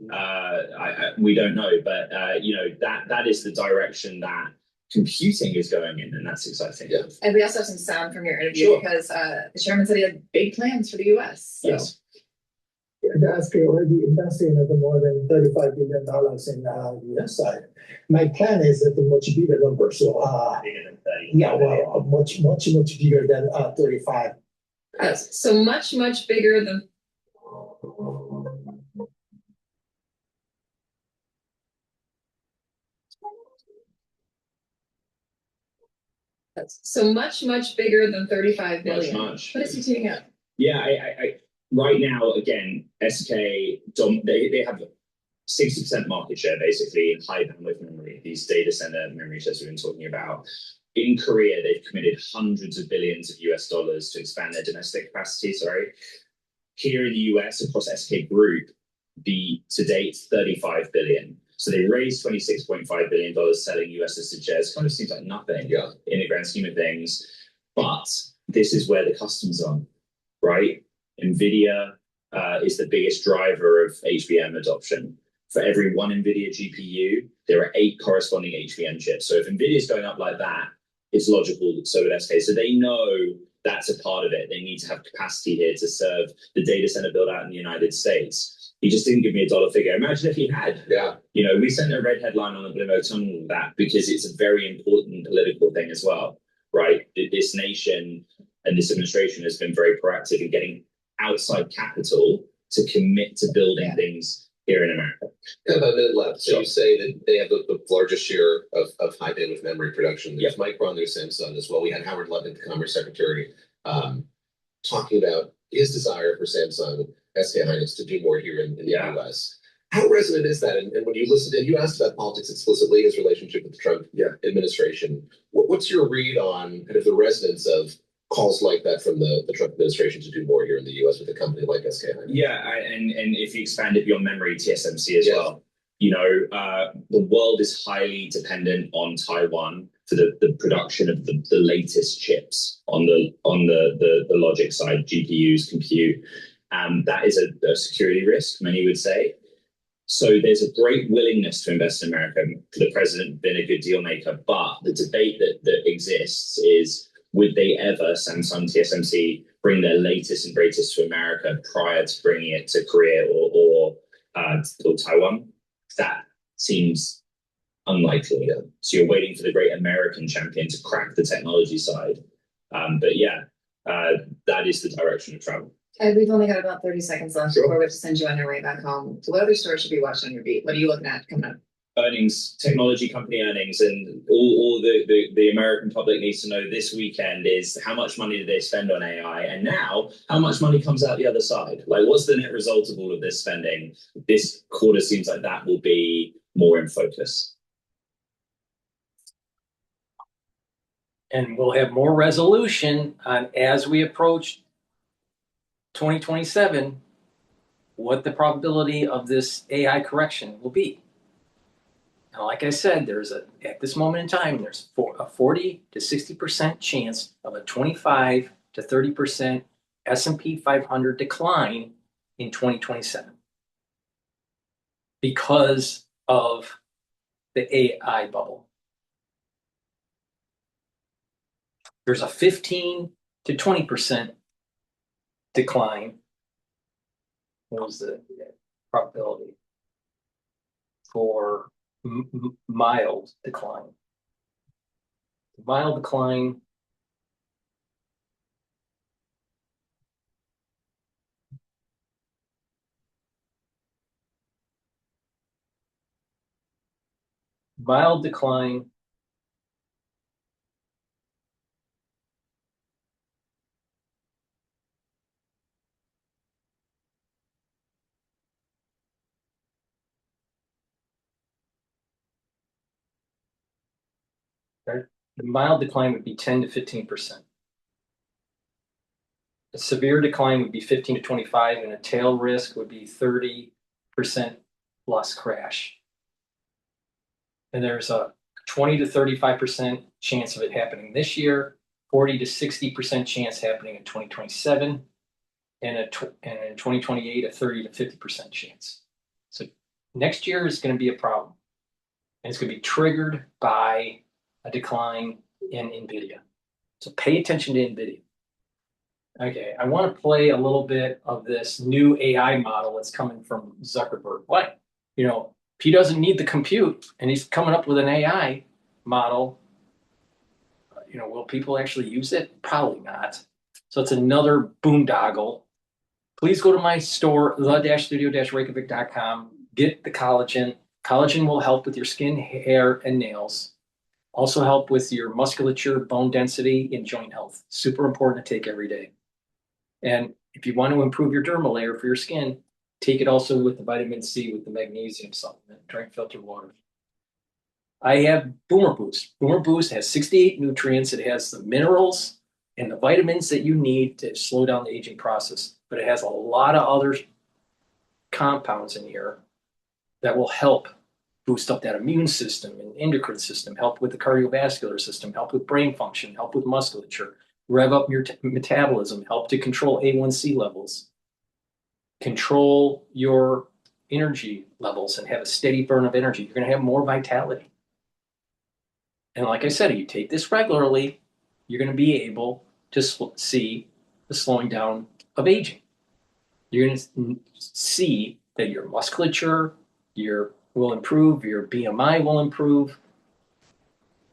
We don't know, but, that is the direction that computing is going in, and that's exciting. Yeah. And we also have some sound from your interview because the chairman said he had big plans for the US. So. Yes. The SK already investing at more than $35 billion in the US side. My plan is at a much bigger number. So bigger than 30. Much bigger than 35. So much bigger than. So much bigger than 35 billion. Much. What is he teeing up? Yeah, I right now, again, SK, they have 60% market share basically in high bandwidth memory, these data center memory chips we've been talking about. In Korea, they've committed hundreds of billions of US dollars to expand their domestic capacity, Here in the US, across SK Group, to date, 35 billion. So they raised $26.5 billion selling US listed shares. Kind of seems like nothing in the grand scheme of things. But this is where the customers are, right? NVIDIA is the biggest driver of HBM adoption. For every one NVIDIA GPU, there are 8 corresponding HBM chips. So if NVIDIA is going up like that, it's logical that so would SK. So they know that's a part of it. They need to have capacity here to serve the data center build out in the United States. He just didn't give me a dollar figure. Imagine if he had. Yeah. We sent a red headline on the Bloomberg Tunnel with that because it's a very important political thing as well, right? This nation and this administration has been very proactive in getting outside capital to commit to building things here in America. Kind of a minute left. So you say that they have the largest share of high bandwidth memory production. There's Micron, there's Samsung as well. We had Howard Lutnick, the Commerce Secretary, talking about his desire for Samsung, SK Hynix to do more here in the US. How resonant is that? And when you listened, and you asked about politics explicitly, his relationship with the Trump administration, what's your read on kind of the resonance of calls like that from the Trump administration to do more here in the US with a company like SK Hynix? Yeah, and if you expand it beyond memory, TSMC as well. The world is highly dependent on Taiwan for the production of the latest chips on the logic side, GPUs, compute. That is a security risk, many would say. So there's a great willingness to invest in America. The president been a good deal maker, but the debate that exists is, would they ever, Samsung, TSMC, bring their latest and greatest to America prior to bringing it to Korea or Taiwan? That seems unlikely. So you're waiting for the great American champion to crack the technology side. But yeah, that is the direction of travel. And we've only got about 30 seconds left Sure. before we have to send you on your way back home. So what other stories should we watch on your beat? What are you looking at coming up? Earnings, technology company earnings, and all the American public needs to know this weekend is how much money did they spend on AI, and now how much money comes out the other side. Like, what's the net result of all of this spending? This quarter seems like that will be more in focus. And we'll have more resolution on, as we approach 2027, what the probability of this AI correction will be. Now, like I said, at this moment in time, there's a 40 to 60% chance of a 25 to 30% S&P 500 decline in 2027 because of the AI bubble. There's a 15 to 20% decline. What was the probability for mild decline? Mild decline right? The mild decline would be 10 to 15%. A severe decline would be 15 to 25, and a tail risk would be 30% plus crash. And there's a 20 to 35% chance of it happening this year, 40 to 60% chance happening in 2027, and in 2028, a 30 to 50% chance. So next year is going to be a problem. And it's going to be triggered by a decline in NVIDIA. So pay attention to NVIDIA. Okay, I want to play a little bit of this new AI model that's coming from Zuckerberg. What? You know, if he doesn't need the compute and he's coming up with an AI model, you know, will people actually use it? Probably not. So it's another boondoggle. Please go to my store, the-studio-reykjavik.com. Get the collagen. Collagen will help with your skin, hair, and nails. Also help with your musculature, bone density, and joint health. Super important to take every day. And if you want to improve your dermal layer for your skin, take it also with the vitamin C, with the magnesium supplement. Drink filtered water. I have Boomer Boost. Boomer Boost has 68 nutrients. It has the minerals and the vitamins that you need to slow down the aging process. But it has a lot of other compounds in here that will help boost up that immune system and endocrine system, help with the cardiovascular system, help with brain function, help with musculature, rev up your metabolism, help to control A1C levels, control your energy levels and have a steady burn of energy. You're going to have more vitality. And like I said, if you take this regularly, you're going to be able to see the slowing down of aging. You're going to see that your musculature, will improve, your BMI will improve,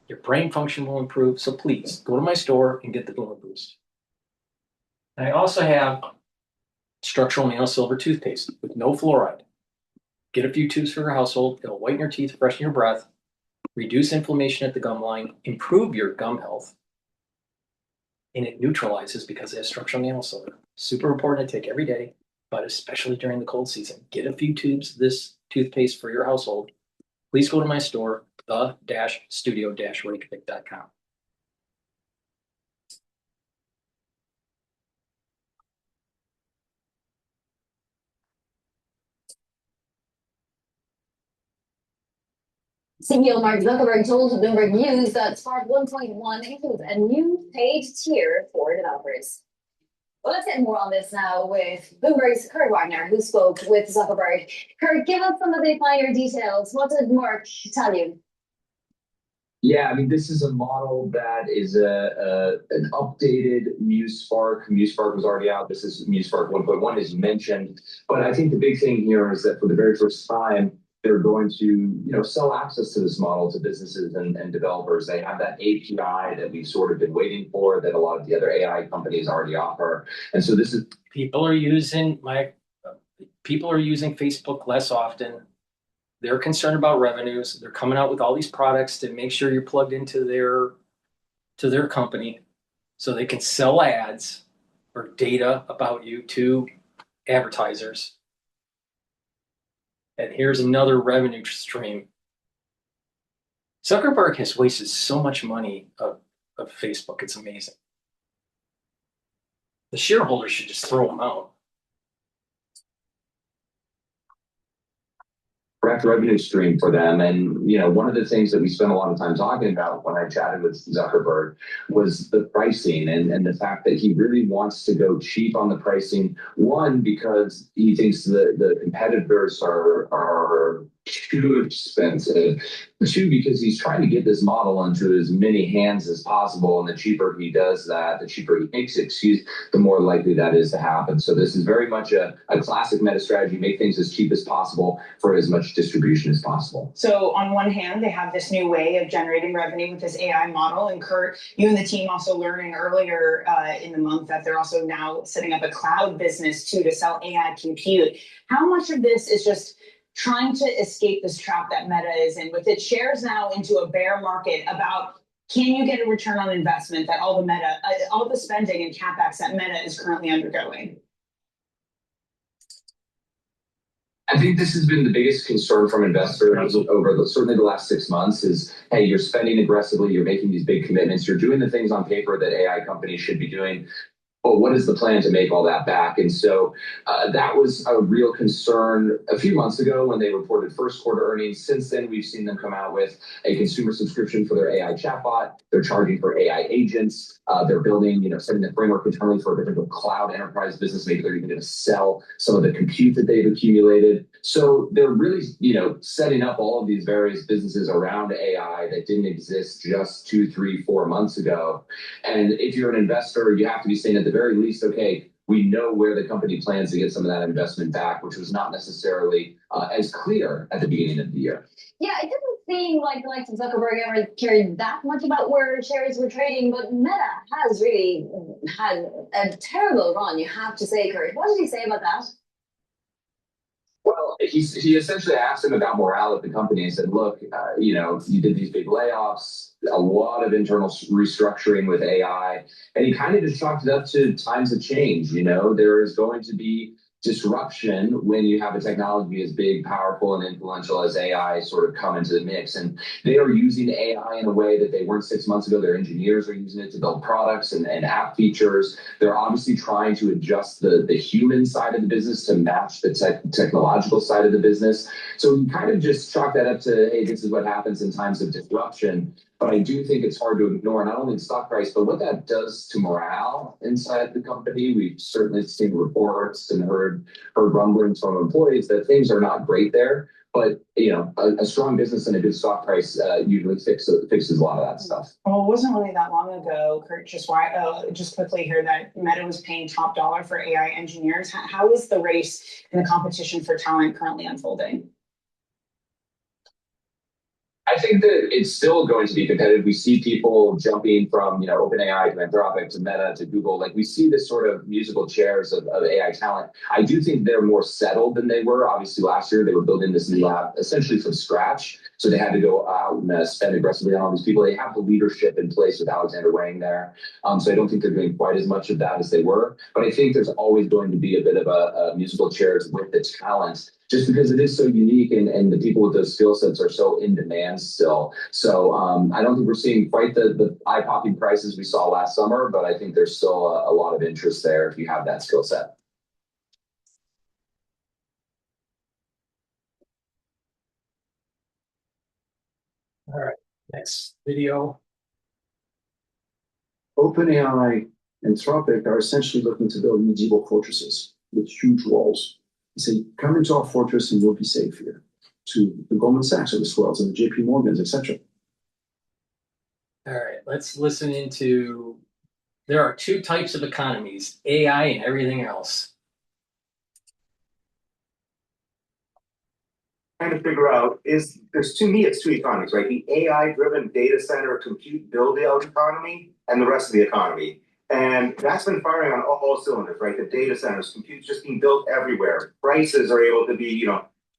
your brain function will improve. So please go to my store and get the Boomer Boost. And I also have structural nano silver toothpaste with no fluoride. Get a few tubes for your household. It'll whiten your teeth, freshen your breath, reduce inflammation at the gum line, improve your gum health, and it neutralizes because it has structural nano silver. Super important to take every day, but especially during the cold season. Get a few tubes of this toothpaste for your household. Please go to my store, the-studio-reykjavik.com. CEO Mark Zuckerberg told Bloomberg News that Spark 1.1 includes a new paid tier for developers. Well, let's get more on this now with Bloomberg's Kurt Wagner, who spoke with Zuckerberg. Kurt, give us some of the finer details. What did Mark tell you? Yeah, I mean, this is a model that is an updated MuseSpark. MuseSpark was already out. This is MuseSpark 1.1 is mentioned. But I think the big thing here is that for the very first time, they're going to, sell access to this model to businesses and developers. They have that API that we've sort of been waiting for, that a lot of the other AI companies already offer. And so this is People are using Facebook less often. They're concerned about revenues. They're coming out with all these products to make sure you're plugged into their company so they can sell ads or data about you to advertisers. And here's another revenue stream. Zuckerberg has wasted so much money of Facebook. It's amazing. The shareholders should just throw them out. direct revenue stream for them. And, one of the things that we spent a lot of time talking about when I chatted with Zuckerberg was the pricing and the fact that he really wants to go cheap on the pricing. One, because he thinks the competitors are too expensive. Two, because he's trying to get this model into as many hands as possible. And the cheaper he does that, the cheaper he makes it, the more likely that is to happen. So this is very much a classic meta strategy, make things as cheap as possible for as much distribution as possible. So on one hand, they have this new way of generating revenue with this AI model. And Kurt, you and the team also learning earlier in the month that they're also now setting up a cloud business too to sell AI compute. How much of this is just trying to escape this trap that Meta is in with its shares now into a bear market about can you get a return on investment that all the spending and CapEx that Meta is currently undergoing? I think this has been the biggest concern from investors over certainly the last 6 months is, hey, you're spending aggressively, you're making these big commitments, you're doing the things on paper that AI companies should be doing. But what is the plan to make all that back? And so that was a real concern a few months ago when they reported first quarter earnings. Since then, we've seen them come out with a consumer subscription for their AI chatbot. They're charging for AI agents. They're building, setting the framework internally for a potential cloud enterprise business. Maybe they're even going to sell some of the compute that they've accumulated. So they're really, setting up all of these various businesses around AI that didn't exist just 2, 3, 4 months ago. And if you're an investor, you have to be saying at the very least, okay, we know where the company plans to get some of that investment back, which was not necessarily as clear at the beginning of the year. Yeah, it didn't seem like the likes of Zuckerberg ever cared that much about where shares were trading, but Meta has really had a terrible run, you have to say, Kurt. What did he say about that? Well, he essentially asked him about morale at the company and said, look, you did these big layoffs, a lot of internal restructuring with AI, and he kind of just chalked it up to times of change. There is going to be disruption when you have a technology as big, powerful, and influential as AI sort of come into the mix. And they are using AI in a way that they weren't 6 months ago. Their engineers are using it to build products and app features. They're obviously trying to adjust the human side of the business to match the technological side of the business. So you kind of just chalk that up to, hey, this is what happens in times of disruption. But I do think it's hard to ignore not only the stock price, but what that does to morale inside the company. We've certainly seen reports and heard rumblings from employees that things are not great there. But a strong business and a good stock price usually fixes a lot of that stuff. Well, it wasn't really that long ago, Kurt, just quickly here that Meta was paying top dollar for AI engineers. How is the race and the competition for talent currently unfolding? I think that it's still going to be competitive. We see people jumping from, OpenAI to Anthropic to Meta to Google. Like we see this sort of musical chairs of AI talent. I do think they're more settled than they were. Obviously, last year they were building this new lab essentially from scratch. So they had to go out and spend aggressively on all these people. They have the leadership in place with Alexander Wang there. So I don't think they're doing quite as much of that as they were. But I think there's always going to be a bit of a musical chairs with the talent, just because it is so unique and the people with those skill sets are so in demand still. So I don't think we're seeing quite the eye-popping prices we saw last summer, but I think there's still a lot of interest there if you have that skill set. All right, next video. OpenAI Anthropic are essentially looking to build medieval fortresses with huge walls. They say, come into our fortress and you'll be safe here. To the Goldman Sachs of this world and the JP Morgans, etc. All right, let's listen into. There are two types of economies, AI and everything else. Trying to figure out to me, it's two economies, right? The AI-driven data center compute build-out economy and the rest of the economy. And that's been firing on all cylinders, right? The data centers, compute just being built everywhere. Prices are able to be,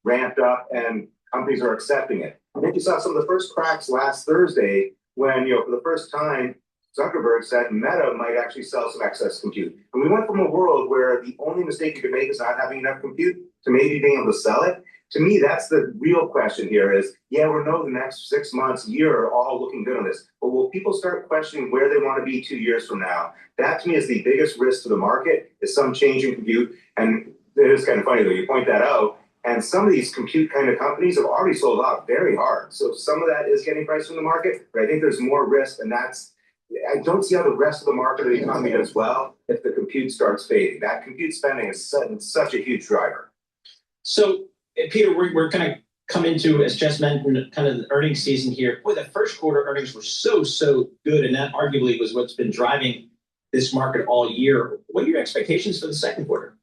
ramped up and companies are accepting it. I think you saw some of the first cracks last Thursday when, for the first time, Zuckerberg said Meta might actually sell some excess compute. And we went from a world where the only mistake you could make is not having enough compute to maybe being able to sell it. To me, that's the real question here is, we know the next 6 months, year are all looking good on this. But will people start questioning where they want to be 2 years from now? That to me is the biggest risk to the market, is some change in compute. And it is kind of funny though, you point that out. And some of these compute kind of companies have already sold out very hard. So some of that is getting priced from the market, but I think there's more risk, and I don't see how the rest of the market of the economy does well if the compute starts fading. That compute spending is such a huge driver. So, Peter, we're going to come into, as Jess mentioned, kind of the earnings season here. Boy, the first quarter earnings were so good, and that arguably was what's been driving this market all year. What are your expectations for the second quarter?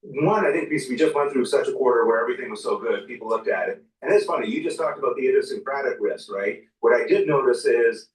One, I think because we just went through such a quarter where everything was so good, people looked at it. And it's funny, you just talked about the idiosyncratic risk, right? What I did notice is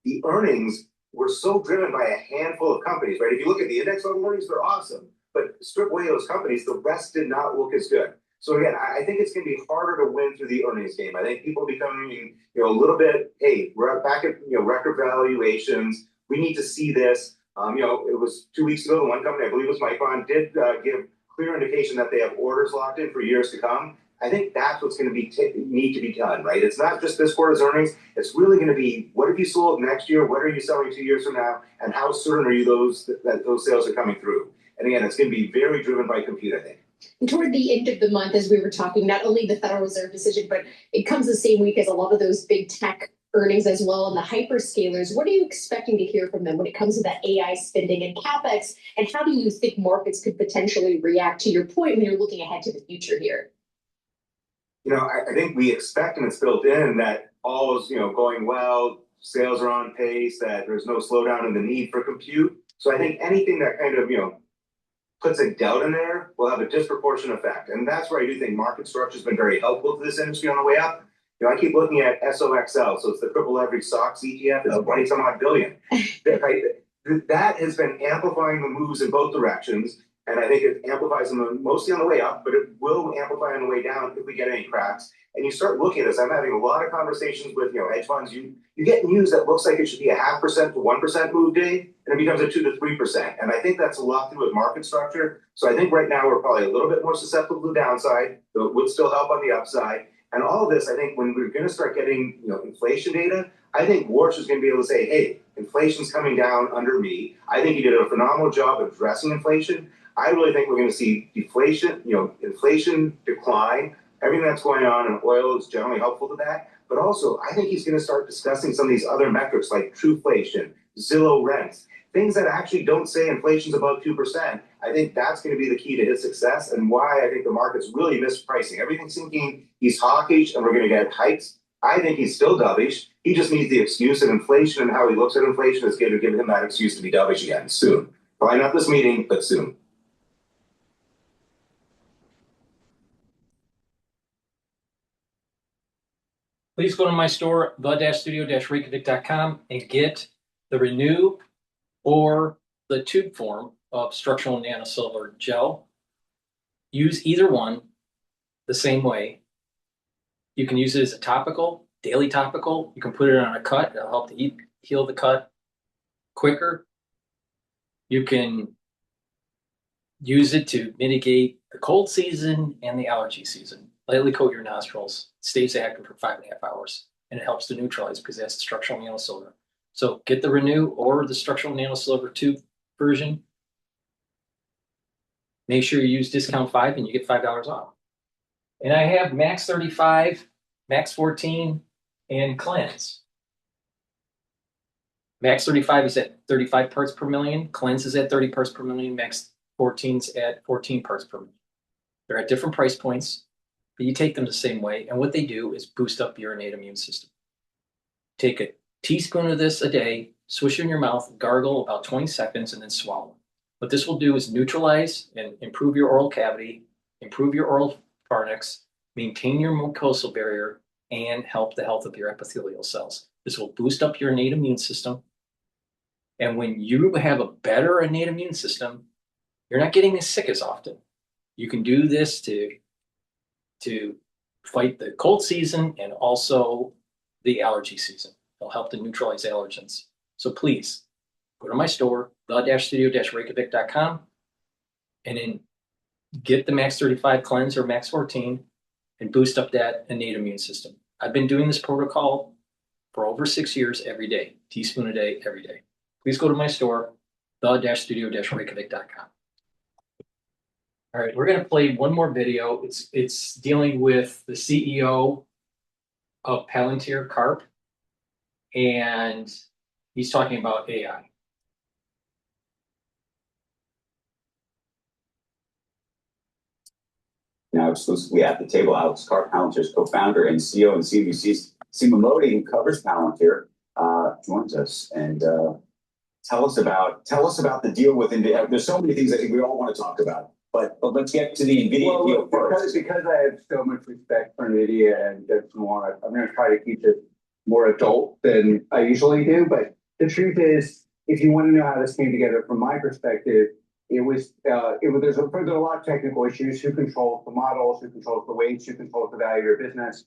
the earnings were so driven by a handful of companies, right? If you look at the index level earnings, they're awesome. But strip away those companies, the rest did not look as good. So again, I think it's going to be harder to win through the earnings game. I think people are becoming, a little bit, hey, we're back at, record valuations. We need to see this. It was 2 weeks ago, the one company, I believe it was Micron, did give clear indication that they have orders locked in for years to come. I think that's what's going to be need to be done, right? It's not just this quarter's earnings. It's really going to be, what have you sold next year? What are you selling 2 years from now? And how certain are you that those sales are coming through? And again, it's going to be very driven by compute, I think. And toward the end of the month, as we were talking, not only the Federal Reserve decision, but it comes the same week as a lot of those big tech earnings as well, and the hyperscalers. What are you expecting to hear from them when it comes to that AI spending and CapEx? And how do you think markets could potentially react, to your point, when you're looking ahead to the future here? I think we expect, and it's built in, that all is, going well, sales are on pace, that there's no slowdown in the need for compute. So I think anything that kind of, puts a doubt in there will have a disproportionate effect. And that's where I do think market structure has been very helpful to this industry on the way up. I keep looking at SOXL, so it's the triple leverage stocks ETF, it's 20 some odd billion. That has been amplifying the moves in both directions. And I think it amplifies them mostly on the way up, but it will amplify on the way down if we get any cracks. And you start looking at this. I'm having a lot of conversations with hedge funds. You get news that looks like it should be a 0.5% to 1% move day, and it becomes a 2 to 3%. And I think that's a lot to do with market structure. So I think right now we're probably a little bit more susceptible to the downside, though it would still help on the upside. And all of this, I think, when we're going to start getting inflation data, I think Warsh is going to be able to say, hey, inflation's coming down under me. I think he did a phenomenal job of addressing inflation. I really think we're going to see deflation, inflation decline. Everything that's going on in oil is generally helpful to that. But also, I think he's going to start discussing some of these other metrics like trueflation, Zillow rents, things that actually don't say inflation's above 2%. I think that's going to be the key to his success, and why I think the market's really mispricing. Everything's thinking he's hawkish and we're going to get hikes. I think he's still dovish. He just needs the excuse of inflation, and how he looks at inflation is going to give him that excuse to be dovish again soon. Probably not this meeting, but soon. Please go to my store, the-studio-reykjavik.com, and get the Renew or the tube form of structural nanosilver gel. Use either one the same way. You can use it as a topical, daily topical. You can put it on a cut. It'll help to heal the cut quicker. You can use it to mitigate the cold season and the allergy season. Lightly coat your nostrils. It stays active for 5.5 hours, and it helps to neutralize because that's structural nanosilver. So get the Renew or the structural nanosilver tube version. Make sure you use discount 5 and you get $5 off. And I have Max 35, Max 14, and Cleanse. Max 35 is at 35 parts per million. Cleanse is at 30 parts per million. Max 14's at 14 parts per million. They're at different price points, but you take them the same way. And what they do is boost up your innate immune system. Take a teaspoon of this a day, swish it in your mouth, gargle about 20 seconds, and then swallow. What this will do is neutralize and improve your oral cavity, improve your oral pharynx, maintain your mucosal barrier, and help the health of your epithelial cells. This will boost up your innate immune system. And when you have a better innate immune system, you're not getting as sick as often. You can do this to fight the cold season and also the allergy season. It'll help to neutralize allergens. So please go to my store, the-studio-reykjavik.com, and then get the Max 35 Cleanse or Max 14 and boost up that innate immune system. I've been doing this protocol for over 6 years every day, teaspoon a day, every day. Please go to my store, the-studio-reykjavik.com. All right, we're going to play one more video. It's dealing with the CEO of Palantir Carp, and he's talking about AI. Now exclusively at the table, Alex Karp, Palantir's co-founder and CEO, and CNBC's Seema Modi, who covers Palantir, joins us and tell us about the deal with NVIDIA. There's so many things I think we all want to talk about, but let's get to the NVIDIA deal first. Because I have so much respect for NVIDIA and more, I'm going to try to keep it more adult than I usually do. But the truth is, if you want to know how this came together from my perspective, there's a lot of technical issues. Who controls the models? Who controls the weights? Who controls the value of your business?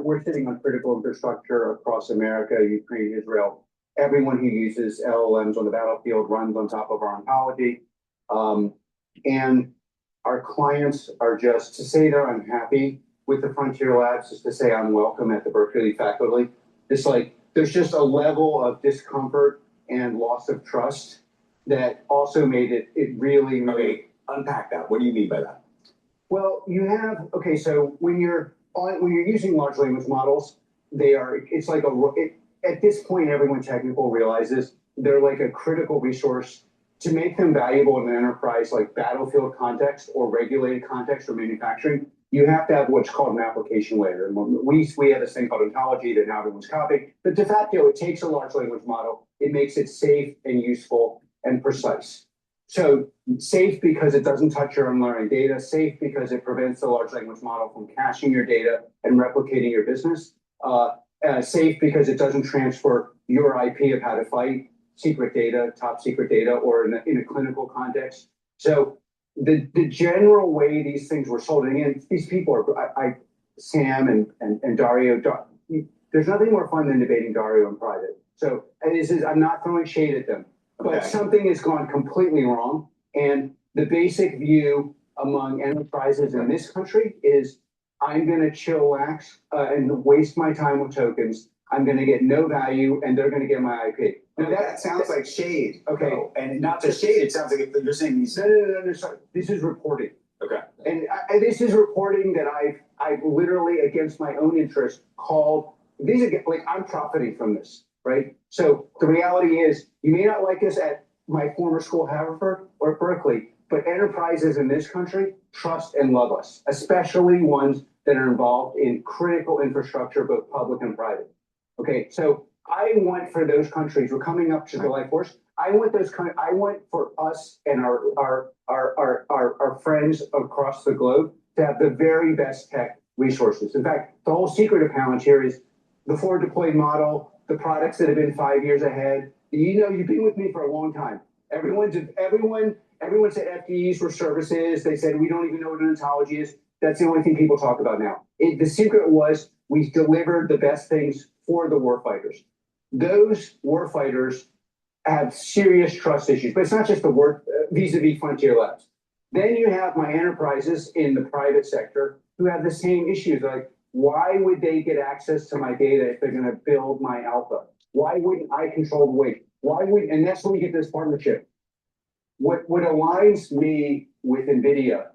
We're sitting on critical infrastructure across America, Ukraine, Israel. Everyone who uses LLMs on the battlefield runs on top of our oncology. And our clients are just, to say they're unhappy with the Frontier Labs is to say I'm welcome at the Berkeley faculty. It's like, there's just a level of discomfort and loss of trust that also made it really. Okay, unpack that. What do you mean by that? Well, so when you're using large language models, at this point, everyone technical realizes they're like a critical resource. To make them valuable in an enterprise like battlefield context or regulated context or manufacturing, you have to have what's called an application layer. And we have this thing called ontology that now everyone's copying. But de facto, it takes a large language model. It makes it safe and useful and precise. So safe because it doesn't touch your unlearning data, safe because it prevents the large language model from caching your data and replicating your business, safe because it doesn't transfer your IP of how to fight secret data, top secret data, or in a clinical context. So the general way these things were sold, and again, these people are, Sam and Dario, there's nothing more fun than debating Dario in private. So I'm not throwing shade at them, but something has gone completely wrong. And the basic view among enterprises in this country is I'm going to chillax and waste my time with tokens. I'm going to get no value, and they're going to get my IP. Now that sounds like shade. Okay. Oh, and not just shade, it sounds like you're saying these. No, sorry. This is reporting. Okay. And this is reporting that I've literally, against my own interest, called. These are like, I'm profiting from this, right? So the reality is, you may not like us at my former school, Harvard or Berkeley, but enterprises in this country trust and love us, especially ones that are involved in critical infrastructure, both public and private. Okay, so I want for those countries, we're coming up to July 4th. I want for us and our friends across the globe to have the very best tech resources. In fact, the whole secret of Palantir is the forward deployed model, the products that have been 5 years ahead. You've been with me for a long time. Everyone said FDEs were services. They said we don't even know what an ontology is. That's the only thing people talk about now. The secret was we delivered the best things for the warfighters. Those warfighters have serious trust issues, but it's not just the work vis-a-vis Frontier Labs. Then you have my enterprises in the private sector who have the same issues. Like, why would they get access to my data if they're going to build my alpha? Why wouldn't I control the weight? And that's when we get this partnership. What aligns me with NVIDIA,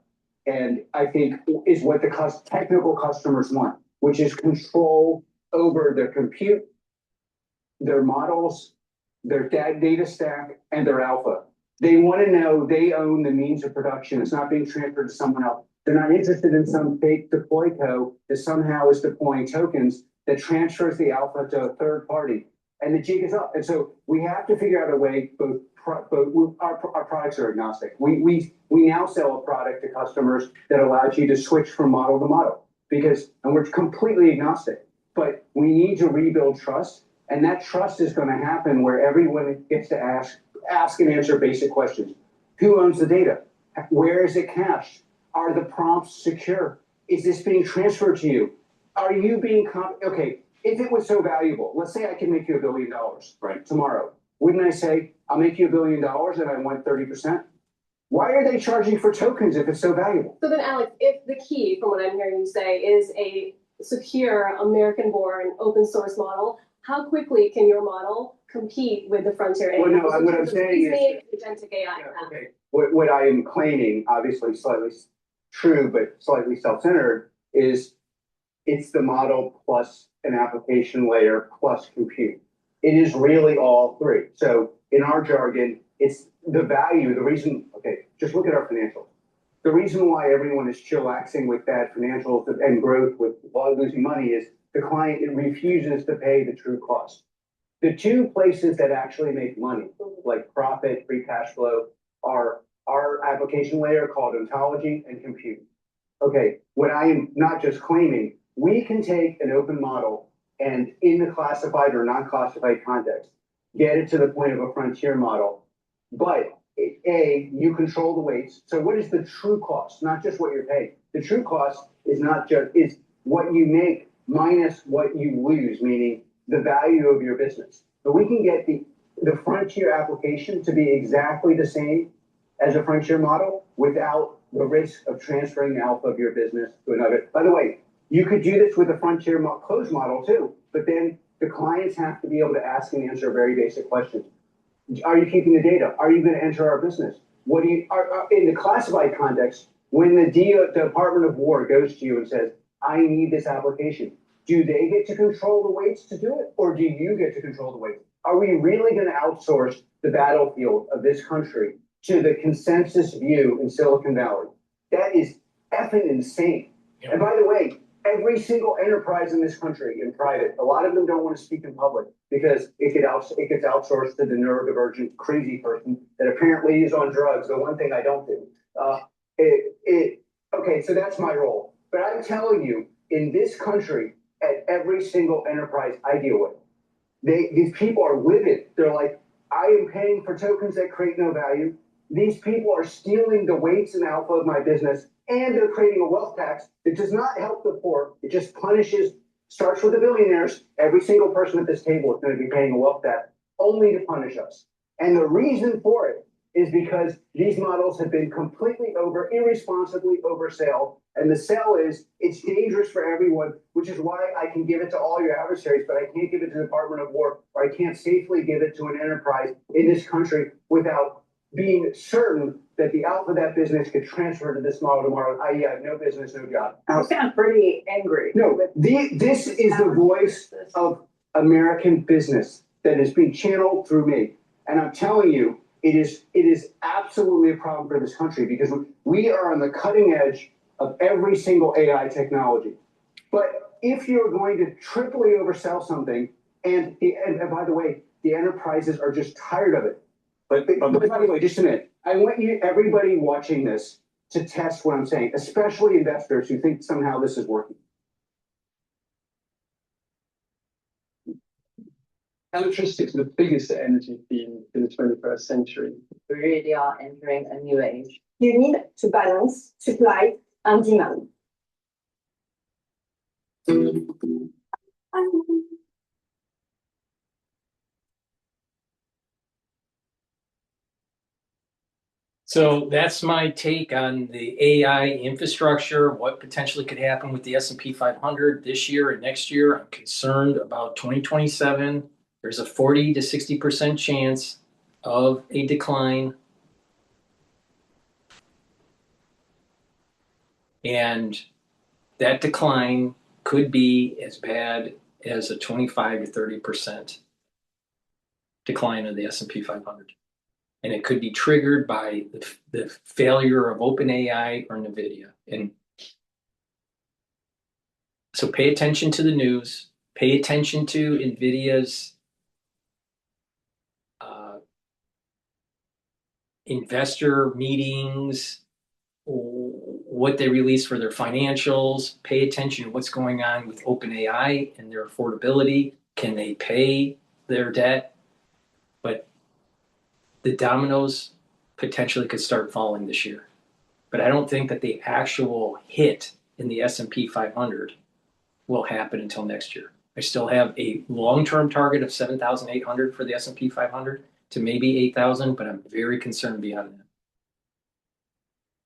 and I think is what the technical customers want, which is control over their compute, their models, their data stack, and their alpha. They want to know they own the means of production. It's not being transferred to someone else. They're not interested in some fake deploy code that somehow is deploying tokens that transfers the alpha to a third party. And the jig is up. And so we have to figure out a way, our products are agnostic. We now sell a product to customers that allows you to switch from model to model and we're completely agnostic. But we need to rebuild trust. And that trust is going to happen where everyone gets to ask and answer basic questions. Who owns the data? Where is it cached? Are the prompts secure? Is this being transferred to you? Are you being okay? If it was so valuable, let's say I can make you $1 billion right tomorrow. Wouldn't I say I'll make you $1 billion and I want 30%? Why are they charging for tokens if it's so valuable? So then, Alex, if the key, from what I'm hearing you say, is a secure, American-born, open-source model, how quickly can your model compete with the frontier AI? Well, no, what I'm saying is agentic AI. Okay. What I am claiming, obviously slightly true but slightly self-centered, is it's the model plus an application layer plus compute. It is really all three. So in our jargon, it's the value, the reason, just look at our financials. The reason why everyone is chillaxing with bad financials and growth with losing money is the client refuses to pay the true cost. The two places that actually make money, like profit, free cash flow, are our application layer called ontology and compute. Okay, what I am not just claiming, we can take an open model and in the classified or non-classified context, get it to the point of a frontier model. But you control the weights. So what is the true cost? Not just what you're paying. The true cost is what you make minus what you lose, meaning the value of your business. But we can get the frontier application to be exactly the same as a frontier model without the risk of transferring the alpha of your business to another. By the way, you could do this with a frontier closed model too, but then the clients have to be able to ask and answer very basic questions. Are you keeping the data? Are you going to enter our business? What do you in the classified context? When the Department of War goes to you and says, "I need this application," do they get to control the weights to do it, or do you get to control the weights? Are we really going to outsource the battlefield of this country to the consensus view in Silicon Valley? That is effing insane. Yeah. And by the way, every single enterprise in this country, in private, a lot of them don't want to speak in public because it gets outsourced to the neurodivergent crazy person that apparently is on drugs. The one thing I don't do. Okay, so that's my role. But I'm telling you, in this country, at every single enterprise I deal with, these people are livid. They're like, I am paying for tokens that create no value. These people are stealing the weights and alpha of my business, and they're creating a wealth tax that does not help the poor. It just punishes, starts with the billionaires. Every single person at this table is going to be paying a wealth tax only to punish us. And the reason for it is because these models have been completely irresponsibly oversold. And the sell is, it's dangerous for everyone, which is why I can give it to all your adversaries, but I can't give it to the Department of War, or I can't safely give it to an enterprise in this country without being certain that the alpha of that business could transfer to this model tomorrow, i.e. I have no business, no job. You sound pretty angry. No, this is the voice of American business that is being channeled through me. And I'm telling you, it is absolutely a problem for this country because we are on the cutting edge of every single AI technology. But if you're going to triply oversell something, and by the way, the enterprises are just tired of it. But by the way, just a minute. I want everybody watching this to test what I'm saying, especially investors who think somehow this is working. Electricity is the biggest energy theme in the 21st century. We really are entering a new age. You need to balance supply and demand. So that's my take on the AI infrastructure, what potentially could happen with the S&P 500 this year and next year. I'm concerned about 2027. There's a 40 to 60% chance of a decline. And that decline could be as bad as a 25 to 30% decline of the S&P 500. And it could be triggered by the failure of OpenAI or NVIDIA. And so pay attention to the news, pay attention to NVIDIA's investor meetings, what they release for their financials, pay attention to what's going on with OpenAI and their affordability. Can they pay their debt? But the dominoes potentially could start falling this year. But I don't think that the actual hit in the S&P 500 will happen until next year. I still have a long-term target of 7,800 for the S&P 500 to maybe 8,000, but I'm very concerned beyond that.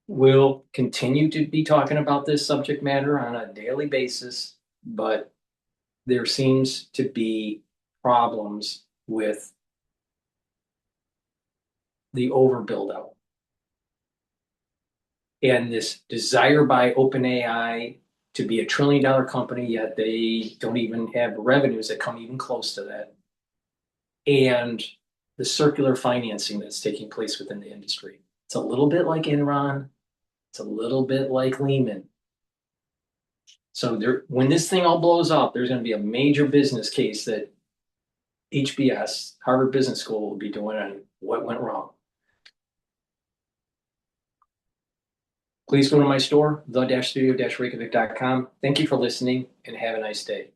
We'll continue to be talking about this subject matter on a daily basis, but there seems to be problems with the overbuild out. And this desire by OpenAI to be $1 trillion company, yet they don't even have revenues that come even close to that. And the circular financing that's taking place within the industry. It's a little bit like Enron. It's a little bit like Lehman. So when this thing all blows up, there's going to be a major business case that HBS, Harvard Business School, will be doing on what went wrong. Please go to my store, the-studio-reykjavik.com. Thank you for listening and have a nice day.